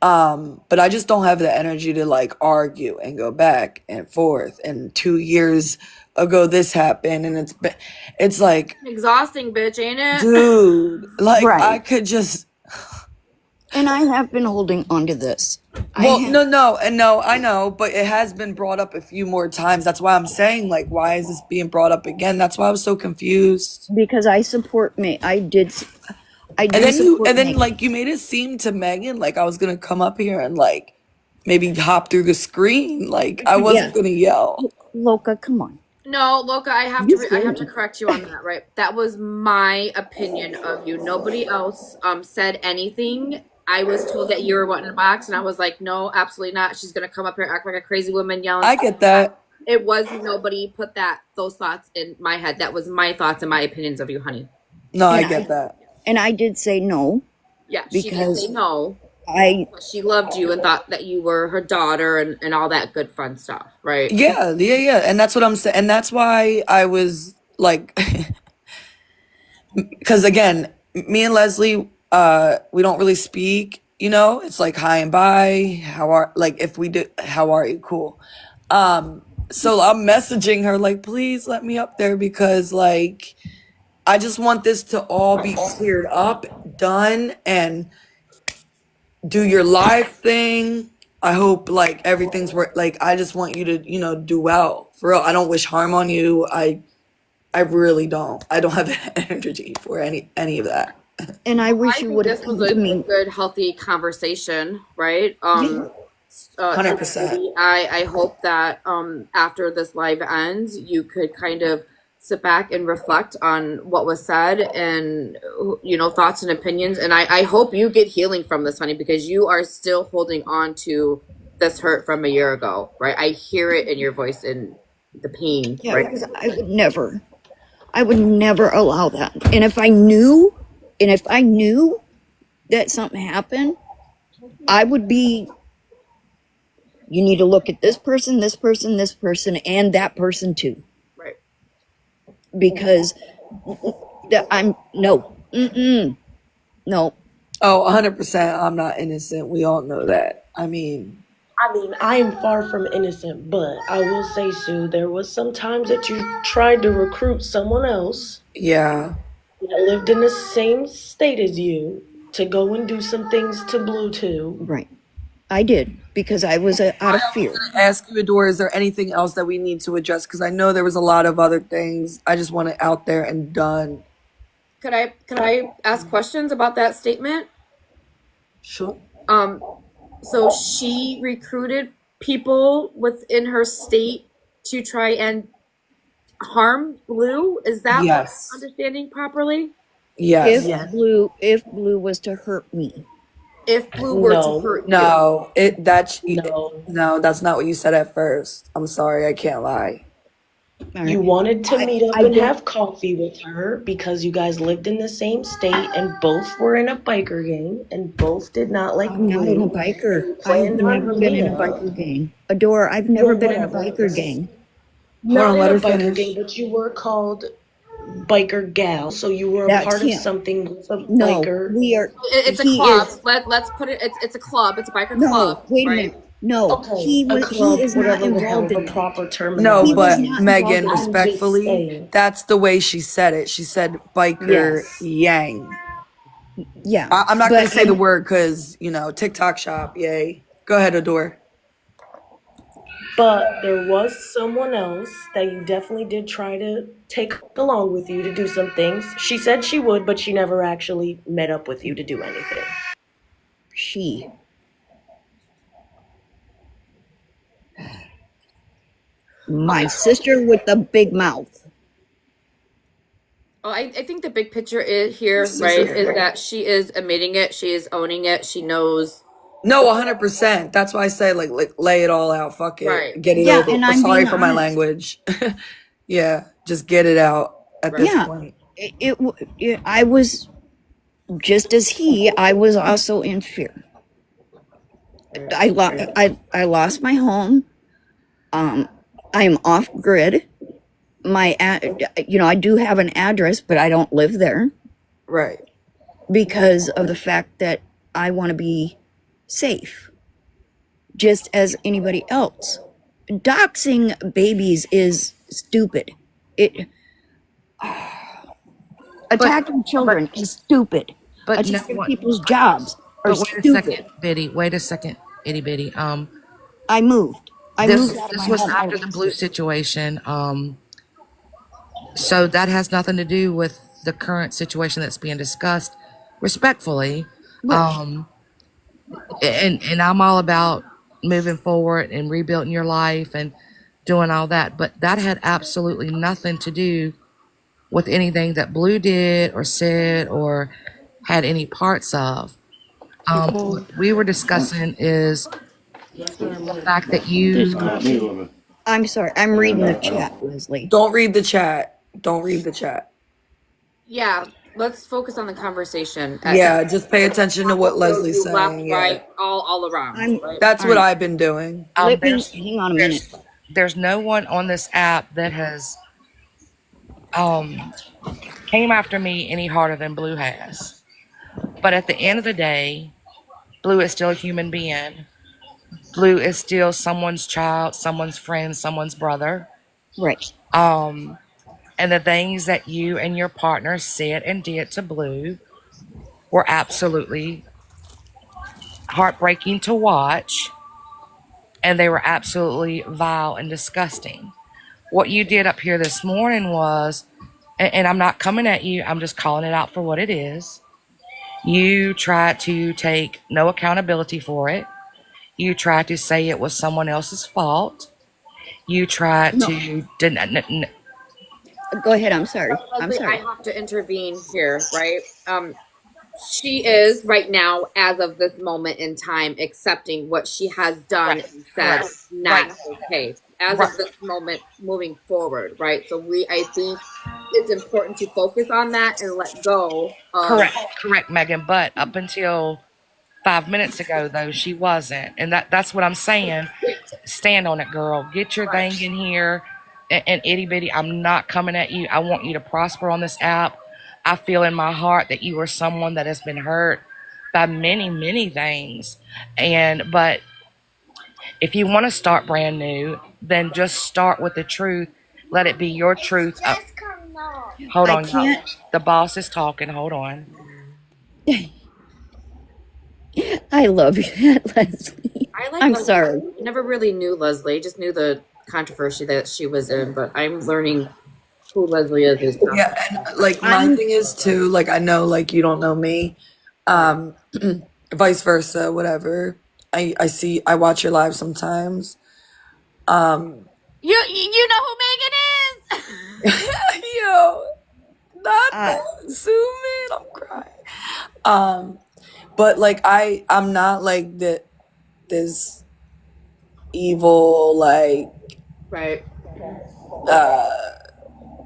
But I just don't have the energy to like argue and go back and forth. And 2 years ago, this happened, and it's like, Exhausting, bitch, ain't it? dude, like I Right. could just. And I have been holding on to this. Well, no, I know, but it has been brought up a few more times. That's why I'm saying, like, why is this being brought up again? That's why I was so confused. Because I support me. I do And then support Megan. like, you made it seem to Megan like I was gonna come up here and like maybe hop through the screen. Like I wasn't gonna yell. Loca, come on. No, Loca, I have You to I have to scared me. correct you on that, right? That was my opinion of you. Nobody else said anything. I was told that you were wanting a box, and I was like, no, absolutely not. She's gonna come up here, act like a crazy woman, yelling. I get that. It was nobody put those thoughts in my head. That was my thoughts and my opinions of you, honey. No, I get that. And I did say no. Yeah, she did say no. But she loved you and thought that you were her daughter and all that good fun stuff, right? Yeah. And that's what I'm saying. And that's why I was like, because again, me and Leslie, we don't really speak, it's like hi and bye. If we do, how are you? Cool. So I'm messaging her like, please let me up there because like, I just want this to all be cleared up, done, and do your live thing. I hope like everything's like, I just want you to, do well. For real. I don't wish harm on you. I really don't. I don't have the energy for any of that. And I wish you would have this was come to me. a good, healthy conversation, right? 100%. I hope that after this live ends, you could kind of sit back and reflect on what was said and thoughts and opinions. And I hope you get healing from this, honey, because you are still holding on to this hurt from a year ago, right? I hear it in your voice and the pain, Yeah, right? because I would never. I would never allow that. And if I knew that something happened, I would be, you need to look at this person, this person, this person, and that person too. Right. Because I'm, no. No. Oh, 100%. I'm not innocent. We all know that. I mean, I am far from innocent, but I will say, Sue, there was some times that you tried to recruit someone else yeah. that lived in the same state as you to go and do some things to Blue too. Right. I did, because I was out of fear. Ask you, Adore, is there anything else that we need to address? Because I know there was a lot of other things. I just want it out there and done. Could I ask questions about that statement? Sure. So she recruited people within her state to try and harm Blue? Is that Yes. understanding properly? Yes. If Blue was to hurt me. If Blue were to hurt you. No, No. no, that's not what you said at first. I'm sorry, I can't lie. You wanted to meet up and have coffee with her because you guys lived in the same state and both were in a biker gang and both did not like I'm not in a biker. I've never been in a biker gang. Adore, I've never been in a biker gang. Not in a biker gang, but you were called biker gal, so you were a part of something with a biker. We are. It's a club. Let's put it. It's a club. It's a biker club. Wait a minute. No, okay, he is not involved in the proper term. No, but Megan, respectfully, that's the way she said it. She said biker yang. Yeah. I'm not going to say the word because, TikTok shop, yay. Go ahead, Adore. But there was someone else that you definitely did try to take along with you to do some things. She said she would, but she never actually met up with you to do anything. My sister with the big mouth. Well, I think the big picture is that she is admitting it. She is owning it. She knows. No, 100%. That's why I say, like lay it all out. Fuck it. Right. Get it over. And I'm sorry for my language. Yeah, just get it out at this point. I was, just as I was also in fear. I lost my home. I am off grid. I do have an address, but I don't live there. Right. Because of the fact that I want to be safe, just as anybody else. Doxing babies is stupid. Attacking children is stupid. But attacking people's jobs are stupid. Wait a second, itty bitty. I moved. This was after the Blue situation. So that has nothing to do with the current situation that's being discussed. Respectfully, and I'm all about moving forward and rebuilding your life and doing all that, but that had absolutely nothing to do with anything that Blue did or said or had any parts of. What we were discussing is the fact that you. I'm sorry, I'm reading the chat, Leslie. Don't read the chat. Don't read the chat. Yeah, let's focus on the conversation. Yeah, just pay attention to what Leslie's saying. Left, right, all around. That's what I've been doing. Hang on a minute. There's no one on this app that has came after me any harder than Blue has. But at the end of the day, Blue is still a human being. Blue is still someone's child, someone's friend, someone's brother. Right. And the things that you and your partner said and did to Blue were absolutely heartbreaking to watch. And they were absolutely vile and disgusting. What you did up here this morning was, and I'm not coming at you, I'm just calling it out for what it is. You tried to take no accountability for it. You tried to say it was someone else's fault. You tried to go ahead. I'm sorry. I have to intervene here, right? She is right now, as of this moment in time, accepting what she has done and said is not okay. As of this moment, moving forward, right? So I think it's important to focus on that and let go of. Correct, Megan. But up until 5 minutes ago, though, she wasn't, and that's what I'm saying. Stand on it, girl. Get your thing in here, and itty bitty. I'm not coming at you. I want you to prosper on this app. I feel in my heart that you are someone that has been hurt by many things, but if you want to start brand new, then just start with the truth. Let it be your truth. Hold on, y'all. The boss is talking. Hold on. I love you, Leslie. I'm Leslie. sorry. I never really knew Leslie. Just knew the controversy that she was in, but I'm learning who Leslie is. Yeah, and like my thing is too, like I know like you don't know me. Vice versa, whatever. I watch your live sometimes. You know who Megan is. Yo, not that. Zoom in. I'm crying. But like I'm not like this evil like Right.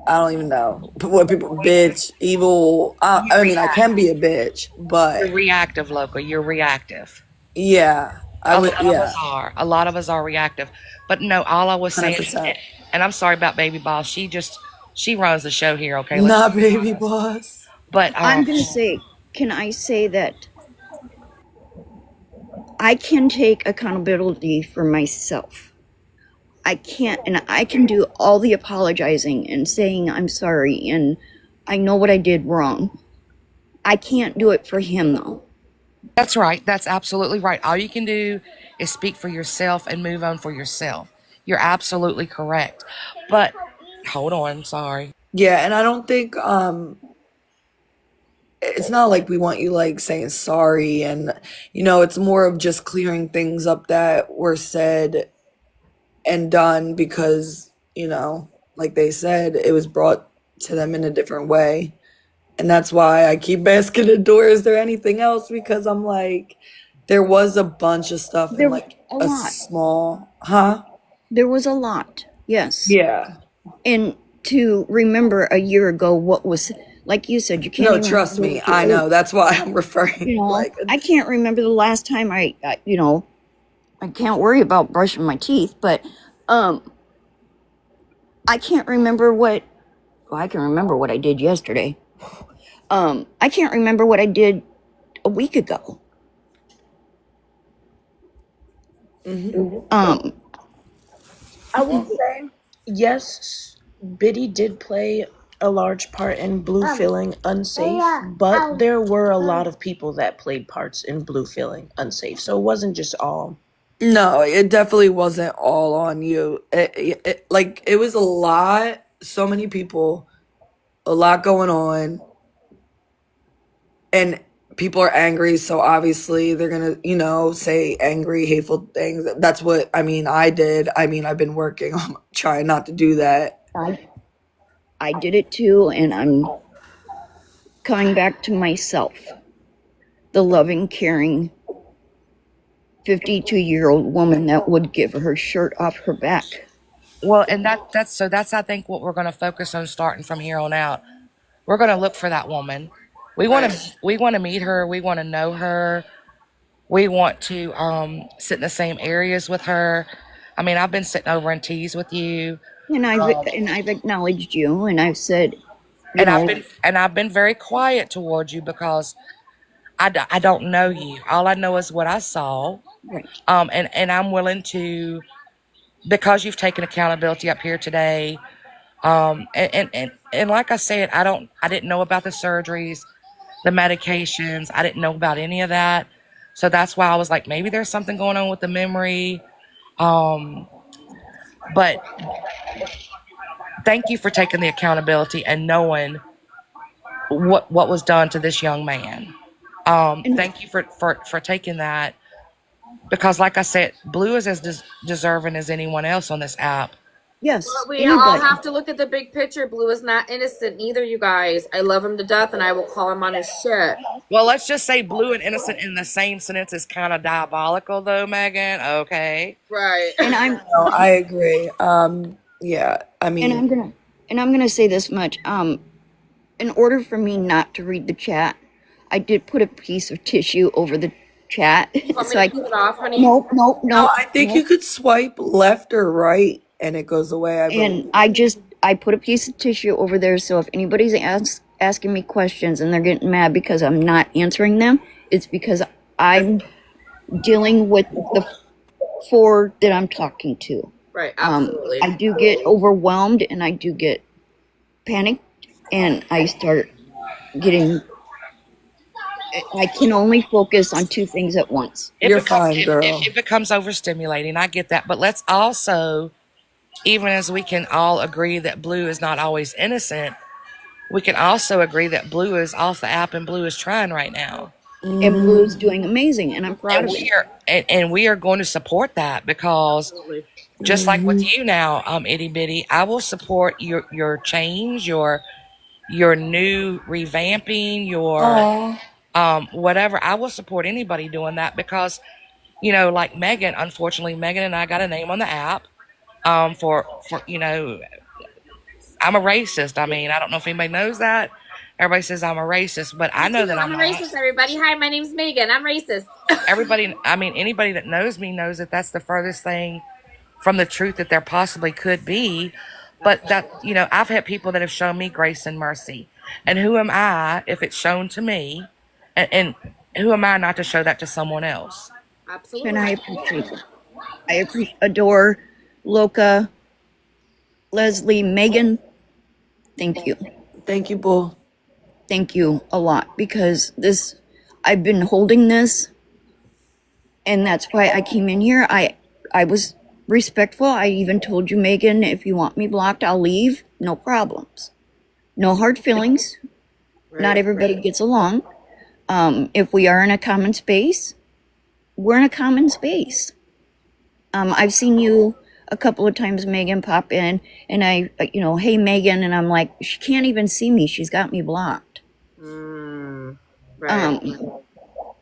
I don't even know what people bitch evil. I mean I can be a bitch, but You're reactive, Local. You're reactive. yeah, I would. Yeah, A lot of us are reactive. But no, all I was saying, 100%. and I'm sorry about Baby Boss. She runs the show here. Okay, Not baby boss. But I'm going to say, can I say that I can take accountability for myself? I can't, and I can do all the apologizing and saying I'm sorry and I know what I did wrong. I can't do it for him though. That's right. That's absolutely right. All you can do is speak for yourself and move on for yourself. You're absolutely correct. But hold on, sorry. Yeah, and I don't think it's not like we want you like saying sorry, and it's more of just clearing things up that were said and done because like they said, it was brought to them in a different way. And that's why I keep asking the door, is there anything else? Because I'm like, there was a bunch of stuff in like a small, There was a lot, yes. Yeah. And to remember a year ago what was, like you said, you can't No, even trust me, I know. That's why I'm referring. Like, I can't remember the last time I can't worry about brushing my teeth, but I can't remember I can remember what I did yesterday. I can't remember what I did a week ago. I will say, yes, Biddy did play a large part in Blue feeling unsafe, but there were a lot of people that played parts in Blue feeling unsafe, so it wasn't just all. no, it definitely wasn't all on you. It was a lot, so many people, a lot going on, and people are angry, so obviously they're gonna, say angry, hateful things. That's what I did. I've been working on trying not to do that. I did it too, and I'm coming back to myself. The loving, caring 52-year-old woman that would give her shirt off her back. Well, and that's I think what we're going to focus on starting from here on out. We're going to look for that woman. We want to meet her. We want to know her. We want to sit in the same areas with her. I mean, I've been sitting over in teas with you, and I've acknowledged you, and I've said, I've been very quiet towards you because I don't know you. All I know is what I saw. Right. And I'm willing to, because you've taken accountability up here today. And like I said, I didn't know about the surgeries, the medications. I didn't know about any of that. So that's why I was like, maybe there's something going on with the memory. But thank you for taking the accountability and knowing what was done to this young man. Thank you for taking that, because like I said, Blue is as deserving as anyone else on this app. Yes. But we all have to look at the big picture. Blue is not innocent either, you guys. I love him to death, and I will call him on his shit. Well, let's just say blue and innocent in the same sentence is kind of diabolical, though, Megan. Okay. Right. And No, I agree. Yeah, and And I'm going to say this much. In order for me not to read the chat, I did put a piece of tissue over the chat. Want me to keep it off, honey? No, No, I think you could swipe left or right and it goes away, I believe. And I put a piece of tissue over there, so if anybody's asking me questions and they're getting mad because I'm not answering them, it's because I'm dealing with the 4 that I'm talking to. Right, absolutely. I do get overwhelmed and I do get panicked and I start getting. I can only focus on 2 things at once. You're fine, girl. It becomes overstimulating. I get that. But let's also, even as we can all agree that Blue is not always innocent, we can also agree that Blue is off the app and Blue is trying right now. And Blue's doing amazing, and I'm proud of it. And we are going to support that because just like with you now, Itty Bitty, I will support your change, your new revamping, your whatever. I will support anybody doing that because, you know, like Megan, unfortunately, Megan and I got a name on the app for you know, I'm a racist. I mean, I don't know if anybody knows that. Everybody says I'm a racist, but I know that I'm a not. racist, everybody. Hi, my name's Megan. I'm racist. Everybody, I mean, anybody that knows me knows that that's the furthest thing from the truth that there possibly could be. But that, you know, I've had people that have shown me grace and mercy. And who am I if it's shown to me? And who am I not to show that to someone else? Absolutely. And I appreciate it. I adore Loka, Leslie, Megan. Thank you. Thank you, Bull. Thank you a lot because I've been holding this, and that's why I came in here. I was respectful. I even told you, Megan, if you want me blocked, I'll leave. No problems. No hard feelings. Not everybody gets along. If we are in a common space, we're in a common space. I've seen you a couple of times, Megan, pop in, and I, you know, hey, Megan, and I'm like, she can't even see me. She's got me blocked.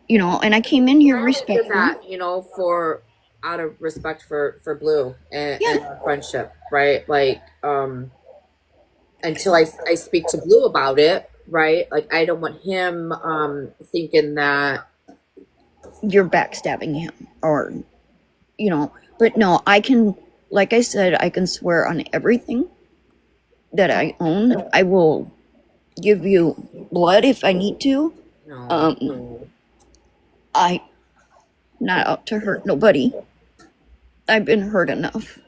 You know, and I came in here respectful. That, you know, out of respect for Blue and our friendship, right? Like, until I speak to Blue about it, right? Like, I don't want him thinking that you're backstabbing him or, you know, but no, I can, like I said, I can swear on everything that I own. I will give you blood if I need to. I not out to hurt nobody. I've been hurt enough.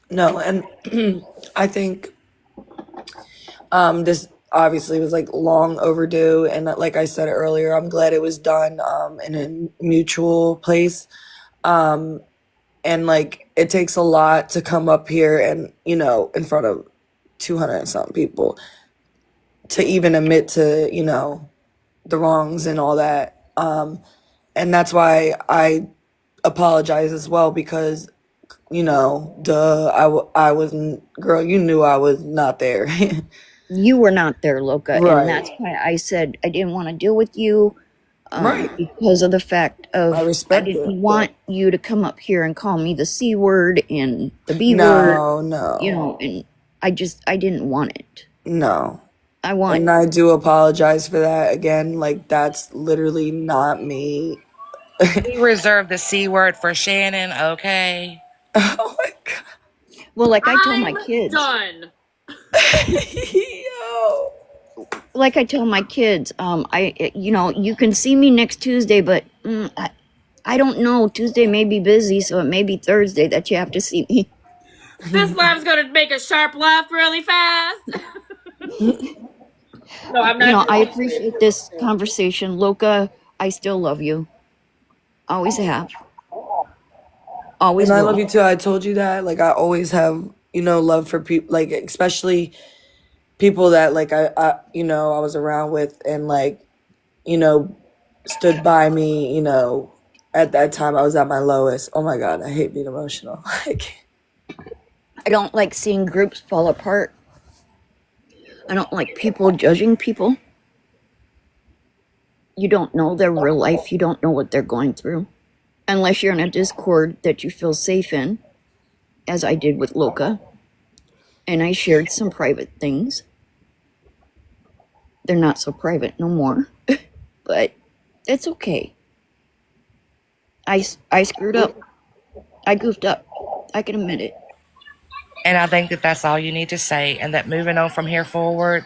No, and I think this obviously was like long overdue, and like I said earlier, I'm glad it was done in a mutual place. And like it takes a lot to come up here and, you know, in front of 200 and something people to even admit to, you know, the wrongs and all that. And that's why I apologize as well because, you know, I wasn't, girl, you knew I was not there. You were not there, Loka, Right. and that's why I said I didn't want to deal with you. Right. Because of the fact of I didn't want it. you to come up here and call me the C word and the B word. No. You know, and I didn't want it. No. And I do apologize for that again. Like, that's literally not me. We reserve the C word for Shannon, okay? Oh my God. Well, like I told my kids. Done. Yo. Like I tell my kids, you know, you can see me next Tuesday, but I don't know. Tuesday may be busy, so it may be Thursday that you have to see me. This laugh is gonna make a sharp laugh really fast. No, I'm not. You know, I appreciate this conversation, Loka. I still love you. Always have. Always. And I love you too. I told you that. Like, I always have, you know, love for people, like, especially people that, like, I you know, I was around with and, like, you know, stood by me, you know, at that time I was at my lowest. Oh my God, I hate being emotional. Like, I don't like seeing groups fall apart. I don't like people judging people. You don't know their real life. You don't know what they're going through. Unless you're in a Discord that you feel safe in, as I did with Loka. and I shared some private things. They're not so private no more, but it's okay. I screwed up. I goofed up. I can admit it. And I think that that's all you need to say. And that moving on from here forward,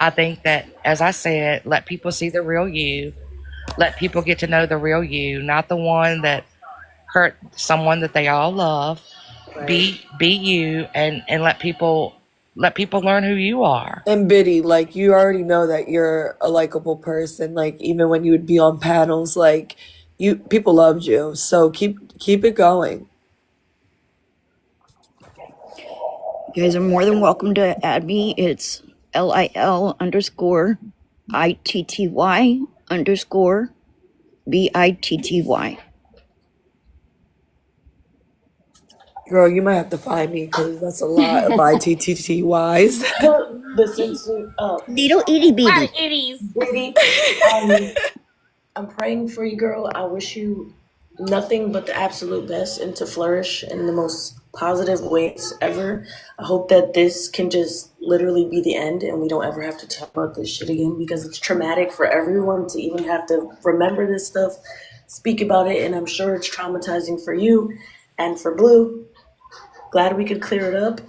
I think that, as I said, let people see the real you. Let people get to know the real you, not the one that hurt someone that they all love. Be you, and let people learn who you are. And Biddy, like, you already know that you're a likable person. Like, even when you would be on panels, like, people loved you. So keep it going. You guys are more than welcome to add me. It's LIL_ITTY_BITTY. Girl, you might have to find me because that's a lot of ITTTYs. Listen to Little itty bitty. Itties. Biddy, I'm praying for you, girl. I wish you nothing but the absolute best and to flourish in the most positive ways ever. I hope that this can just literally be the end and we don't ever have to talk about this shit again because it's traumatic for everyone to even have to remember this stuff, speak about it, and I'm sure it's traumatizing for you and for Blue. Glad we could clear it up.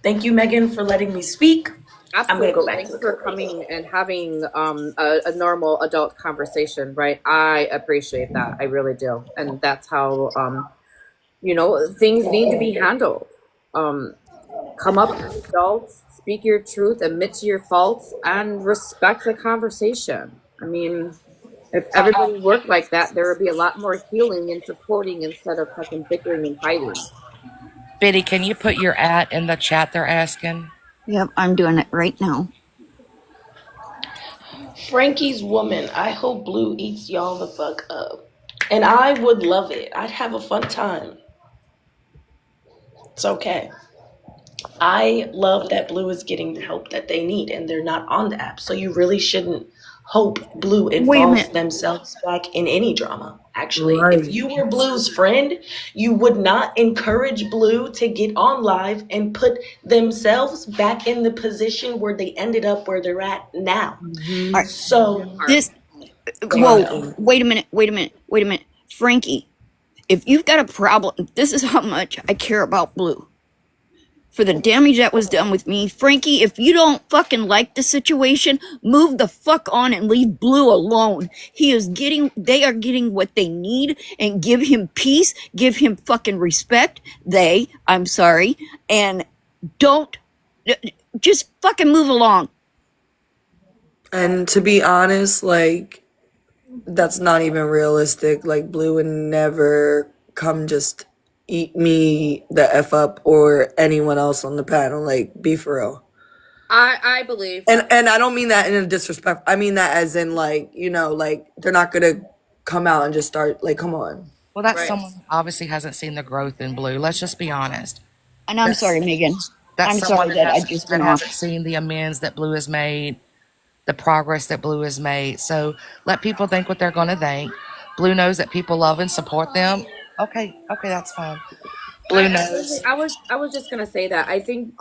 Thank you, Megan, for letting me speak. Absolutely. I'm gonna go back Thanks to the for coming and having a normal adult conversation, right? I appreciate that. I really do. And that's how things need to be handled. Come up as adults, speak your truth, admit to your faults, and respect the conversation. I mean, if everybody worked like that, there would be a lot more healing and supporting instead of fucking bickering and fighting. Biddy, can you put your @ in the chat they're asking? Yep, I'm doing it right now. Frankie's woman. I hope Blue eats y'all the fuck up. And I would love it. I'd have a fun time. It's okay. I love that Blue is getting the help that they need and they're not on the app. So you really shouldn't hope Blue involves themselves back in any drama. Actually, if you were Blue's friend, you would not encourage Blue to get on live and put themselves back in the position where they ended up where they're at now. Right. So This. Whoa! Wait a minute, Frankie. If you've got a problem, this is how much I care about Blue. For the damage that was done with me, Frankie, if you don't fucking like the situation, move the fuck on and leave Blue alone. They are getting what they need, and give him peace, give him fucking respect. I'm sorry, and don't, just fucking move along. And to be honest, like, that's not even realistic. Like, Blue would never come just eat me the F up or anyone else on the panel. Like, be for real. I believe. And I don't mean that in a disrespect. I mean that as in, like, like, they're not gonna come out and just start, like, come on. Well, that's someone who obviously hasn't seen the growth in Blue. Let's just be honest. And I'm sorry, Megan. I'm sorry that I just went off. Hasn't seen the amends that Blue has made, the progress that Blue has made. So let people think what they're going to think. Blue knows that people love and support them. Okay, that's fine. Blue knows. I was just gonna say that I think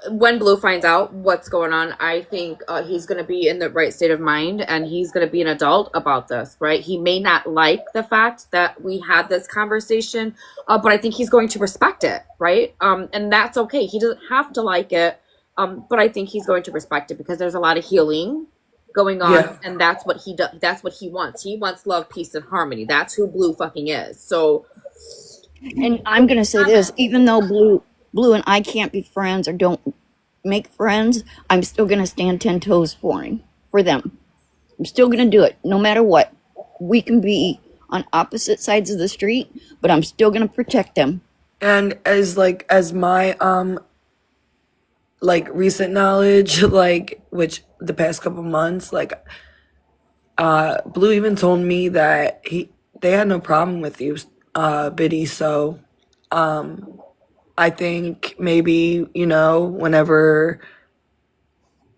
when Blue finds out what's going on, I think he's gonna be in the right state of mind and he's gonna be an adult about this, right? He may not like the fact that we had this conversation, but I think he's going to respect it, right? And that's okay. He doesn't have to like it, but I think he's going to respect it because there's a lot of healing going on, and that's what he does. That's what he wants. He wants love, peace, and harmony. That's who Blue fucking is. So. And I'm gonna say this: even though Blue and I can't be friends or don't make friends, I'm still gonna stand 10 toes for them. I'm still gonna do it, no matter what. We can be on opposite sides of the street, but I'm still gonna protect them. And as my like recent knowledge, like, which the past couple months, like, Blue even told me that they had no problem with you, Biddy. So I think maybe, whenever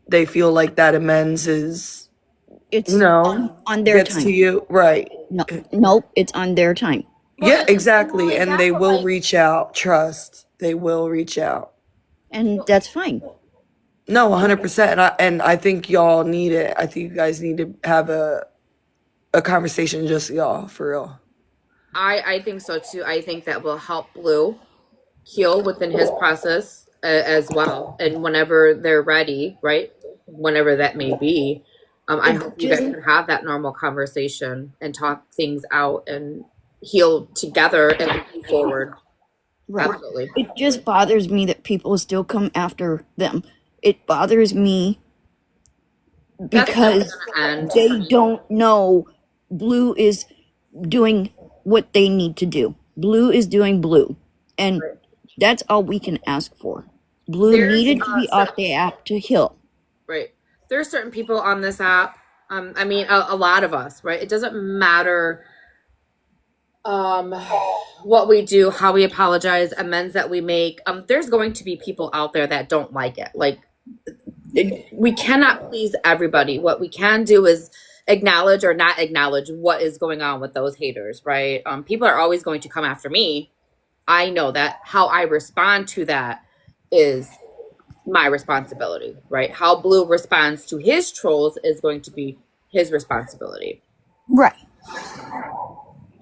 they feel like that amends is, it's on their gets time. to you, right? Nope, it's on their time. Yeah, exactly. And they will reach out. Trust, they will reach out. and that's fine. No, 100%. And I think y'all need it. I think you guys need to have a conversation, just y'all, for real. I think so too. I think that will help Blue heal within his process as well. And whenever they're ready, right? Whenever that may be, I It hope you guys just can have that normal conversation and talk things out and heal together and move forward. right. Absolutely. It just bothers me that people still come after them. It bothers me That's never because gonna end. they don't know Blue is doing what they need to do. Blue is doing Blue. And Right. that's all we can ask for. Blue There's needed to be off the app to heal. right. There are certain people on this app. I mean, a lot of us, right? It doesn't matter what we do, how we apologize, amends that we make. There's going to be people out there that don't like it. Like we cannot please everybody. What we can do is acknowledge or not acknowledge what is going on with those haters, right? People are always going to come after me. I know that. How I respond to that is my responsibility, right? How Blue responds to his trolls is going to be his responsibility. Right.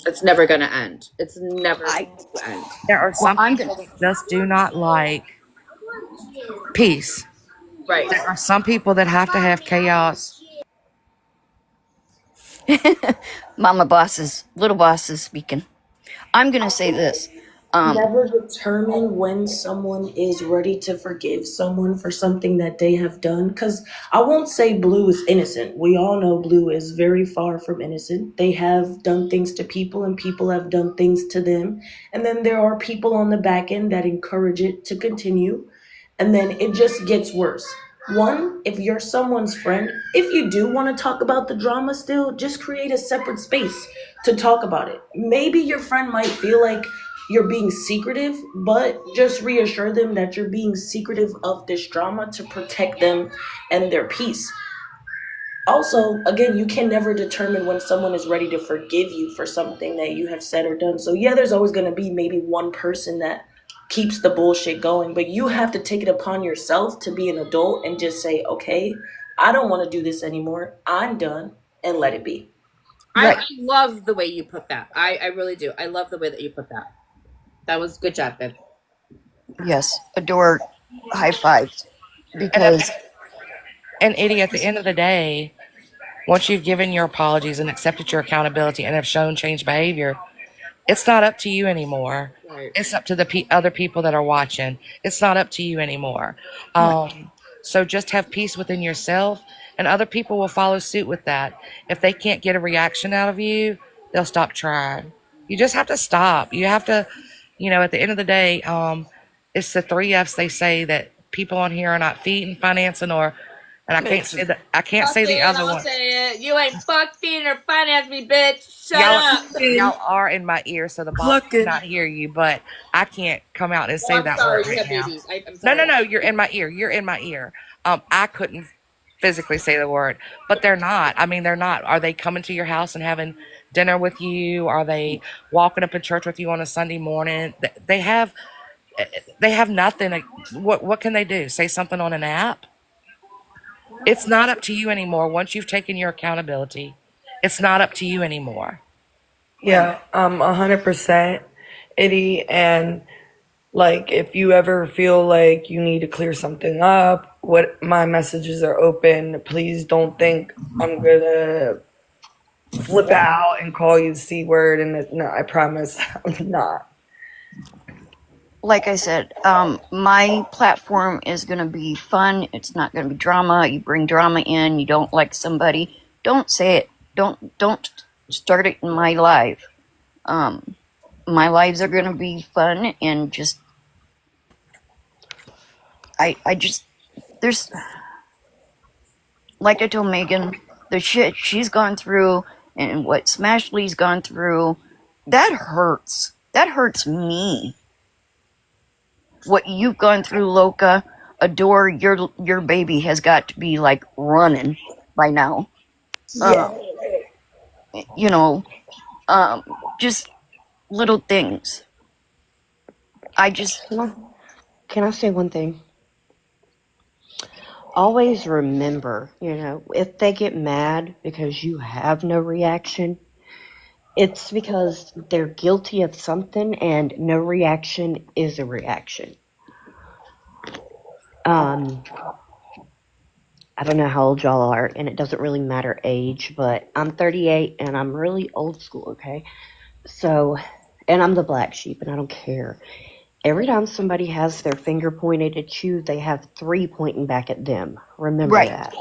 It's never going to end. It's never I going to end. There are well some I'm people gonna that just do not like peace. Right. There are some people that have to have chaos. Mama bosses, little bosses speaking. I'm gonna say this. Never determine when someone is ready to forgive someone for something that they have done. Because I won't say Blue is innocent. We all know Blue is very far from innocent. They have done things to people, and people have done things to them. And then there are people on the back end that encourage it to continue. And then it just gets worse. One, if you're someone's friend, if you do want to talk about the drama still, just create a separate space to talk about it. Maybe your friend might feel like you're being secretive, but just reassure them that you're being secretive of this drama to protect them and their peace. Also, again, you can never determine when someone is ready to forgive you for something that you have said or done. So, yeah, there's always going to be maybe one person that keeps the bullshit going, but you have to take it upon yourself to be an adult and just say, okay, I don't want to do this anymore. I'm done, and let it be. I Right. love the way you put that. I really do. I love the way that you put that. That was good job, babe. Yes. Adore high fives. And, at, Because and Eddie, at the end of the day, once you've given your apologies and accepted your accountability and have shown changed behavior, it's not up to you anymore. Right. It's up to the other people that are watching. It's not up to you anymore. right. So just have peace within yourself, and other people will follow suit with that. If they can't get a reaction out of you, they'll stop trying. You just have to stop. You have to, at the end of the day, it's the three F's they say that people on here are not feeding, financing, or, and I can't say the other one. Say it. You ain't fuck feeding or finance me, bitch. Shut Y'all, up. y'all are in my ear, so the boss Clucking. cannot hear you. But I can't come out and say I'm that sorry. word You right have now. babies. I'm No, sorry. no, no. You're in my ear. You're in my ear. I couldn't physically say the word, but they're not. I mean, they're not. Are they coming to your house and having dinner with you? Are they walking up in church with you on a Sunday morning? They have nothing. What can they do? Say something on an app? It's not up to you anymore. Once you've taken your accountability, it's not up to you anymore. Yeah, 100%, Eddie. And like, if you ever feel like you need to clear something up, what my messages are open. Please don't think I'm gonna flip out and call you the C word. And no, I promise I'm not. Like I said, my platform is gonna be fun. It's not gonna be drama. You bring drama in, you don't like somebody, don't say it. Don't start it in my live. My lives are gonna be fun and just I just there's like I told Megan, the shit she's gone through and what Smashly's gone through, that hurts. That hurts me. What you've gone through, Loca, Adore, your baby has got to be like running by now. Yeah. Um, you know, um, just little things. I just Can I say one thing? always remember, if they get mad because you have no reaction, it's because they're guilty of something and no reaction is a reaction. Um, I don't know how old y'all are, and it doesn't really matter age, but I'm 38 and I'm really old school, okay? So, and I'm the black sheep and I don't care. Every time somebody has their finger pointed at you, they have three pointing back at them. Remember Right. that.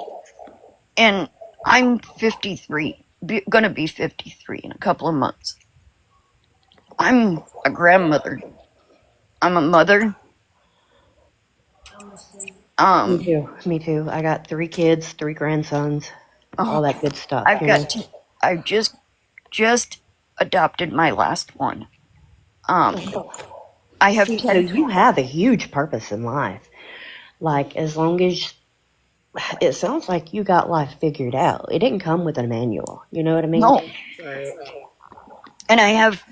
And I'm 53, gonna be 53 in a couple of months. I'm a grandmother. I'm a mother. Me too. I got 3 kids, 3 grandsons, all Oh, that good stuff, I've got two. I just adopted my last one. I have See, so 10. you have a huge purpose in life. Like, as long as it sounds like you got life figured out. It didn't come with a manual. You know what I mean? No. And I have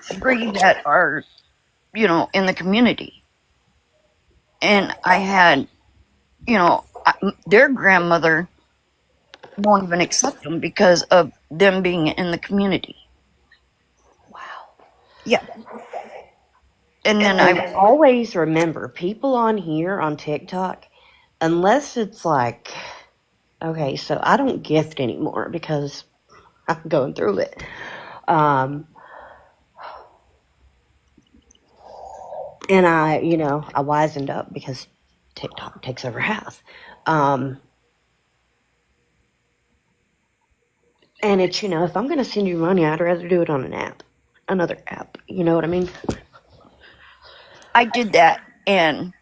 3 that are, in the community. And I had, their grandmother won't even accept them because of them being in the community. Wow. Yeah. And then And always remember, people on here on TikTok, unless it's like, okay, so I don't gift anymore because I'm going through it. And I wisened up because TikTok takes over half. And it's, if I'm going to send you money, I'd rather do it on another app. You know what I mean? I did that, and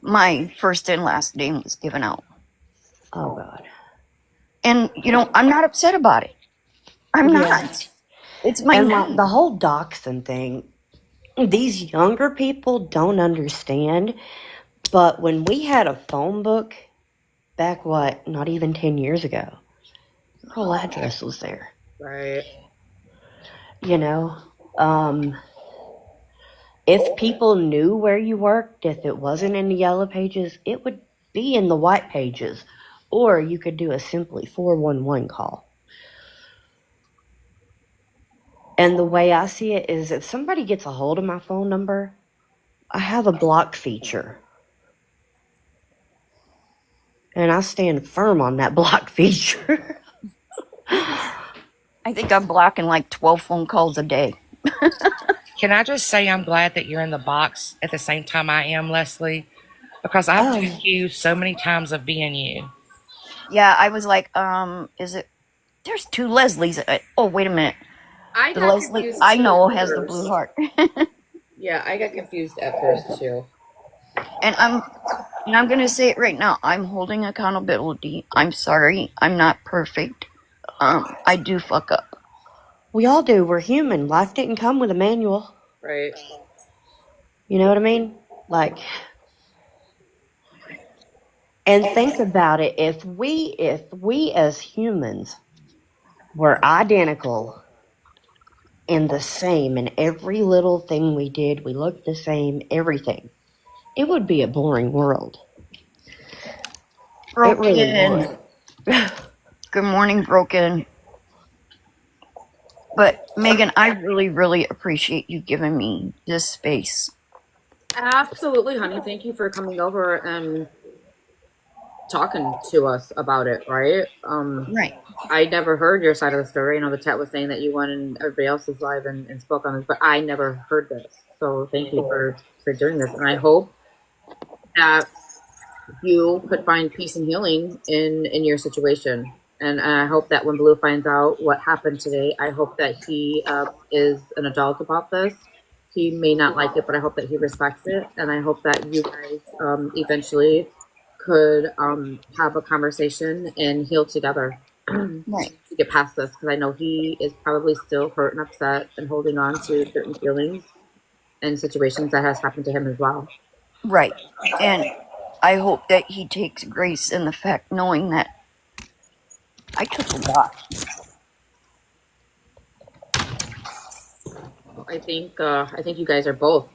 my first and last name was given out. Oh, God. And, I'm not upset about it. I'm not. It's my And name. the whole doxing thing, these younger people don't understand. But when we had a phone book back, not even 10 years ago, your whole address was there. Right. If people knew where you worked, if it wasn't in the yellow pages, it would be in the white pages. Or you could do a simply 411 call. And the way I see it is if somebody gets a hold of my phone number, I have a block feature. And I stand firm on that block feature. I think I'm blocking like 12 phone calls a day. Can I just say I'm glad that you're in the box at the same time I am, Leslie? Because I've been accused so many times of being you. Yeah, I was like, is it? There's 2 Leslies. Oh, wait a minute. I The got Leslie confused I too know at has the blue first. heart. Yeah, I got confused at first too. And I'm gonna say it right now. I'm holding accountability. I'm sorry. I'm not perfect. I do fuck up. We all do. We're human. Life didn't come with a manual. Right. You know what I mean? Like, and think about it. If we as humans were identical and the same in every little thing we did, we looked the same, everything, it would be a boring world. It really Broken. would. Good morning, Broken. But Megan, I really, really appreciate you giving me this space. Absolutely, honey. Thank you for coming over and talking to us about it, right? Right. I never heard your side of the story. I know the chat was saying that you went in everybody else's live and spoke on this, but I never heard this. So thank you for doing this. And I hope that you could find peace and healing in your situation. And I hope that when Blue finds out what happened today, I hope that he is an adult about this. He may not like it, but I hope that he respects it. And I hope that you guys eventually could have a conversation and heal together Right. to get past this. Because I know he is probably still hurt and upset and holding on to certain feelings and situations that has happened to him as well. Right. And I hope that he takes grace in the fact knowing that I took a lot. I think you guys are both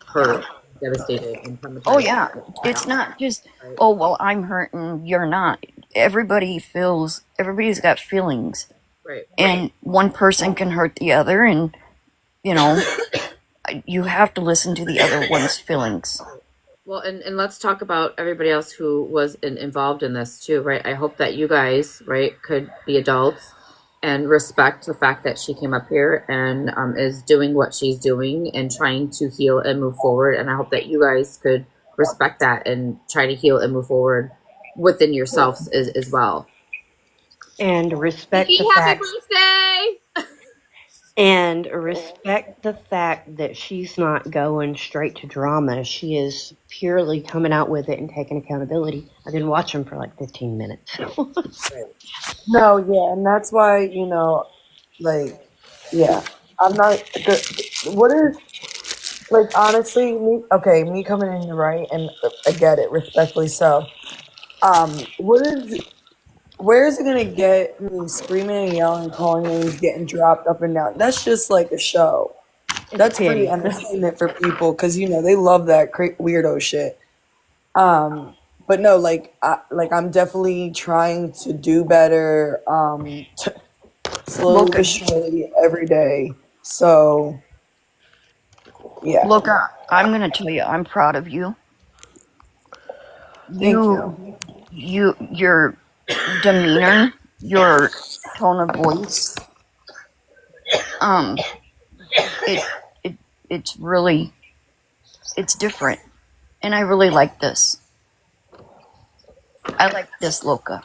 hurt devastated and traumatized. Oh yeah, it's not just, Right. oh well, I'm hurting, you're not. Everybody's got feelings, Right. and one person can hurt the other, and you know, you have to listen to the other one's feelings. Well, and let's talk about everybody else who was involved in this too, right? I hope that you guys, right, could be adults and respect the fact that she came up here and is doing what she's doing and trying to heal and move forward. And I hope that you guys could respect that and try to heal and move forward within yourselves as well. And respect the Happy fact birthday! and respect the fact that she's not going straight to drama. She is purely coming out with it and taking accountability. I didn't watch him for like 15 minutes. No, yeah, and that's why, you know, like, yeah, I'm not good. What is, like, honestly, me coming in, you're right, and I get it, respectfully so. Where is it gonna get me screaming and yelling, calling names, getting dropped up and down? That's just like a show. It's That's free petty. entertainment for people because you know they love that weirdo shit. But no, I'm definitely trying to do better. Slowly Look, but surely every day. So yeah, look, I'm gonna tell you, I'm proud of you. thank You, you. your demeanor, your tone of voice, um, it, it, it's really, it's different, and I really like this. I like this, Loka.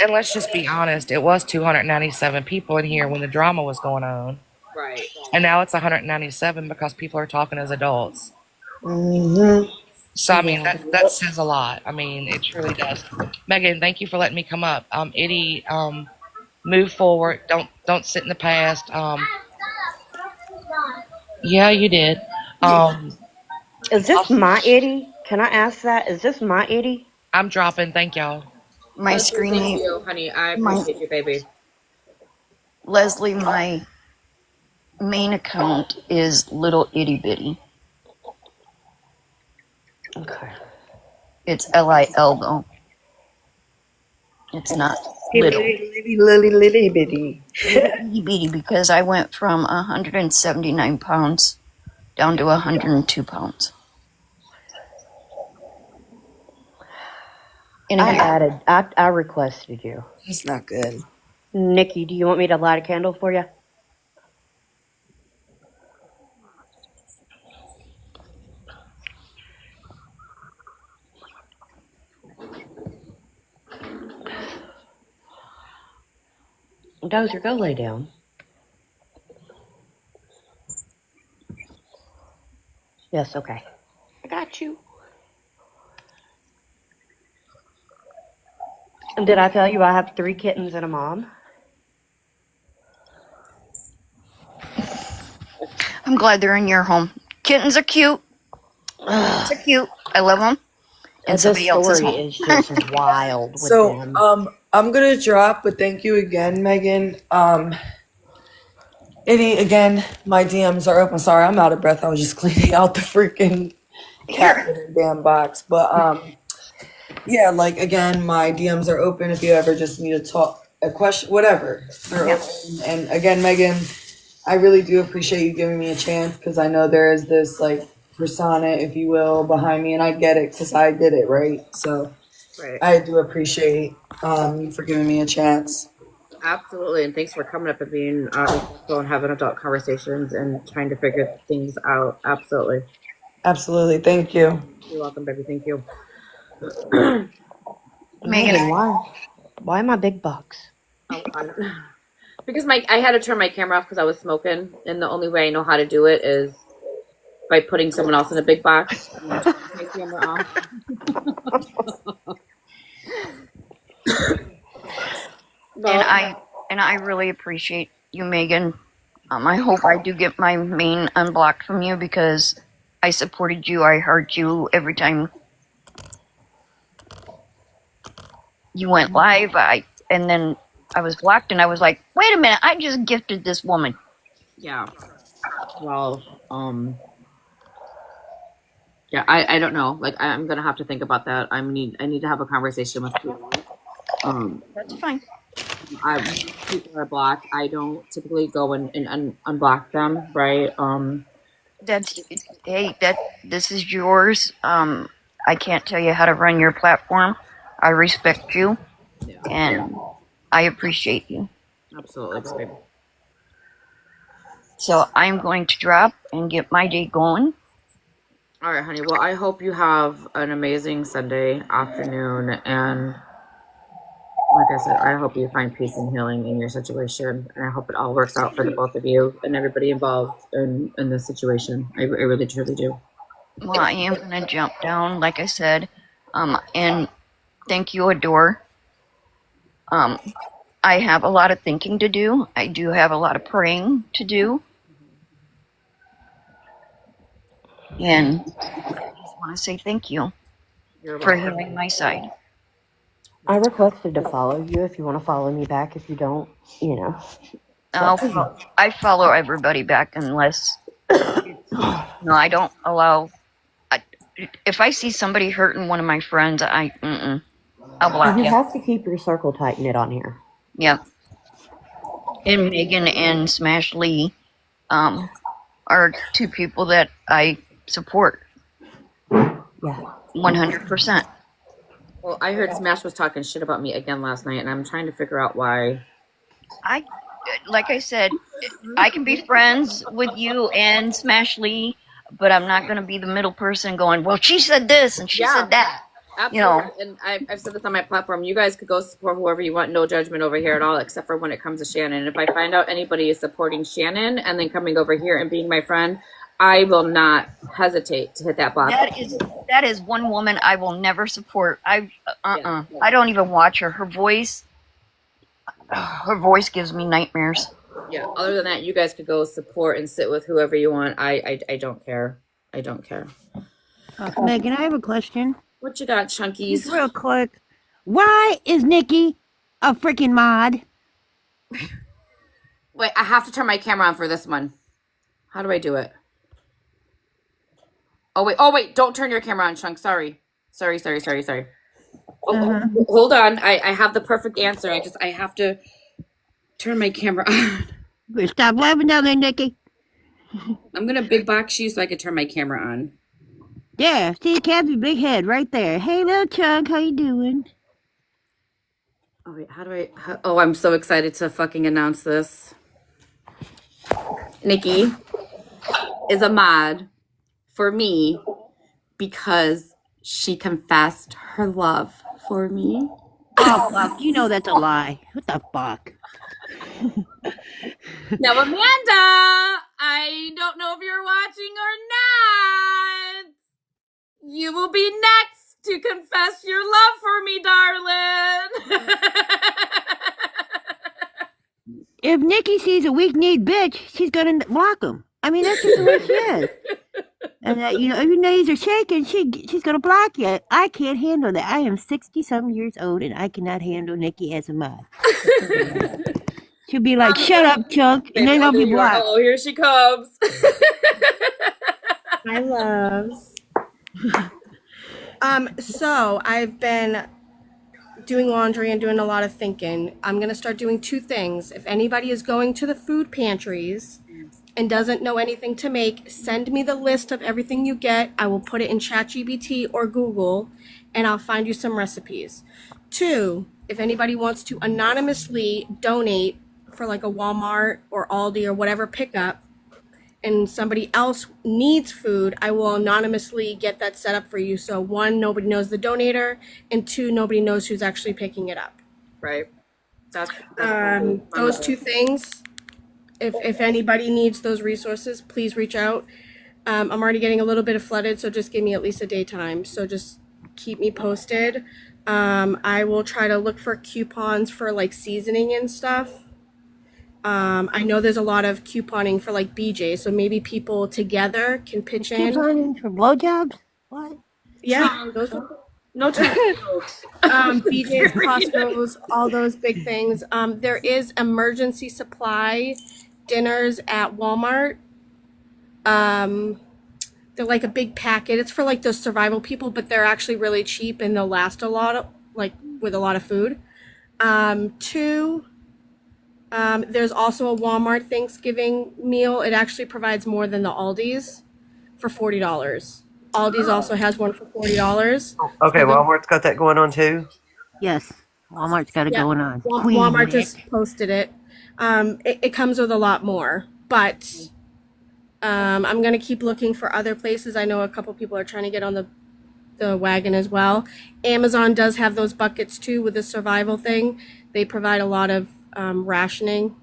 And let's just be honest, it was 297 people in here when the drama was going on. Right. And now it's 197 because people are talking as adults. Mm-hmm. So I mean Yeah. that says a lot. I mean it truly does. Megan, thank you for letting me come up. Eddie, move forward. Don't sit in the past. Yeah, you did. Um, Is this my itty? Can I ask that? Is this my itty? I'm dropping. Thank y'all. My Leslie, screen thank name, you, honey. I my appreciate you, baby. Leslie, my main account is Little Itty Bitty. Okay. It's LIL though. It's not little. Little bitty. Little itty bitty because I went from 179 pounds down to 102 pounds. And again, I requested you. That's not good. Nikki, do you want me to light a candle for you? Dozer, go lay down. Yes, okay. I got you. And did I tell you I have 3 kittens and a mom? I'm glad they're in your home. Kittens are cute. Kittens are cute. I love them. And This somebody else's story home. is just wild with So them. I'm gonna drop, but thank you again, Megan. Again, my DMs are open. Sorry, I'm out of breath. I was just cleaning out the freaking cat litter damn box. But yeah, like again, my DMs are open if you ever just need to talk a question, whatever. They're open. And again, Megan, I really do appreciate you giving me a chance because I know there is this like persona, if you will, behind me, and I get it because I did it right. So Right. I do appreciate you for giving me a chance. Absolutely, and thanks for coming up and being respectful and having adult conversations and trying to figure things out. Absolutely. Absolutely, thank you. You're welcome, baby. Thank you. Megan, why my big box? Because I had to turn my camera off because I was smoking, and the only way I know how to do it is by putting someone else in a big box and then turning my camera off. And I really appreciate you, Megan. I hope I do get my main unblocked from you because I supported you. I heard you every time you went live. And then I was blocked, and I was like, "Wait a minute! I just gifted this woman." Yeah. Well, Yeah, I don't know. Like I'm gonna have to think about that. I need to have a conversation with people. That's fine. People are blocked. I don't typically go and unblock them, right? That's hey, this is yours. I can't tell you how to run your platform. I respect you Yeah, and I appreciate you. absolutely, baby. So I'm going to drop and get my day going. All right, honey. Well, I hope you have an amazing Sunday afternoon, and like I said, I hope you find peace and healing in your situation, and I hope it all works out for the both of you and everybody involved in this situation. I really truly do. Well, I am going to jump down, like I said, and thank you, Adore. I have a lot of thinking to do. I do have a lot of praying to do. And I just want to say thank you You're for welcome. hearing my side. I requested to follow you. If you want to follow me back, if you don't, you know. I follow everybody back unless no, I don't allow. I, if I see somebody hurting one of my friends, I'll block You you. have to keep your circle tight knit on here. Yeah. And Megan and Smash Lee are two people that I support. Yeah. 100%. Well, I heard Smash was talking shit about me again last night, and I'm trying to figure out why. Like I said, I can be friends with you and Smash Lee, but I'm not going to be the middle person going, well, she said this and she said that. Absolutely. You know, And I've said this on my platform. You guys could go support whoever you want, no judgment over here at all, except for when it comes to Shannon. If I find out anybody is supporting Shannon and then coming over here and being my friend, I will not hesitate to hit that block. that is one woman I will never support. I don't even watch her. Her voice gives me nightmares. Yeah. Other than that, you guys could go support and sit with whoever you want. I don't care. I don't care. Megan, I have a question. What you got, Chunkies? Just real quick. Why is Nikki a freaking mod? Wait, I have to turn my camera on for this one. How do I do it? Oh wait, don't turn your camera on, Chunk. Sorry. Oh, hold on. I have the perfect answer. I have to turn my camera on. Stop laughing down there, Nikki. I'm gonna big box you so I can turn my camera on. Yeah, see Kathy big head right there. Hey little Chunk, how you doing? Oh wait, oh, I'm so excited to fucking announce this. Nikki is a mod for me because she confessed her love for me. Oh fuck, you know that's a lie. What the fuck? Now, Amanda, I don't know if you're watching or not. You will be next to confess your love for me, darling. If Nikki sees a weak-kneed bitch, she's gonna block him. I mean, that's just the way she is. And you know, even though he's are shaking, she's gonna block you. I can't handle that. I am 60-some years old, and I cannot handle Nikki as a mod. She'll be like, "Shut up, Chunk," and then I'll be blocked. Oh, here she comes. Hi, loves. So I've been doing laundry and doing a lot of thinking. I'm gonna start doing two things. If anybody is going to the food pantries and doesn't know anything to make, send me the list of everything you get. I will put it in ChatGPT or Google, and I'll find you some recipes. Two, if anybody wants to anonymously donate for like a Walmart or Aldi or whatever pickup, and somebody else needs food, I will anonymously get that set up for you. So one, nobody knows the donator, and two, nobody knows who's actually picking it up. Right. That's those two things. If anybody needs those resources, please reach out. I'm already getting a little bit of flooded, so just give me at least a day time. So just keep me posted. I will try to look for coupons for like seasoning and stuff. I know there's a lot of couponing for like BJ, so maybe people together can pitch in. Couponing for blowjobs? What? Yeah, those. No time. BJ's, Costco's, all those big things. There is emergency supply dinners at Walmart. They're like a big packet. It's for like those survival people, but they're actually really cheap and they'll last a lot of, like, with a lot of food. Two, there's also a Walmart Thanksgiving meal. It actually provides more than the Aldi's for $40. Aldi's also has one for $40. Okay, So Walmart's got that going on too. Yes, Walmart's got it yeah, going on. Queen Walmart Vic. just posted it. It comes with a lot more, but I'm gonna keep looking for other places. I know a couple people are trying to get on the wagon as well. Amazon does have those buckets too with the survival thing. They provide a lot of rationing.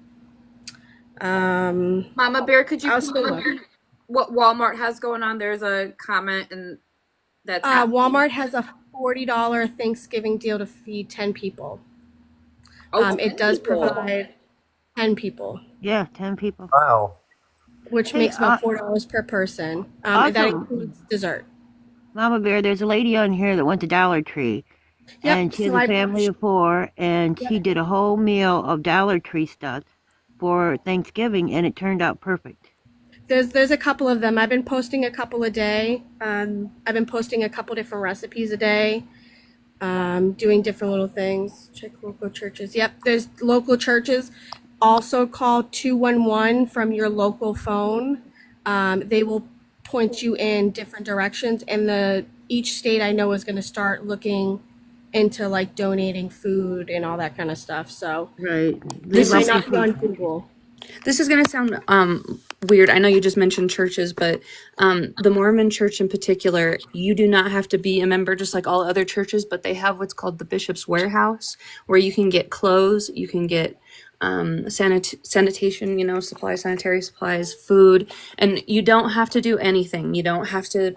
Mama Bear, could you I'll please repeat what Walmart has going on? There's a comment and that's Walmart has a $40 Thanksgiving deal to feed 10 people. It does provide 10 people. Yeah, 10 people. Wow. Which makes about $4 per person. That includes dessert. Mama Bear, there's a lady on here that went to Dollar Tree. Yep, And she has a family of 4, and she did a whole meal of Dollar Tree stuff for Thanksgiving, and it turned out perfect. There's a couple of them. I've been posting a couple a day. I've been posting a couple different recipes a day. Doing different little things. Check local churches. Yep, there's local churches. Also call 211 from your local phone. They will point you in different directions, and each state I know is going to start looking into like donating food and all that kind of stuff. So right, this might not be on Google. This is going to sound weird. I know you just mentioned churches, but the Mormon church in particular, you do not have to be a member just like all other churches, but they have what's called the Bishop's Warehouse, where you can get clothes, you can get sanitation, supplies, sanitary supplies, food, and you don't have to do anything. You don't have to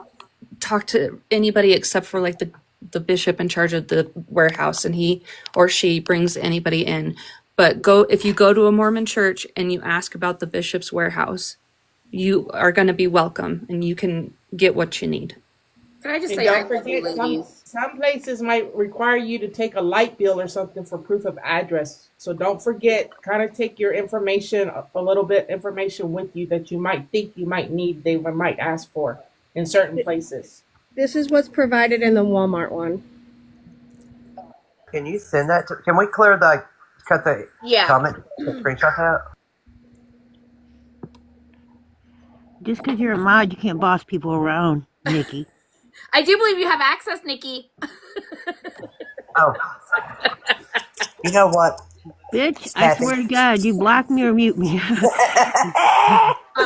talk to anybody except for like the bishop in charge of the warehouse, and he or she brings anybody in. But if you go to a Mormon church and you ask about the Bishop's Warehouse, you are going to be welcome and you can get what you need. Can I just And say, don't forget, some places might require you to take a light bill or something for proof of address. So don't forget, kind of take your information, a little bit information with you that you might think you might need, they might ask for in certain places. This is what's provided in the Walmart one. Can you send that can we cut the comment, screenshot that? Just because you're a mod, you can't boss people around, Nikki. I do believe you have access, Nikki. Oh. You know what? Bitch, I swear to God, you block me or mute me.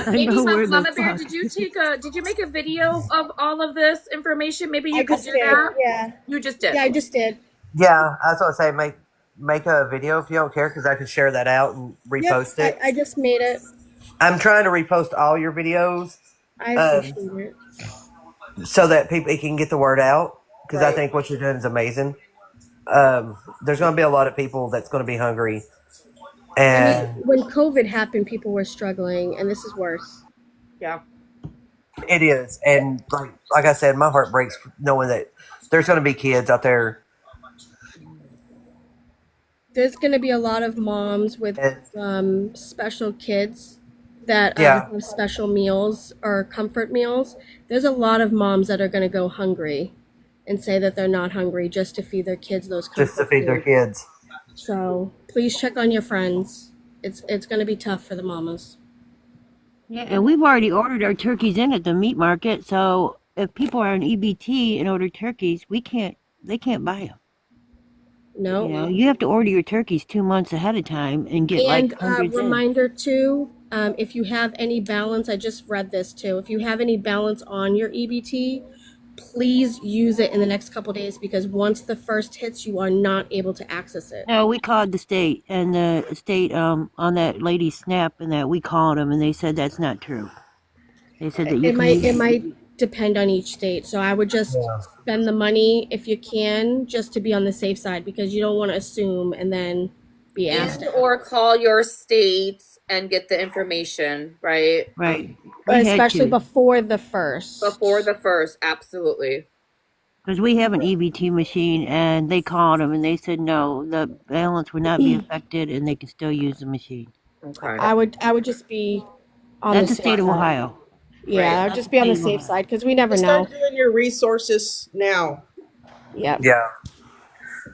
Maybe Mama Bear, did you make a video of all of this information? Maybe you could do that. Yeah. You just did. Yeah, I just did. Yeah, I was going to say make a video if you don't care, because I can share that out and repost it. I just made it. I'm trying to repost all your videos. I appreciate it. So that people can get the word out, because I think what you're doing is amazing. There's going to be a lot of people that's going to be hungry. And when COVID happened, people were struggling, and this is worse. Yeah. It is. And like I said, my heart breaks knowing that there's going to be kids out there. There's going to be a lot of moms with special kids that have special meals or comfort meals. There's a lot of moms that are going to go hungry and say that they're not hungry just to feed their kids those comfort Just to feed their kids. So please check on your friends. It's going to be tough for the mamas. Yeah, and we've already ordered our turkeys in at the meat market. So if people are on EBT and order turkeys, they can't buy them. No. You have to order your turkeys 2 months ahead of time and get hundreds reminder too, if you have any balance, I just read this too. If you have any balance on your EBT, please use it in the next couple days, because once the first hits, you are not able to access it. No, we called the state, and the state on that lady's snap, and that we called them, and they said that's not true. They said that it might depend on each state. So I would just spend the money if you can, just to be on the safe side, because you don't want to assume and then be asked. Or call your states and get the information, right? Right. Especially before the first. Before the first, absolutely. Because we have an EBT machine, and they called them, and they said no, the balance would not be affected, and they can still use the machine. Okay. I would just be on That's the the state of Ohio. Yeah, just be on the safe side because we never Just start know. doing your resources now. Yep. Yeah.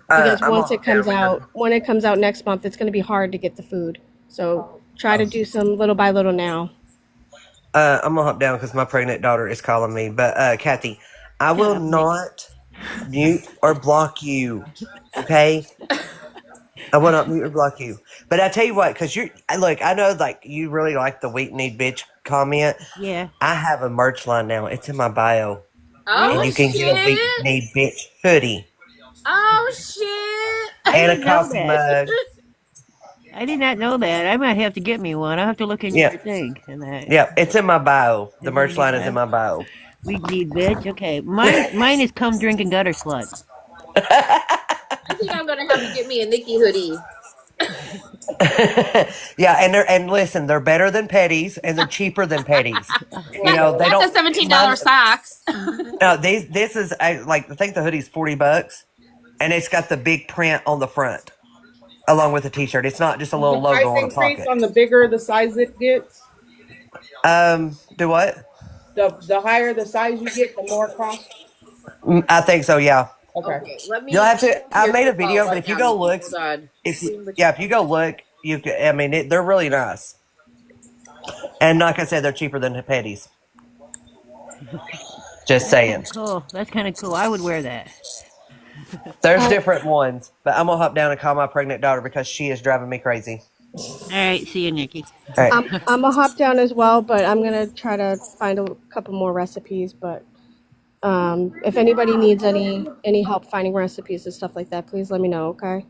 Because I'm once gonna it hop down comes because out, when it comes out next month, it's going to be hard to get the food. So try to do some little by little now. I'm gonna hop down because my pregnant daughter is calling me. But Kathy, I will not mute or block you. Okay, I will not mute or block you. But I tell you what, because look, I know like you really like the weak need bitch comment. Yeah. I have a merch line now. It's in my bio, and Oh you can get a weak shit! need bitch hoodie Oh shit! I and a didn't know coffee that. mug. I did not know that. I might have to get me one. I'll have to look in Yeah, your thing and that. yeah, it's in my bio. The Is it in merch your line is in bio? my bio. We need bitch. Okay. Mine is come drinking gutter slut. I think I'm gonna have to get me a Nikki hoodie. Yeah, and listen, they're better than petties, and they're cheaper than petties. You know, they Not the don't. $17 Mine, socks. no, this is like I think the hoodie's $40, and it's got the big print on the front along with the t-shirt. It's not just a Does the little logo price on a increase pocket. on the bigger the size it gets? Do what? The higher the size you get, the more it costs. I think so. Yeah, Okay. Okay, let you'll me have to. I figure made a this out video, but right if you now, go Nikki. look, Hold on. if you go look, you can. I mean, they're really nice, and like I said, they're cheaper than the petties. Just That's kind saying. of cool. That's kind of cool. I would wear that. There's different ones, but I'm gonna hop down and call my pregnant daughter because she is driving me crazy. All right. See you, Nikki. All right. I'm gonna hop down as well, but I'm gonna try to find a couple more recipes. But if anybody needs any help finding recipes and stuff like that, please let me know. Okay.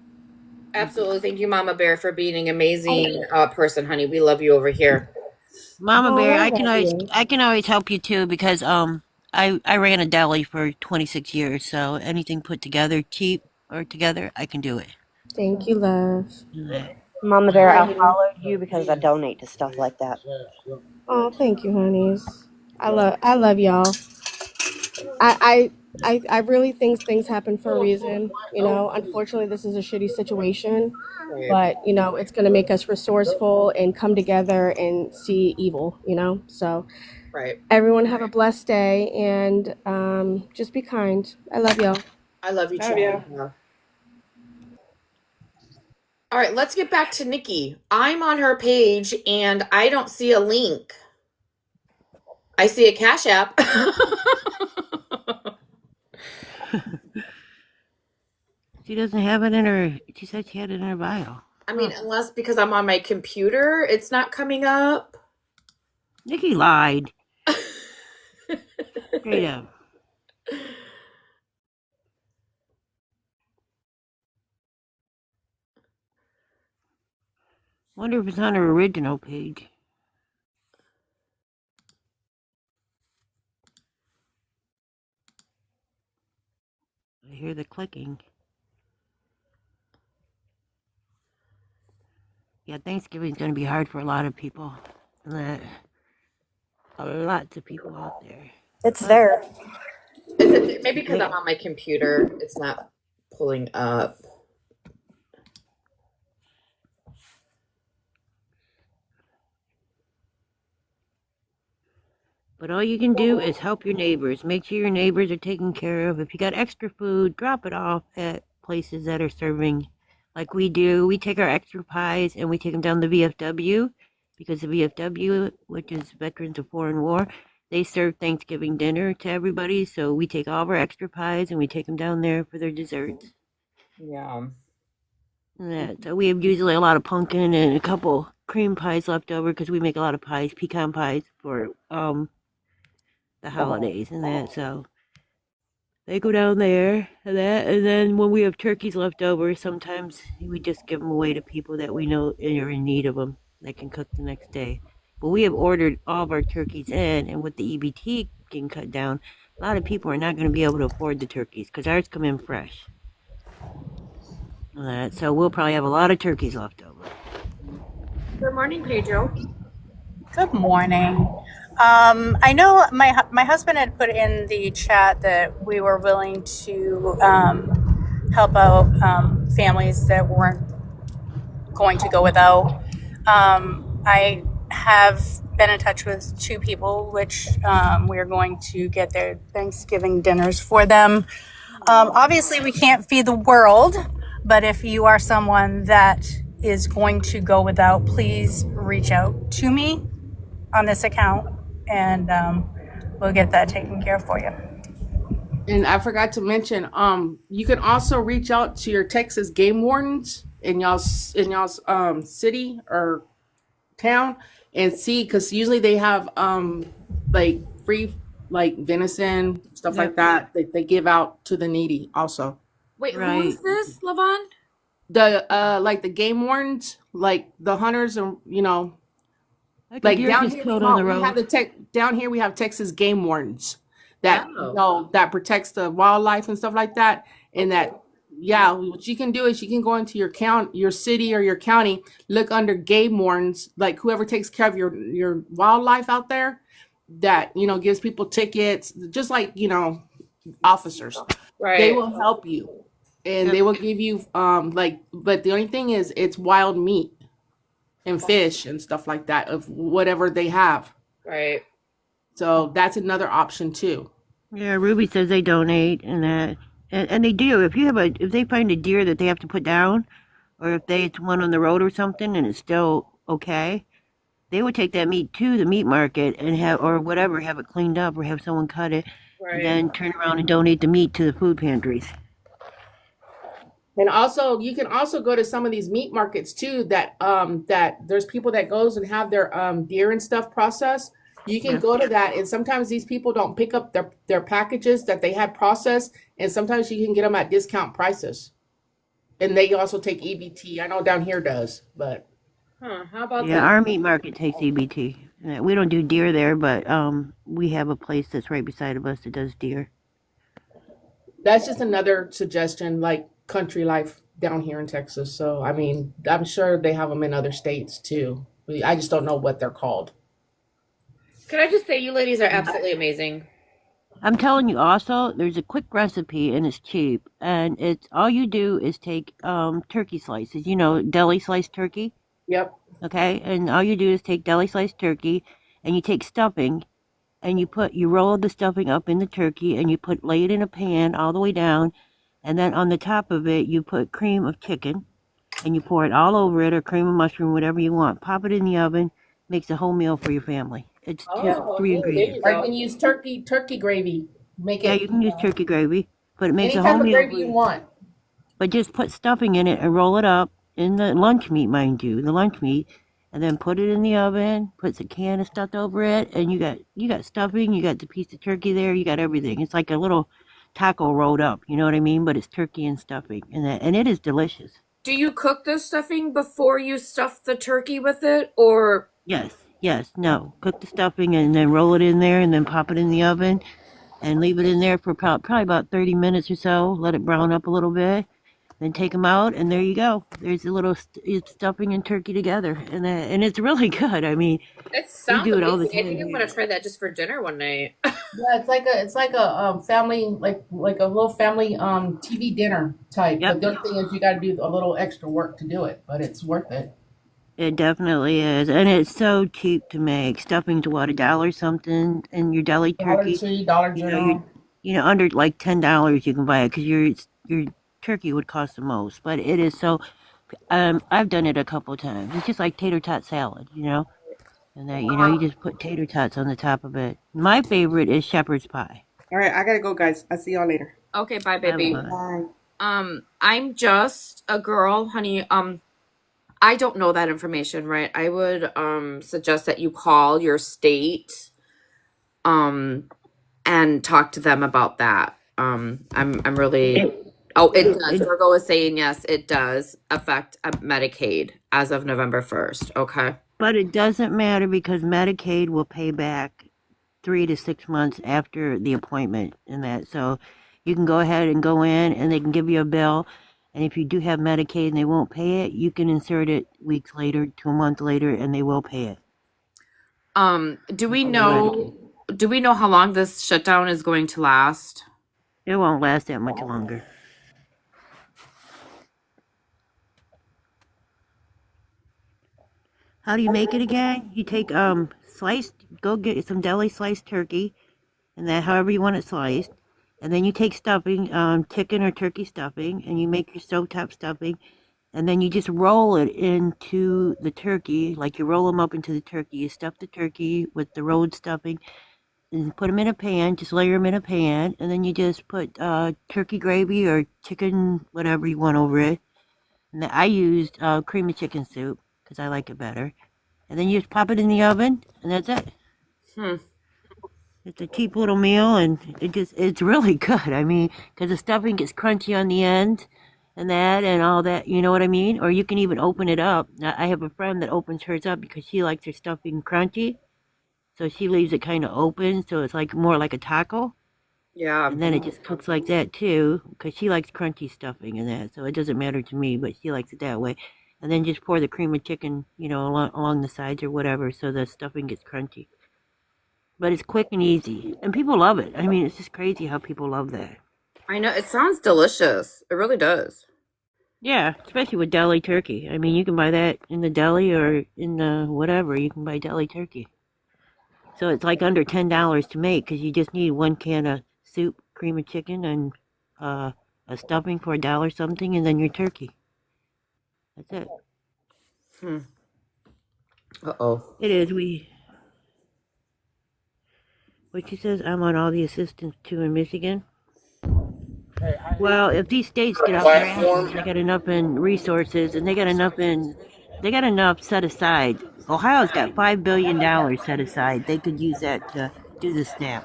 Absolutely. Thank you, Mama Bear, for being an amazing person, honey. We love you over here. Mama Oh, Bear, I love you. I can always help you too because I ran a deli for 26 years, so anything put together cheap or together, I can do it. Thank you, love. Mama All Bear, right, I honey. followed you because I donate to stuff like that. Oh, thank you, honeys. I love y'all. I really think things happen for a reason. You know, unfortunately, this is a shitty situation, Right. but you know, it's gonna make us resourceful and come together and see evil. You know, so Right. everyone have a blessed day and just be kind. I love y'all. I love you too. Love ya. Yeah. All right, let's get back to Nikki. I'm on her page and I don't see a link. I see a Cash App. She doesn't have it in her. She said she had it in her bio. I mean, unless because I'm on my computer, it's not coming up. Nikki lied. Straight up. Wonder if it's on her original page. I hear the clicking. Yeah, Thanksgiving's gonna be hard for a lot of people. Lots of people out there. It's there. Is it maybe because I'm on my computer? It's not pulling up. But all you can do is help your neighbors. Make sure your neighbors are taken care of. If you got extra food, drop it off at places that are serving like we do. We take our extra pies and we take them down to VFW because the VFW, which is Veterans of Foreign War, they serve Thanksgiving dinner to everybody. So we take all of our extra pies and we take them down there for their desserts. Yeah. So we have usually a lot of pumpkin and a couple cream pies left over because we make a lot of pies, pecan pies for the holidays and that. So they go down there and that, and then when we have turkeys left over, sometimes we just give them away to people that we know are in need of them that can cook the next day. But we have ordered all of our turkeys in, and with the EBT getting cut down, a lot of people are not going to be able to afford the turkeys because ours come in fresh. So we'll probably have a lot of turkeys left over. Good morning, Pedro. Good morning. I know my husband had put in the chat that we were willing to help out families that weren't going to go without. I have been in touch with 2 people, which we are going to get their Thanksgiving dinners for them. Obviously, we can't feed the world, but if you are someone that is going to go without, please reach out to me on this account, and we'll get that taken care of for you. And I forgot to mention, you can also reach out to your Texas game wardens in y'all's city or town and see, because usually they have like free like venison stuff like that they give out to the needy also. Wait, who is this, Lavon? The like the game wardens, like the hunters, and Like a like deer down gets here killed on the we have road. down here we have Texas game wardens that Oh. that protects the wildlife and stuff like that. And that, yeah, what you can do is you can go into your city or your county, look under game wardens, like whoever takes care of your wildlife out there, that gives people tickets, just like officers. They Right. will help you, and they will give you like, but the only thing is it's wild meat and fish and stuff like that of whatever they have. Right. So that's another option too. Yeah, Ruby says they donate and that, and they do. If they find a deer that they have to put down, or if it's one on the road or something and it's still okay, they would take that meat to the meat market and have it cleaned up or have someone cut it, and Right. then turn around and donate the meat to the food pantries. And also, you can also go to some of these meat markets too. That there's people that goes and have their deer and stuff processed. You can go to that, and sometimes these people don't pick up their packages that they had processed, and sometimes you can get them at discount prices. And they also take EBT. I know down here does, but How about Yeah, that? our meat market takes EBT. We don't do deer there, but we have a place that's right beside of us that does deer. that's just another suggestion, like country life down here in Texas. So I mean, I'm sure they have them in other states too. I just don't know what they're called. Can I just say you ladies are absolutely amazing? I'm telling you also, there's a quick recipe and it's cheap. And it's all you do is take turkey slices, deli sliced turkey. Yep. Okay? And all you do is take deli sliced turkey and you take stuffing and you roll the stuffing up in the turkey and lay it in a pan all the way down, and then on the top of it you put cream of chicken and you pour it all over it, or cream of mushroom, whatever you want. Pop it in the oven, makes a whole meal for your family. It's just Oh, three hey, there you ingredients. Or you can go. use turkey gravy. Make Yeah, it, you can use turkey gravy, but it makes any a whole type of meal gravy for you you. want. But just put stuffing in it and roll it up in the lunch meat, mind you, the lunch meat, and then put it in the oven. Put a can of stuff over it, and you got stuffing. You got the piece of turkey there. You got everything. It's like a little taco rolled up. You know what I mean? But it's turkey and stuffing, and it is delicious. Do you cook the stuffing before you stuff the turkey with it, or? Yes, no. Cook the stuffing and then roll it in there, and then pop it in the oven and leave it in there for probably about 30 minutes or so. Let it brown up a little bit. Then take them out, and there you go. There's a little it's stuffing and turkey together, and it's really good. I mean, It we sounds do it all the amazing. I time think I'm here. gonna try that just for dinner one night. Yeah, it's like a family, like a little family TV dinner type. Yep, But the other thing is you got to do a little extra work to do it, but it's worth it. it definitely is, and it's so cheap to make. Stuffing's what, $1 something, and your deli Dollar turkey. Tree, Dollar You know, you General. under like $10 you can buy it because your turkey would cost the most, but it is so. I've done it a couple of times. It's just like tater tot salad. And that you just put tater tots on the top of it. My favorite is shepherd's pie. All right, I gotta go, guys. I'll see y'all later. Okay, bye, I baby. love it. Bye. I'm just a girl, honey. I don't know that information, right? I would suggest that you call your state and talk to them about that. I'm really. Oh, it does. It, Virgo is saying yes. It does affect Medicaid as of November 1st. Okay. but it doesn't matter because Medicaid will pay back 3 to 6 months after the appointment and that. So you can go ahead and go in and they can give you a bill. And if you do have Medicaid and they won't pay it, you can insert it weeks later to a month later and they will pay it. Do we On your know? Medicaid. Do we know how long this shutdown is going to last? It won't last that much longer. How do you make it again? You take sliced, go get some deli sliced turkey, and that however you want it sliced, and then you take stuffing, chicken or turkey stuffing, and you make your stovetop stuffing, and then you just roll it into the turkey, like you roll them up into the turkey. You stuff the turkey with the rolled stuffing, and put them in a pan. Just layer them in a pan, and then you just put turkey gravy or chicken, whatever you want over it. And I used cream of chicken soup because I like it better. And then you just pop it in the oven, and that's it. Hmm. It's a cheap little meal, and it's really good. I mean, because the stuffing gets crunchy on the end, and that, and all that, you know what I mean? Or you can even open it up. I have a friend that opens hers up because she likes her stuffing crunchy, so she leaves it kind of open, so it's like more like a taco. Yeah. And then it just cooks like that too, because she likes crunchy stuffing and that, so it doesn't matter to me, but she likes it that way. And then just pour the cream of chicken, along the sides or whatever, so the stuffing gets crunchy. But it's quick and easy, and people love it. I mean, it's just crazy how people love that. I know, it sounds delicious. It really does. Yeah, especially with deli turkey. I mean, you can buy that in the deli or in the whatever. You can buy deli turkey. So it's like under $10 to make because you just need one can of soup, cream of chicken, and a stuffing for $1 something, and then your turkey. That's it. Hmm. Uh-oh. It is. What she says, I'm on all the assistance too in Michigan. Well, if these states get off their asses, they got enough in resources, and they got enough set aside. Ohio's got $5 billion set aside. They could use that to do the SNAP.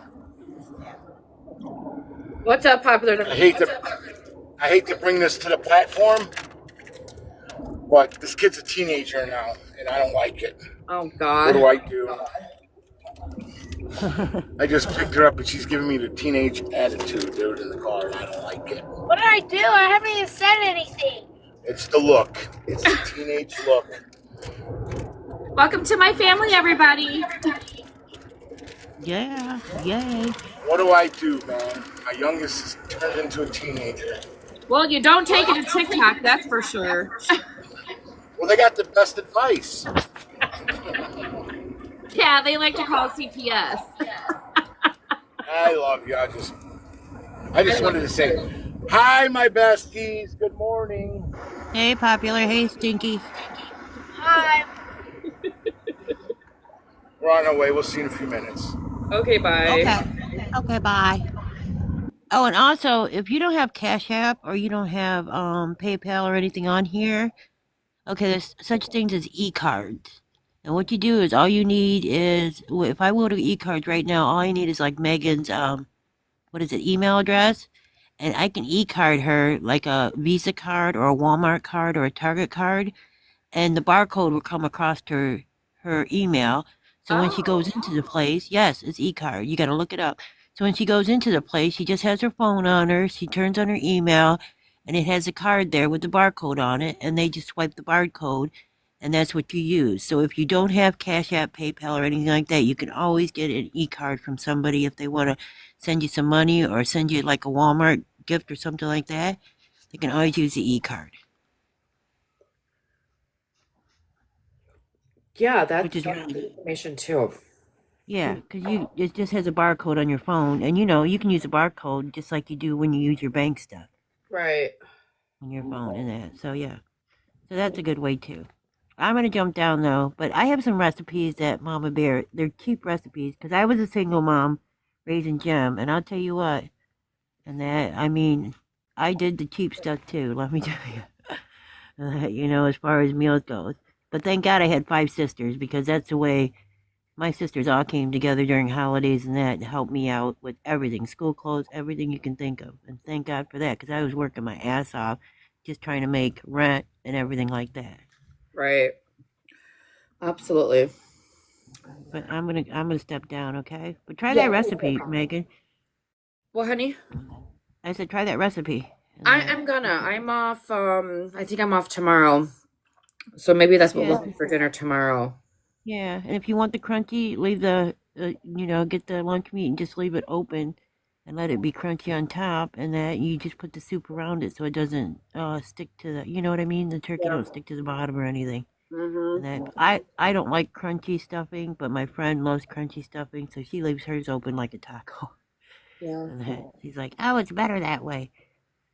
What's up, popular? I hate to bring this to the platform, but this kid's a teenager now, and I don't like it. Oh What God. do I do? I just picked her up, and she's giving me the teenage attitude, dude, in the car, and I don't like it. What did I do? I haven't even said anything. It's the look. It's the teenage look. Welcome to my family, everybody. Yeah, yay. What do I do, man? My youngest is turned into a teenager. Well, you don't take it to TikTok, that's for sure. Well, they got the best advice. Yeah, they like to call CPS. I love you. I just wanted to say, hi, my besties. Good morning. Hey, Popular. Hey, Stinky. Hi. We're on our way. We'll see you in a few minutes. Okay, bye. Okay, bye. Oh, and also, if you don't have Cash App or you don't have PayPal or anything on here, okay, there's such things as e-cards. And what you do is all you need is, if I go to e-cards right now, all I need is like Megan's, email address. And I can e-card her like a Visa card or a Walmart card or a Target card. And the barcode will come across her email. So when she goes into the place, yes, it's e-card. You got to look it up. So when she goes into the place, she just has her phone on her. She turns on her email, and it has a card there with the barcode on it, and they just swipe the barcode, and that's what you use. So if you don't have Cash App, PayPal, or anything like that, you can always get an e-card from somebody if they want to send you some money or send you like a Walmart gift or something like that. They can always use the e-card. Yeah, that's Which is really information too. Yeah, because it just has a barcode on your phone, and you can use a barcode just like you do when you use your bank stuff Right. on your phone and that. So yeah, so that's a good way too. I'm gonna jump down though, but I have some recipes that Mama Bear. They're cheap recipes because I was a single mom raising Jim, and I'll tell you what, and that I mean, I did the cheap stuff too. Let me tell you, as far as meals goes. But thank God I had 5 sisters because that's the way. My sisters all came together during holidays and that to help me out with everything, school clothes, everything you can think of. And thank God for that, because I was working my ass off just trying to make rent and everything like that. Right. Absolutely. But I'm gonna step down, okay? But try that recipe, Megan. Well, honey? I said try that recipe. I'm off, I think I'm off tomorrow. So maybe that's what we'll do for dinner tomorrow. Yeah, and if you want the crunchy, leave get the lunch meat and just leave it open and let it be crunchy on top, and that you just put the soup around it so it doesn't stick to the, you know what I mean? The turkey don't stick to the bottom or anything. And then I don't like crunchy stuffing, but my friend loves crunchy stuffing, so she leaves hers open like a taco. Yeah. And then she's like, oh, it's better that way.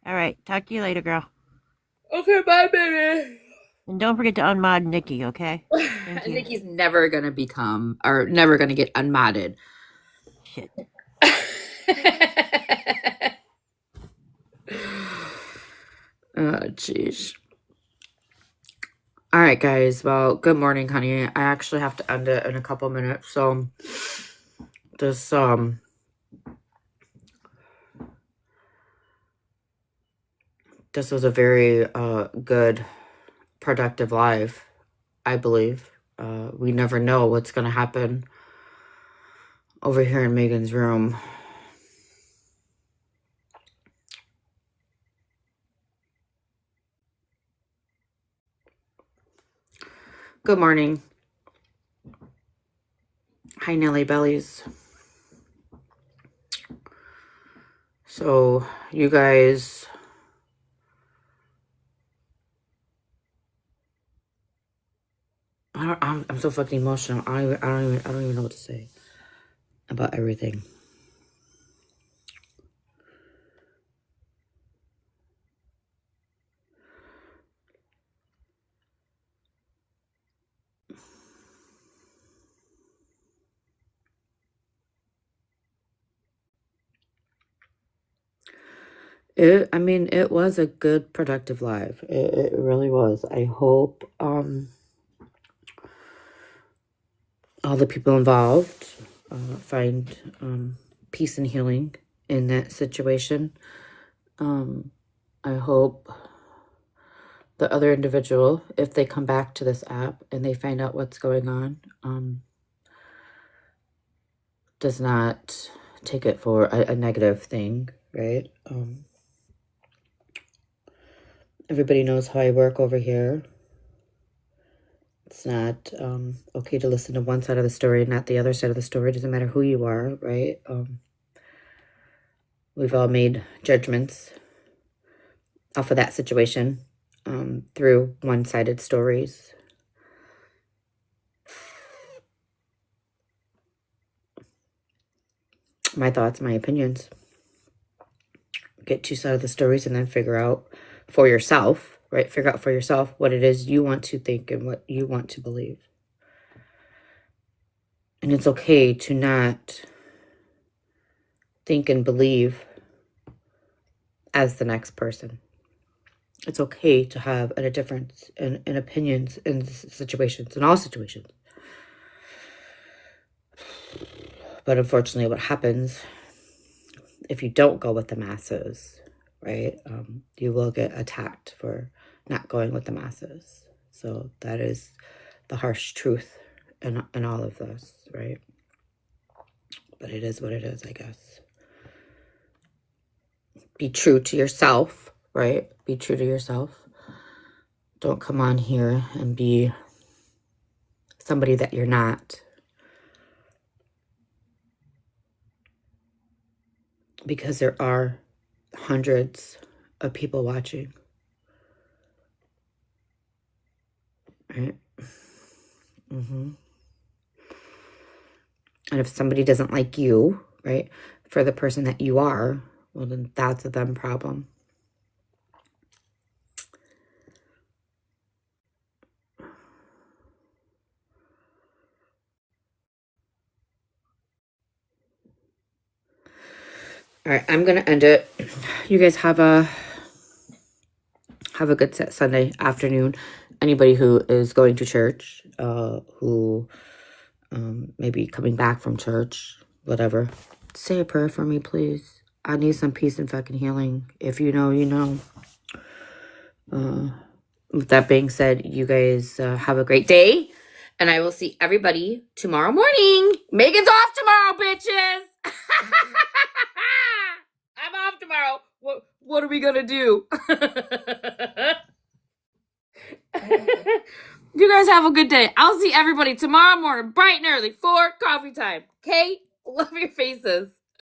All right, talk to you later, girl. Okay, bye, baby. And don't forget to unmod Nikki, okay? Thank you. Nikki's never gonna become, or never gonna get unmodded. Shit. Oh, jeez. All right, guys. Well, good morning, honey. I actually have to end it in a couple minutes, so this this was a very good, productive live, I believe. We never know what's gonna happen over here in Megan's room. Good morning. Hi, Nelly Bellies. So, you guys, I'm so fucking emotional. I don't even know what to say about everything. It was a good, productive live. It really was. I hope all the people involved find peace and healing in that situation. I hope the other individual, if they come back to this app and they find out what's going on, does not take it for a negative thing, right? Everybody knows how I work over here. It's not okay to listen to one side of the story and not the other side of the story. It doesn't matter who you are, right? We've all made judgments off of that situation through one-sided stories. My thoughts, my opinions. Get two sides of the stories and then figure out for yourself, right? Figure out for yourself what it is you want to think and what you want to believe. And it's okay to not think and believe as the next person. It's okay to have a difference in opinions in situations, in all situations. But unfortunately, what happens if you don't go with the masses, right? You will get attacked for not going with the masses. So that is the harsh truth in all of this, right? But it is what it is, I guess. Be true to yourself, right? Be true to yourself. Don't come on here and be somebody that you're not. Because there are hundreds of people watching. Right? And if somebody doesn't like you, right, for the person that you are, well, then that's a them problem. All right, I'm gonna end it. You guys have a good Sunday afternoon. Anybody who is going to church, who maybe coming back from church, whatever, say a prayer for me, please. I need some peace and fucking healing. If you know, you know. With that being said, you guys have a great day. And I will see everybody tomorrow morning. Megan's off tomorrow, bitches. I'm off tomorrow. What are we going to do? You guys have a good day. I'll see everybody tomorrow morning, bright and early, for coffee time. Okay? Love your faces.